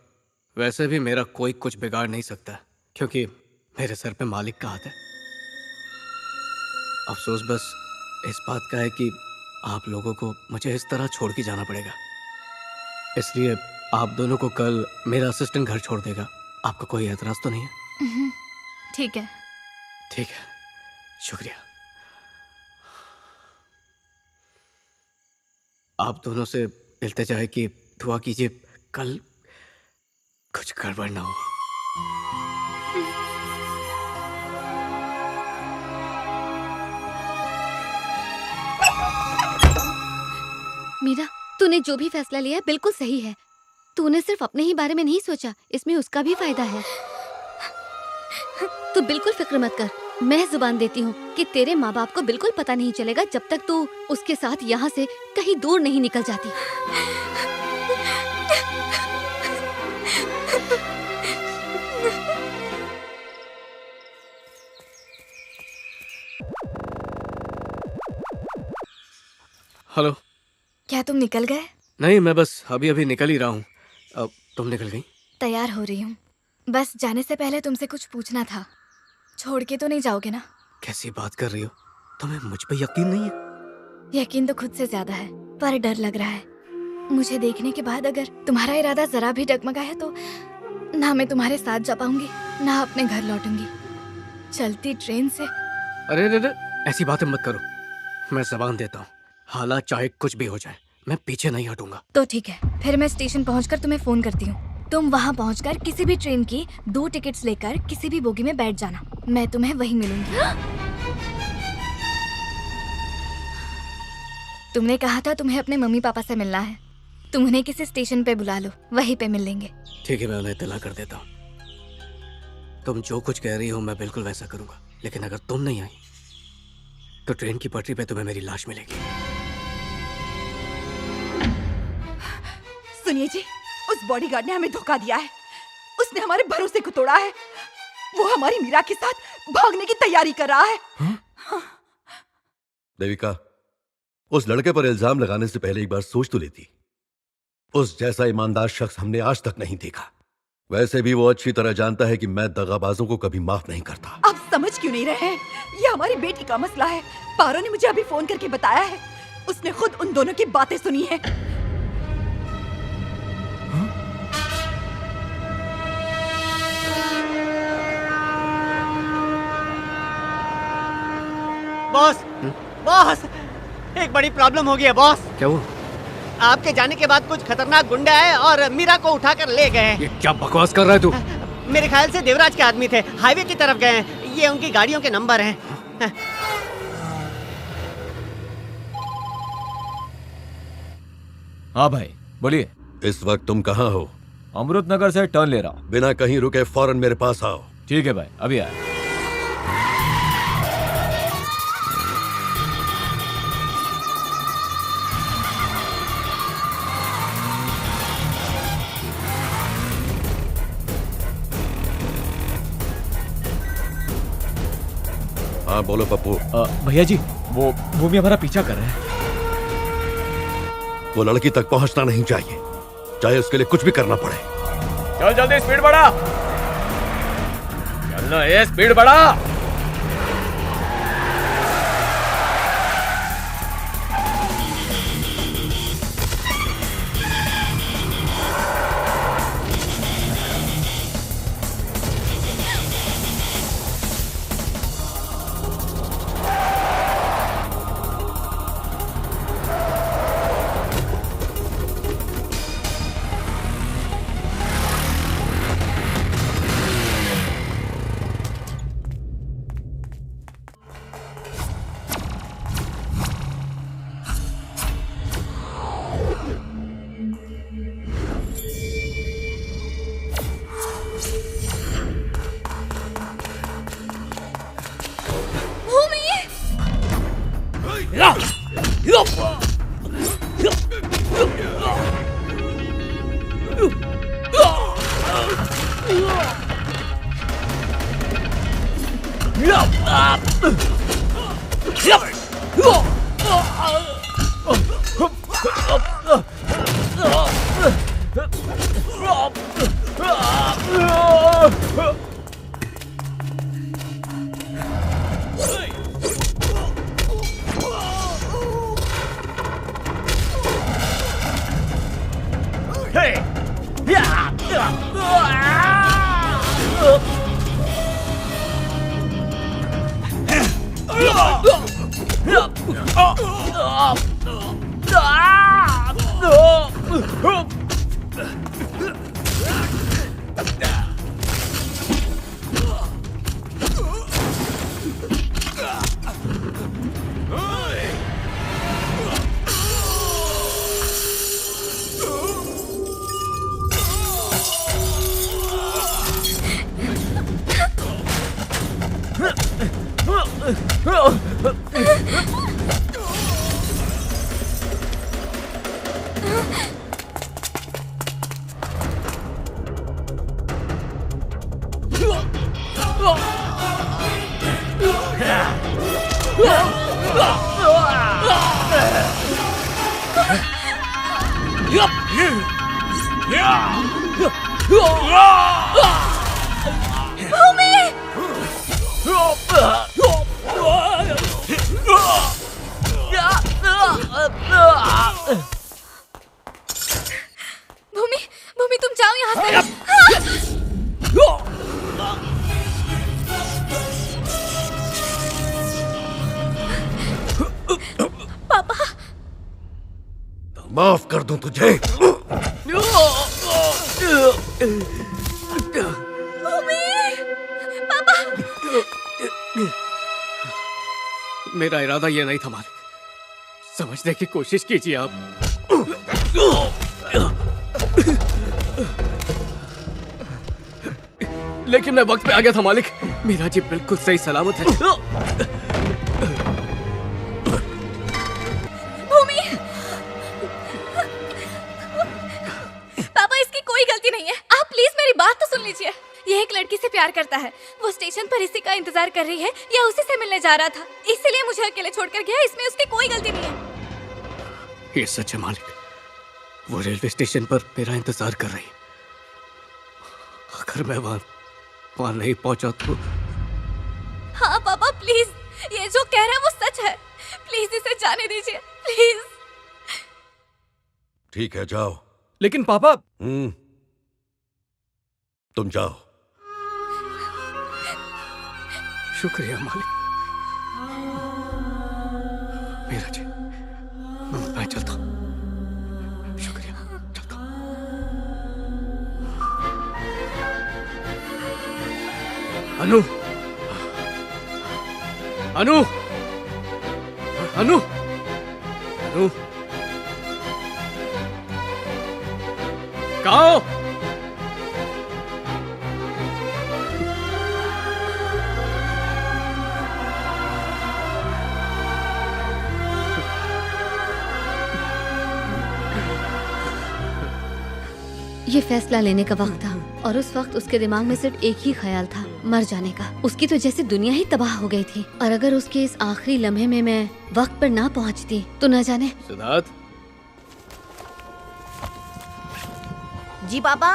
वैसे भी मेरा कोई कुछ बिगाड़ नहीं सकता, क्योंकि मेरे सर पे मालिक का हाथ है। अफसोस बस इस बात का है कि आप लोगों को मुझे इस तरह छोड़ के जाना पड़ेगा, इसलिए आप दोनों को कल मेरा असिस्टेंट घर छोड़ देगा। आपका कोई एतराज तो नहीं है? ठीक है। ठीक है, शुक्रिया। आप दोनों से इल्तिजा है कि दुआ कीजिए कल कुछ गड़बड़ ना हो। मीरा, तूने जो भी फैसला लिया है बिल्कुल सही है। तूने सिर्फ अपने ही बारे में नहीं सोचा, इसमें उसका भी फायदा है। तू बिल्कुल फिक्र मत कर, मैं जुबान देती हूँ कि तेरे माँ बाप को बिल्कुल पता नहीं चलेगा जब तक तू उसके साथ यहाँ से कहीं दूर नहीं निकल जाती। हेलो। क्या तुम निकल गए? नहीं, मैं बस अभी अभी निकल ही रहा हूँ। अब तुम निकल गई? तैयार हो रही हूँ, बस जाने से पहले तुमसे कुछ पूछना था। छोड़ के तो नहीं जाओगे ना? कैसी बात कर रही हो? तुम्हें मुझ पे यकीन नहीं है? यकीन तो खुद से ज्यादा है, पर डर लग रहा है। मुझे देखने के बाद अगर तुम्हारा इरादा जरा भी डगमगा है तो ना मैं तुम्हारे साथ जा पाऊंगी, ना अपने घर लौटूंगी। चलती ट्रेन से। अरे रे रे, ऐसी बातें मत करो। मैं जबान देता हूँ, हालात चाहे कुछ भी हो जाए, मैं पीछे नहीं हटूंगा। तो ठीक है, फिर मैं स्टेशन पहुंचकर तुम्हें फोन करती हूँ। तुम वहाँ पहुंचकर किसी भी ट्रेन की 2 टिकट्स लेकर किसी भी बोगी में बैठ जाना, मैं तुम्हें वहीं मिलूंगी। तुमने कहा था तुम्हें अपने मम्मी पापा से मिलना है, तुम उन्हें किसी स्टेशन पे बुला लो, वहीं पे मिल लेंगे। ठीक है, मैं उन्हें इत्तला कर देता हूँ। तुम जो कुछ कह रही हो मैं बिल्कुल वैसा करूंगा, लेकिन अगर तुम नहीं आई तो ट्रेन की पटरी पे तुम्हें मेरी लाश मिलेगी। सुनिए जी, उस बॉडीगार्ड ने हमें धोखा दिया है। उसने हमारे भरोसे को तोड़ा है। वो हमारी मीरा के साथ भागने की तैयारी कर रहा है। देविका, उस लड़के पर इल्जाम लगाने से पहले एक बार सोच तो लेती। उस जैसा ईमानदार शख्स हमने आज तक नहीं देखा। वैसे भी वो अच्छी तरह जानता है कि मैं दगाबाजों को कभी माफ नहीं करता। आप समझ क्यों नहीं रहे हैं? ये हमारी बेटी का मसला है। पारो ने मुझे अभी फोन करके बताया है, उसने खुद उन दोनों की बातें सुनी है। बॉस बॉस, एक बड़ी प्रॉब्लम हो गई है बॉस। क्या हुआ? आपके जाने के बाद कुछ खतरनाक गुंडा है और मीरा को उठाकर ले गए। ये क्या बकवास कर रहा है तू? मेरे ख्याल से देवराज के आदमी थे, हाईवे की तरफ गए हैं। ये उनकी गाड़ियों के नंबर हैं। हाँ भाई बोलिए। इस वक्त तुम कहाँ हो? अमृत नगर से टर्न ले रहा हूँ। बिना कहीं रुके फौरन मेरे पास आओ। ठीक है भाई, अभी आया। हाँ बोलो पप्पू। भैया जी, वो भूमि हमारा पीछा कर रहे हैं। वो लड़की तक पहुंचना नहीं चाहिए, चाहे उसके लिए कुछ भी करना पड़े। चल जल्दी स्पीड बढ़ा। चलना है, स्पीड बढ़ा। भूमि, भूमि तुम जाओ यहाँ से। पापा, माफ कर दूं तुझे। भूमि, पापा। मेरा इरादा ये नहीं था मालिक, समझने की कोशिश कीजिए आप। लेकिन मैं वक्त पे आ गया था मालिक, मीरा जी बिल्कुल सही सलामत है। भूमि, पापा इसकी कोई गलती नहीं है, आप प्लीज मेरी बात तो सुन लीजिए। ये एक लड़की से प्यार करता है, वो स्टेशन पर इसी का इंतजार कर रही है या उसी से मिलने जा रहा था, इसलिए मुझे अकेले छोड़कर गया। इसमें उसकी कोई गलती नहीं है। ये सच है मालिक, वो रेलवे स्टेशन पर मेरा इंतजार कर रही है। अगर मैं वहां नहीं पहुंचा तो। हाँ पापा प्लीज, ये जो कह रहा है वो सच है, प्लीज इसे जाने दीजिए प्लीज। ठीक है जाओ। लेकिन पापा। तुम जाओ। शुक्रिया मालिक। मीरा जी, मैं चलता हूँ। शुक्रिया, चलता हूँ। अनु, अनु, अनु, अनु, कहाँ हो? ये फैसला लेने का वक्त था और उस वक्त उसके दिमाग में सिर्फ एक ही ख्याल था, मर जाने का। उसकी तो जैसे दुनिया ही तबाह हो गई थी और अगर उसके इस आखिरी लम्हे में मैं वक्त पर ना पहुंचती तो न जाने। सिद्धार्थ, जी पापा।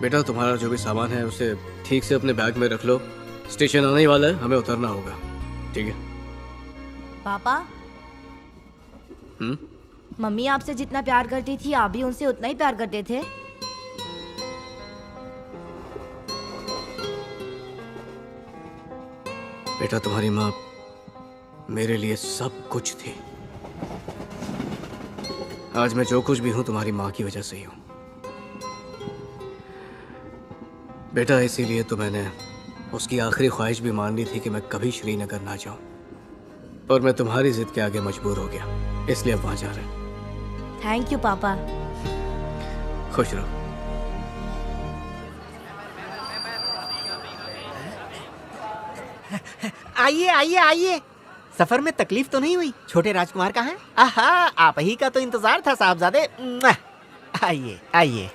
बेटा तुम्हारा जो भी सामान है उसे ठीक से अपने बैग में रख लो। स्टेशन आने ही वाला है, हमें उतरना होगा, ठीक है? पापा, मम्मी आपसे जितना प्यार करती थी आप भी उनसे उतना ही प्यार करते थे। बेटा तुम्हारी माँ मेरे लिए सब कुछ थी। आज मैं जो कुछ भी हूं तुम्हारी माँ की वजह से ही हूं। बेटा इसीलिए तो मैंने उसकी आखिरी ख्वाहिश भी मान ली थी कि मैं कभी श्रीनगर ना जाऊं, और मैं तुम्हारी जिद के आगे मजबूर हो गया, इसलिए अब वहां जा रहे हैं। थैंक यू पापा। खुश रहो। आइए आइए आइए। सफर में तकलीफ तो नहीं हुई? छोटे राजकुमार कहाँ हैं? आहा, आप ही का तो इंतजार था साहबजादे। आइए आइए।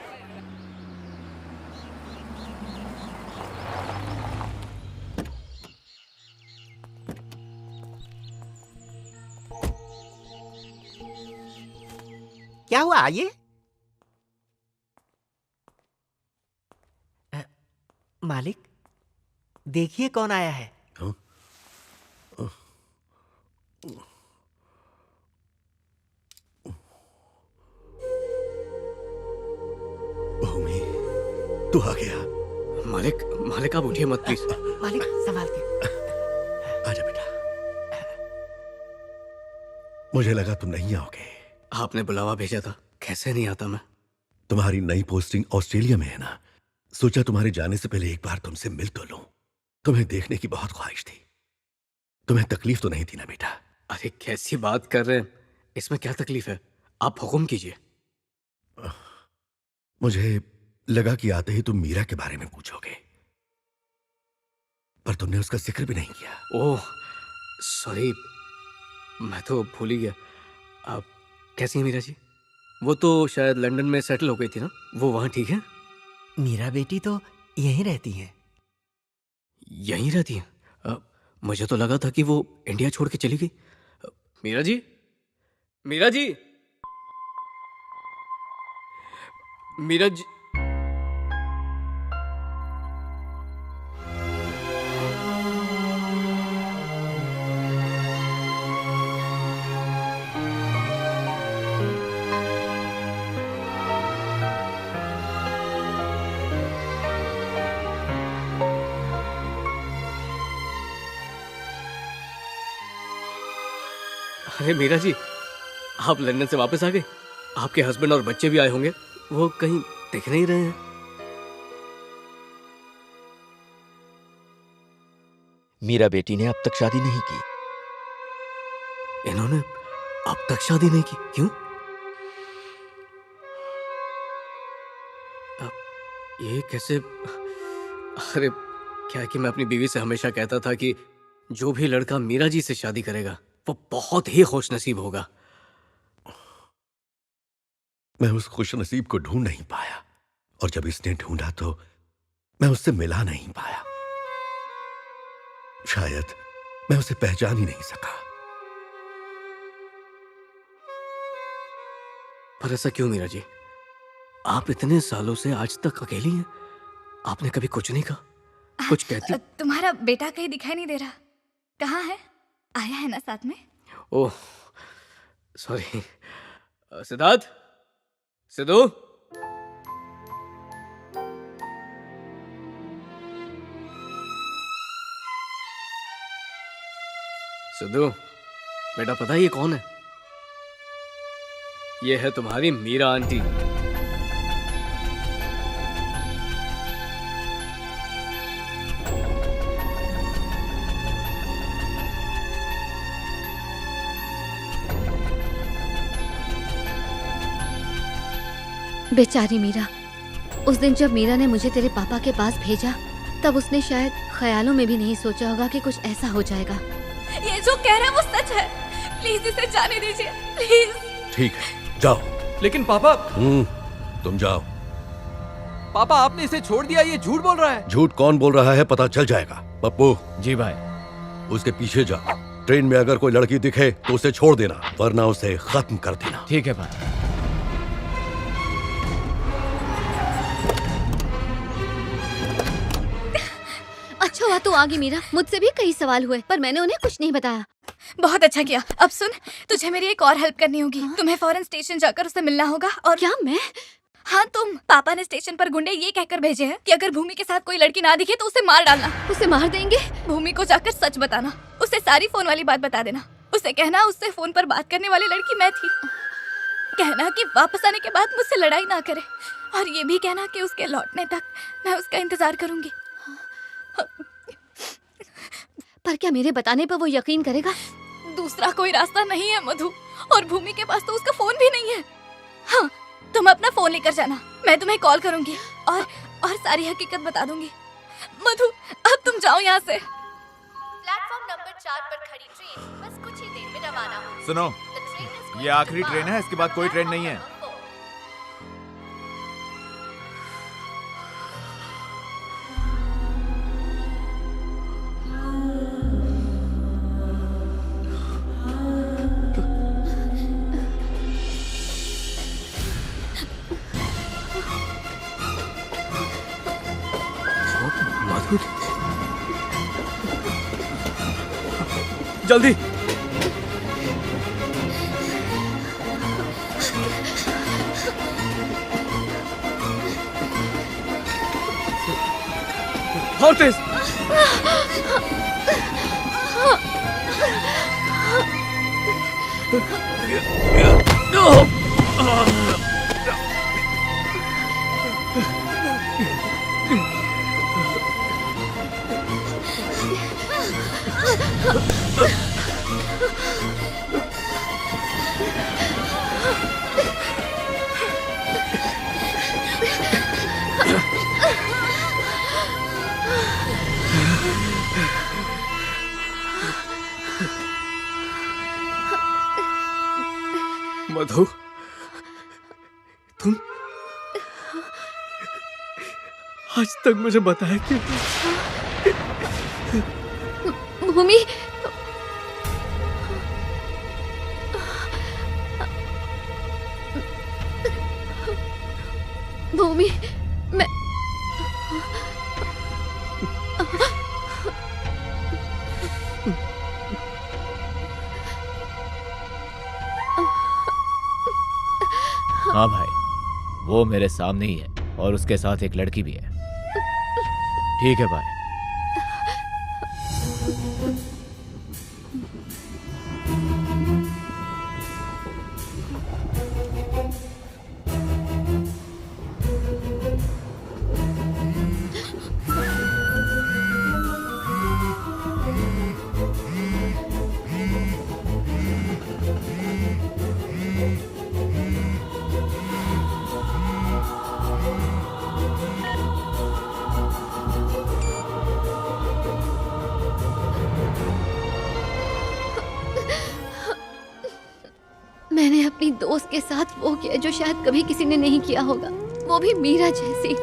क्या हुआ? आइए। मालिक, देखिए कौन आया है। भूमि, तू आ गया। मालिक, मालिक आप उठिए मत प्लीज। मालिक संभाल के। आजा बेटा। मुझे लगा तुम नहीं आओगे। आपने बुलावा भेजा था, कैसे नहीं आता मैं। तुम्हारी नई पोस्टिंग ऑस्ट्रेलिया में है ना, सोचा तुम्हारे जाने से पहले एक बार तुमसे मिल तो लूं। तुम्हें देखने की बहुत ख्वाहिश थी। तुम्हें तकलीफ तो नहीं थी ना बेटा? अरे कैसी बात कर रहे हैं, इसमें क्या तकलीफ है, आप हुक्म कीजिए। मुझे लगा कि आते ही तुम मीरा के बारे में पूछोगे, पर तुमने उसका जिक्र भी नहीं किया। ओह सॉरी, मैं तो भूल ही गया। आप कैसी हैं मीरा जी? वो तो शायद लंदन में सेटल हो गई थी ना, वो वहां ठीक है? मीरा बेटी तो यहीं रहती है। यहीं रहती है? मुझे तो लगा था कि वो इंडिया छोड़ के चली गई। मीरा जी, मीरा जी, मीरा जी। अरे मीरा जी, आप लंदन से वापस आ गए? आपके हस्बैंड और बच्चे भी आए होंगे, वो कहीं दिख नहीं रहे हैं। मीरा बेटी ने अब तक शादी नहीं की। इन्होंने अब तक शादी नहीं की? क्यों? ये कैसे? अरे क्या है कि मैं अपनी बीवी से हमेशा कहता था कि जो भी लड़का मीरा जी से शादी करेगा वो बहुत ही खुशनसीब होगा। मैं उस खुशनसीब को ढूंढ नहीं पाया, और जब इसने ढूंढा तो मैं उससे मिला नहीं पाया। शायद मैं उसे पहचान ही नहीं सका। पर ऐसा क्यों मीरा जी? आप इतने सालों से आज तक अकेली हैं, आपने कभी कुछ नहीं कहा? कुछ कहती? तुम्हारा बेटा कहीं दिखाई नहीं दे रहा, कहाँ है? आया है ना साथ में? Oh sorry. सिद्धार्थ, सिद्धू, सिद्धू, बेटा पता है ये कौन है? ये है तुम्हारी मीरा आंटी। बेचारी मीरा। उस दिन जब मीरा ने मुझे तेरे पापा के पास भेजा, तब उसने शायद ख्यालों में भी नहीं सोचा होगा कि कुछ ऐसा हो जाएगा। ये जो कह रहा है वो सच है। प्लीज इसे जाने दीजिए, प्लीज। ठीक है, जाओ। लेकिन पापा। तुम जाओ। पापा आपने इसे छोड़ दिया, ये झूठ बोल रहा है। झूठ कौन बोल रहा है पता चल जाएगा। पप्पू। जी भाई। उसके पीछे जाओ। ट्रेन में अगर कोई लड़की दिखे तो उसे छोड़ देना, वरना उसे खत्म कर देना। ठीक है भाई। अच्छा हुआ तू आ गई मीरा। मुझसे भी कई सवाल हुए पर मैंने उन्हें कुछ नहीं बताया। बहुत अच्छा किया। अब सुन, तुझे मेरी एक और हेल्प करनी होगी। तुम्हें फौरन स्टेशन जाकर उससे मिलना होगा। और क्या मैं? हाँ तुम। पापा ने स्टेशन पर गुंडे ये कहकर भेजे हैं कि अगर भूमि के साथ कोई लड़की ना दिखे तो उसे मार डालना। उसे मार देंगे? भूमि को जाकर सच बताना। उसे सारी फोन वाली बात बता देना। उसे कहना उससे फोन पर बात करने वाली लड़की मैं थी। कहना कि वापस आने के बाद मुझसे लड़ाई ना करे। और ये भी कहना कि उसके लौटने तक मैं उसका इंतजार करूंगी। पर क्या मेरे बताने पर वो यकीन करेगा? दूसरा कोई रास्ता नहीं है मधु। और भूमि के पास तो उसका फोन भी नहीं है। हाँ, तुम अपना फोन लेकर जाना। मैं तुम्हें कॉल करूंगी और सारी हकीकत बता दूंगी। मधु, अब तुम जाओ यहाँ से। प्लेटफॉर्म नंबर 4 पर खड़ी ट्रेन बस कुछ ही देर में रवाना होगी। सुनो, ये आखिरी ट्रेन है, इसके बाद कोई ट्रेन नहीं है। जल्दी। हॉटेस। मधु, तुम आज तक मुझे बताया क्यों? भूमि, भूमि, मैं हाँ भाई, वो मेरे सामने ही है और उसके साथ एक लड़की भी है। ठीक है भाई। मैंने अपनी दोस्त के साथ वो किया जो शायद कभी किसी ने नहीं किया होगा, वो भी मीरा जैसी।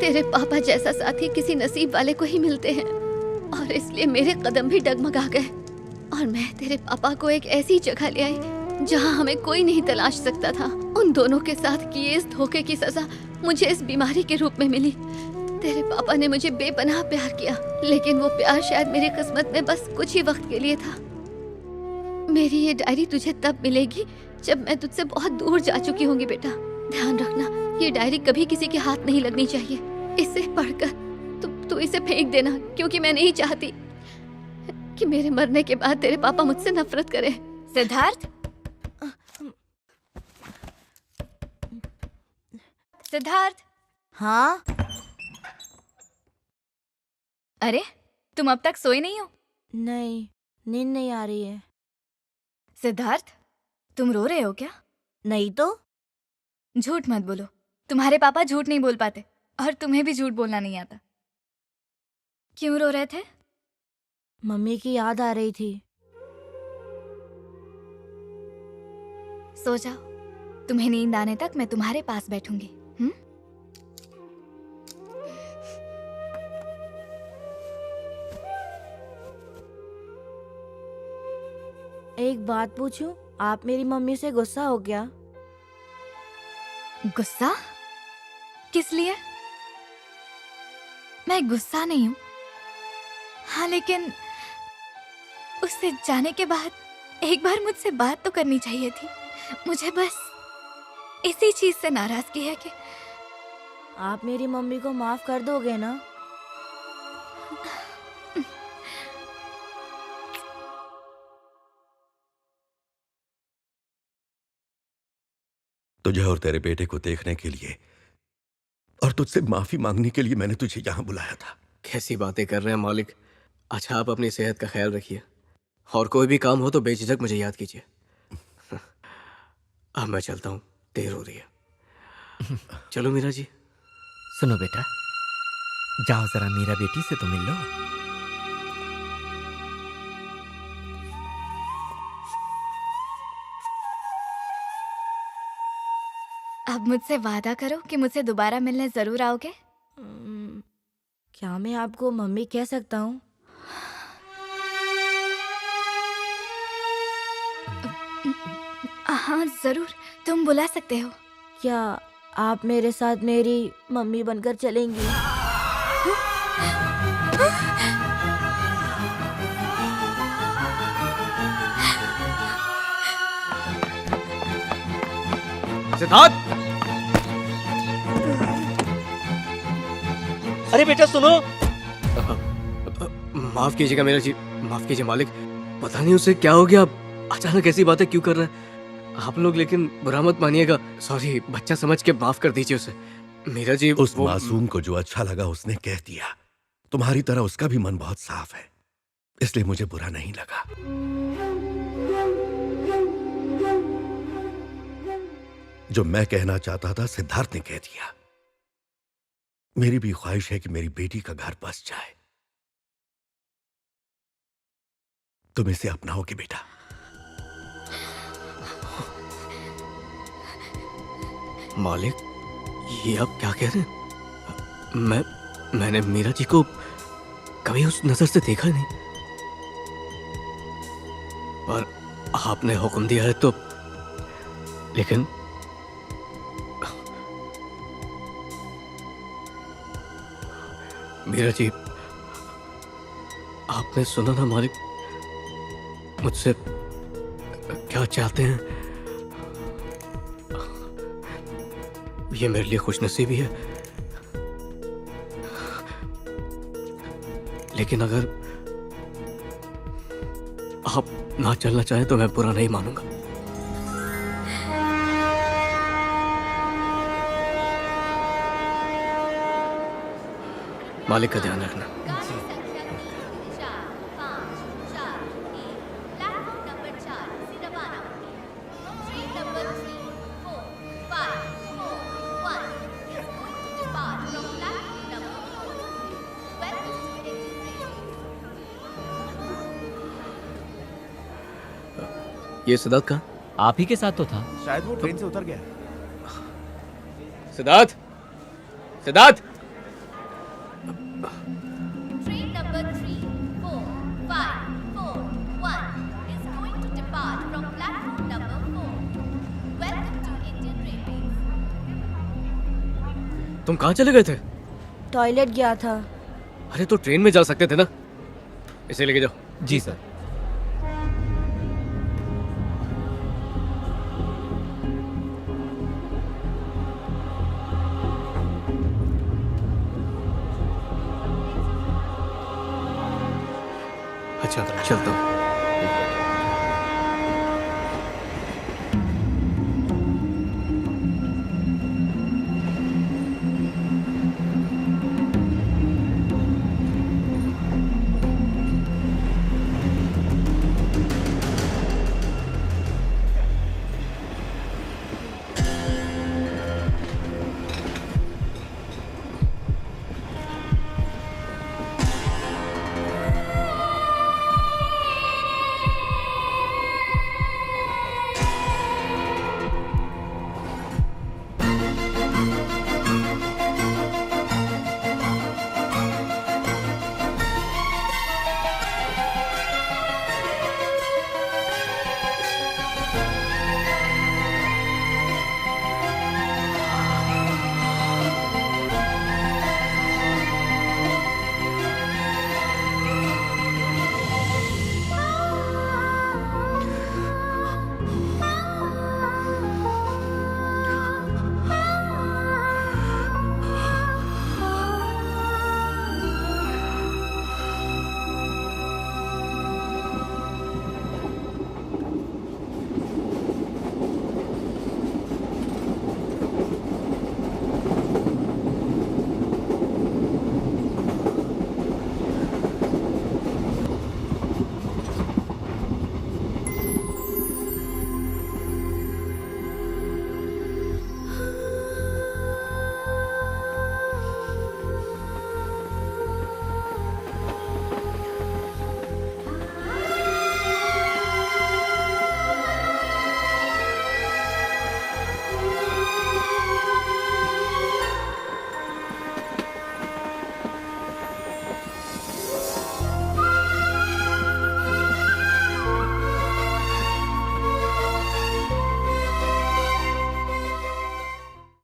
तेरे पापा जैसा साथी किसी नसीब वाले को ही मिलते हैं और इसलिए मेरे कदम भी डगमगा गए और मैं तेरे पापा को एक ऐसी जगह ले आई जहां हमें कोई नहीं तलाश सकता था। उन दोनों के साथ किए इस धोखे की सजा मुझे इस बीमारी के रूप में मिली। तेरे पापा ने मुझे बेपनाह प्यार किया, लेकिन वो प्यार शायद मेरी किस्मत में बस कुछ ही वक्त के लिए था। मेरी ये डायरी तुझे तब मिलेगी जब मैं तुझसे बहुत दूर जा चुकी होंगी बेटा। ध्यान रखना, ये डायरी कभी किसी के हाथ नहीं लगनी चाहिए। इसे पढ़कर तू इसे फेंक देना, क्योंकि मैं नहीं चाहती कि मेरे मरने के बाद तेरे पापा मुझसे नफरत करें। सिद्धार्थ, सिद्धार्थ। हाँ? अरे तुम अब तक सोए नहीं हो? नहीं, नींद नहीं आ रही है। सिद्धार्थ, तुम रो रहे हो क्या? नहीं तो। झूठ मत बोलो, तुम्हारे पापा झूठ नहीं बोल पाते और तुम्हें भी झूठ बोलना नहीं आता। क्यों रो रहे थे? मम्मी की याद आ रही थी। सो जाओ, तुम्हें नींद आने तक मैं तुम्हारे पास बैठूंगी। एक बात पूछूं? आप मेरी मम्मी से गुस्सा हो गया? गुस्सा? किस लिए? मैं गुस्सा नहीं हूं। हाँ, लेकिन उससे जाने के बाद एक बार मुझसे बात तो करनी चाहिए थी। मुझे बस इसी चीज से नाराजगी है कि आप मेरी मम्मी को माफ कर दोगे ना? तुझे और तेरे बेटे को देखने के लिए और तुझसे माफी मांगने के लिए मैंने तुझे यहां बुलाया था। कैसी बातें कर रहे हैं मालिक। अच्छा, आप अपनी सेहत का ख्याल रखिए और कोई भी काम हो तो बेझिझक मुझे याद कीजिए। अब मैं चलता हूँ, देर हो रही है। चलो मीरा जी। सुनो बेटा, जाओ जरा मीरा बेटी से तो मिल लो। अब मुझसे वादा करो कि मुझसे दोबारा मिलने जरूर आओगे। क्या मैं आपको मम्मी कह सकता हूँ? हाँ जरूर, तुम बुला सकते हो। क्या आप मेरे साथ मेरी मम्मी बनकर चलेंगी? सिद्धार्थ! अरे बेटा सुनो। माफ कीजिएगा मेरा जी, माफ कीजिए मालिक। पता नहीं उसे क्या हो गया, अचानक ऐसी बातें क्यों कर रहा है आप लोग। लेकिन बुरा मत मानिएगा, सॉरी, बच्चा समझ के माफ कर दीजिए उसे। मीरा जी, उस मासूम को जो अच्छा लगा उसने कह दिया। तुम्हारी तरह उसका भी मन बहुत साफ है, इसलिए मुझे बुरा नहीं लगा। जो मैं कहना चाहता था सिद्धार्थ ने कह दिया। मेरी भी ख्वाहिश है कि मेरी बेटी का घर बस जाए। तुम इसे अपनाओगे बेटा? मालिक, ये आप क्या कह रहे हैं? मैंने मीरा जी को कभी उस नजर से देखा नहीं, पर आपने हुक्म दिया है तो। लेकिन मीरा जी, आपने सुना ना मालिक मुझसे क्या चाहते हैं। ये मेरे लिए खुशनसीबी है, लेकिन अगर आप ना चलना चाहें तो मैं बुरा नहीं मानूंगा। मालिक का ध्यान रखना। ये सिद्धार्थ कहाँ? आप ही के साथ तो था। शायद वो ट्रेन से उतर गया। Siddharth! Siddharth! Train number 34541 is going to depart from platform number 4. Welcome to Indian Railways. तुम कहाँ चले गए थे? टॉयलेट गया था। अरे तो ट्रेन में जा सकते थे ना, इसे लेके जाओ। जी सर। अच्छा चलता हूँ।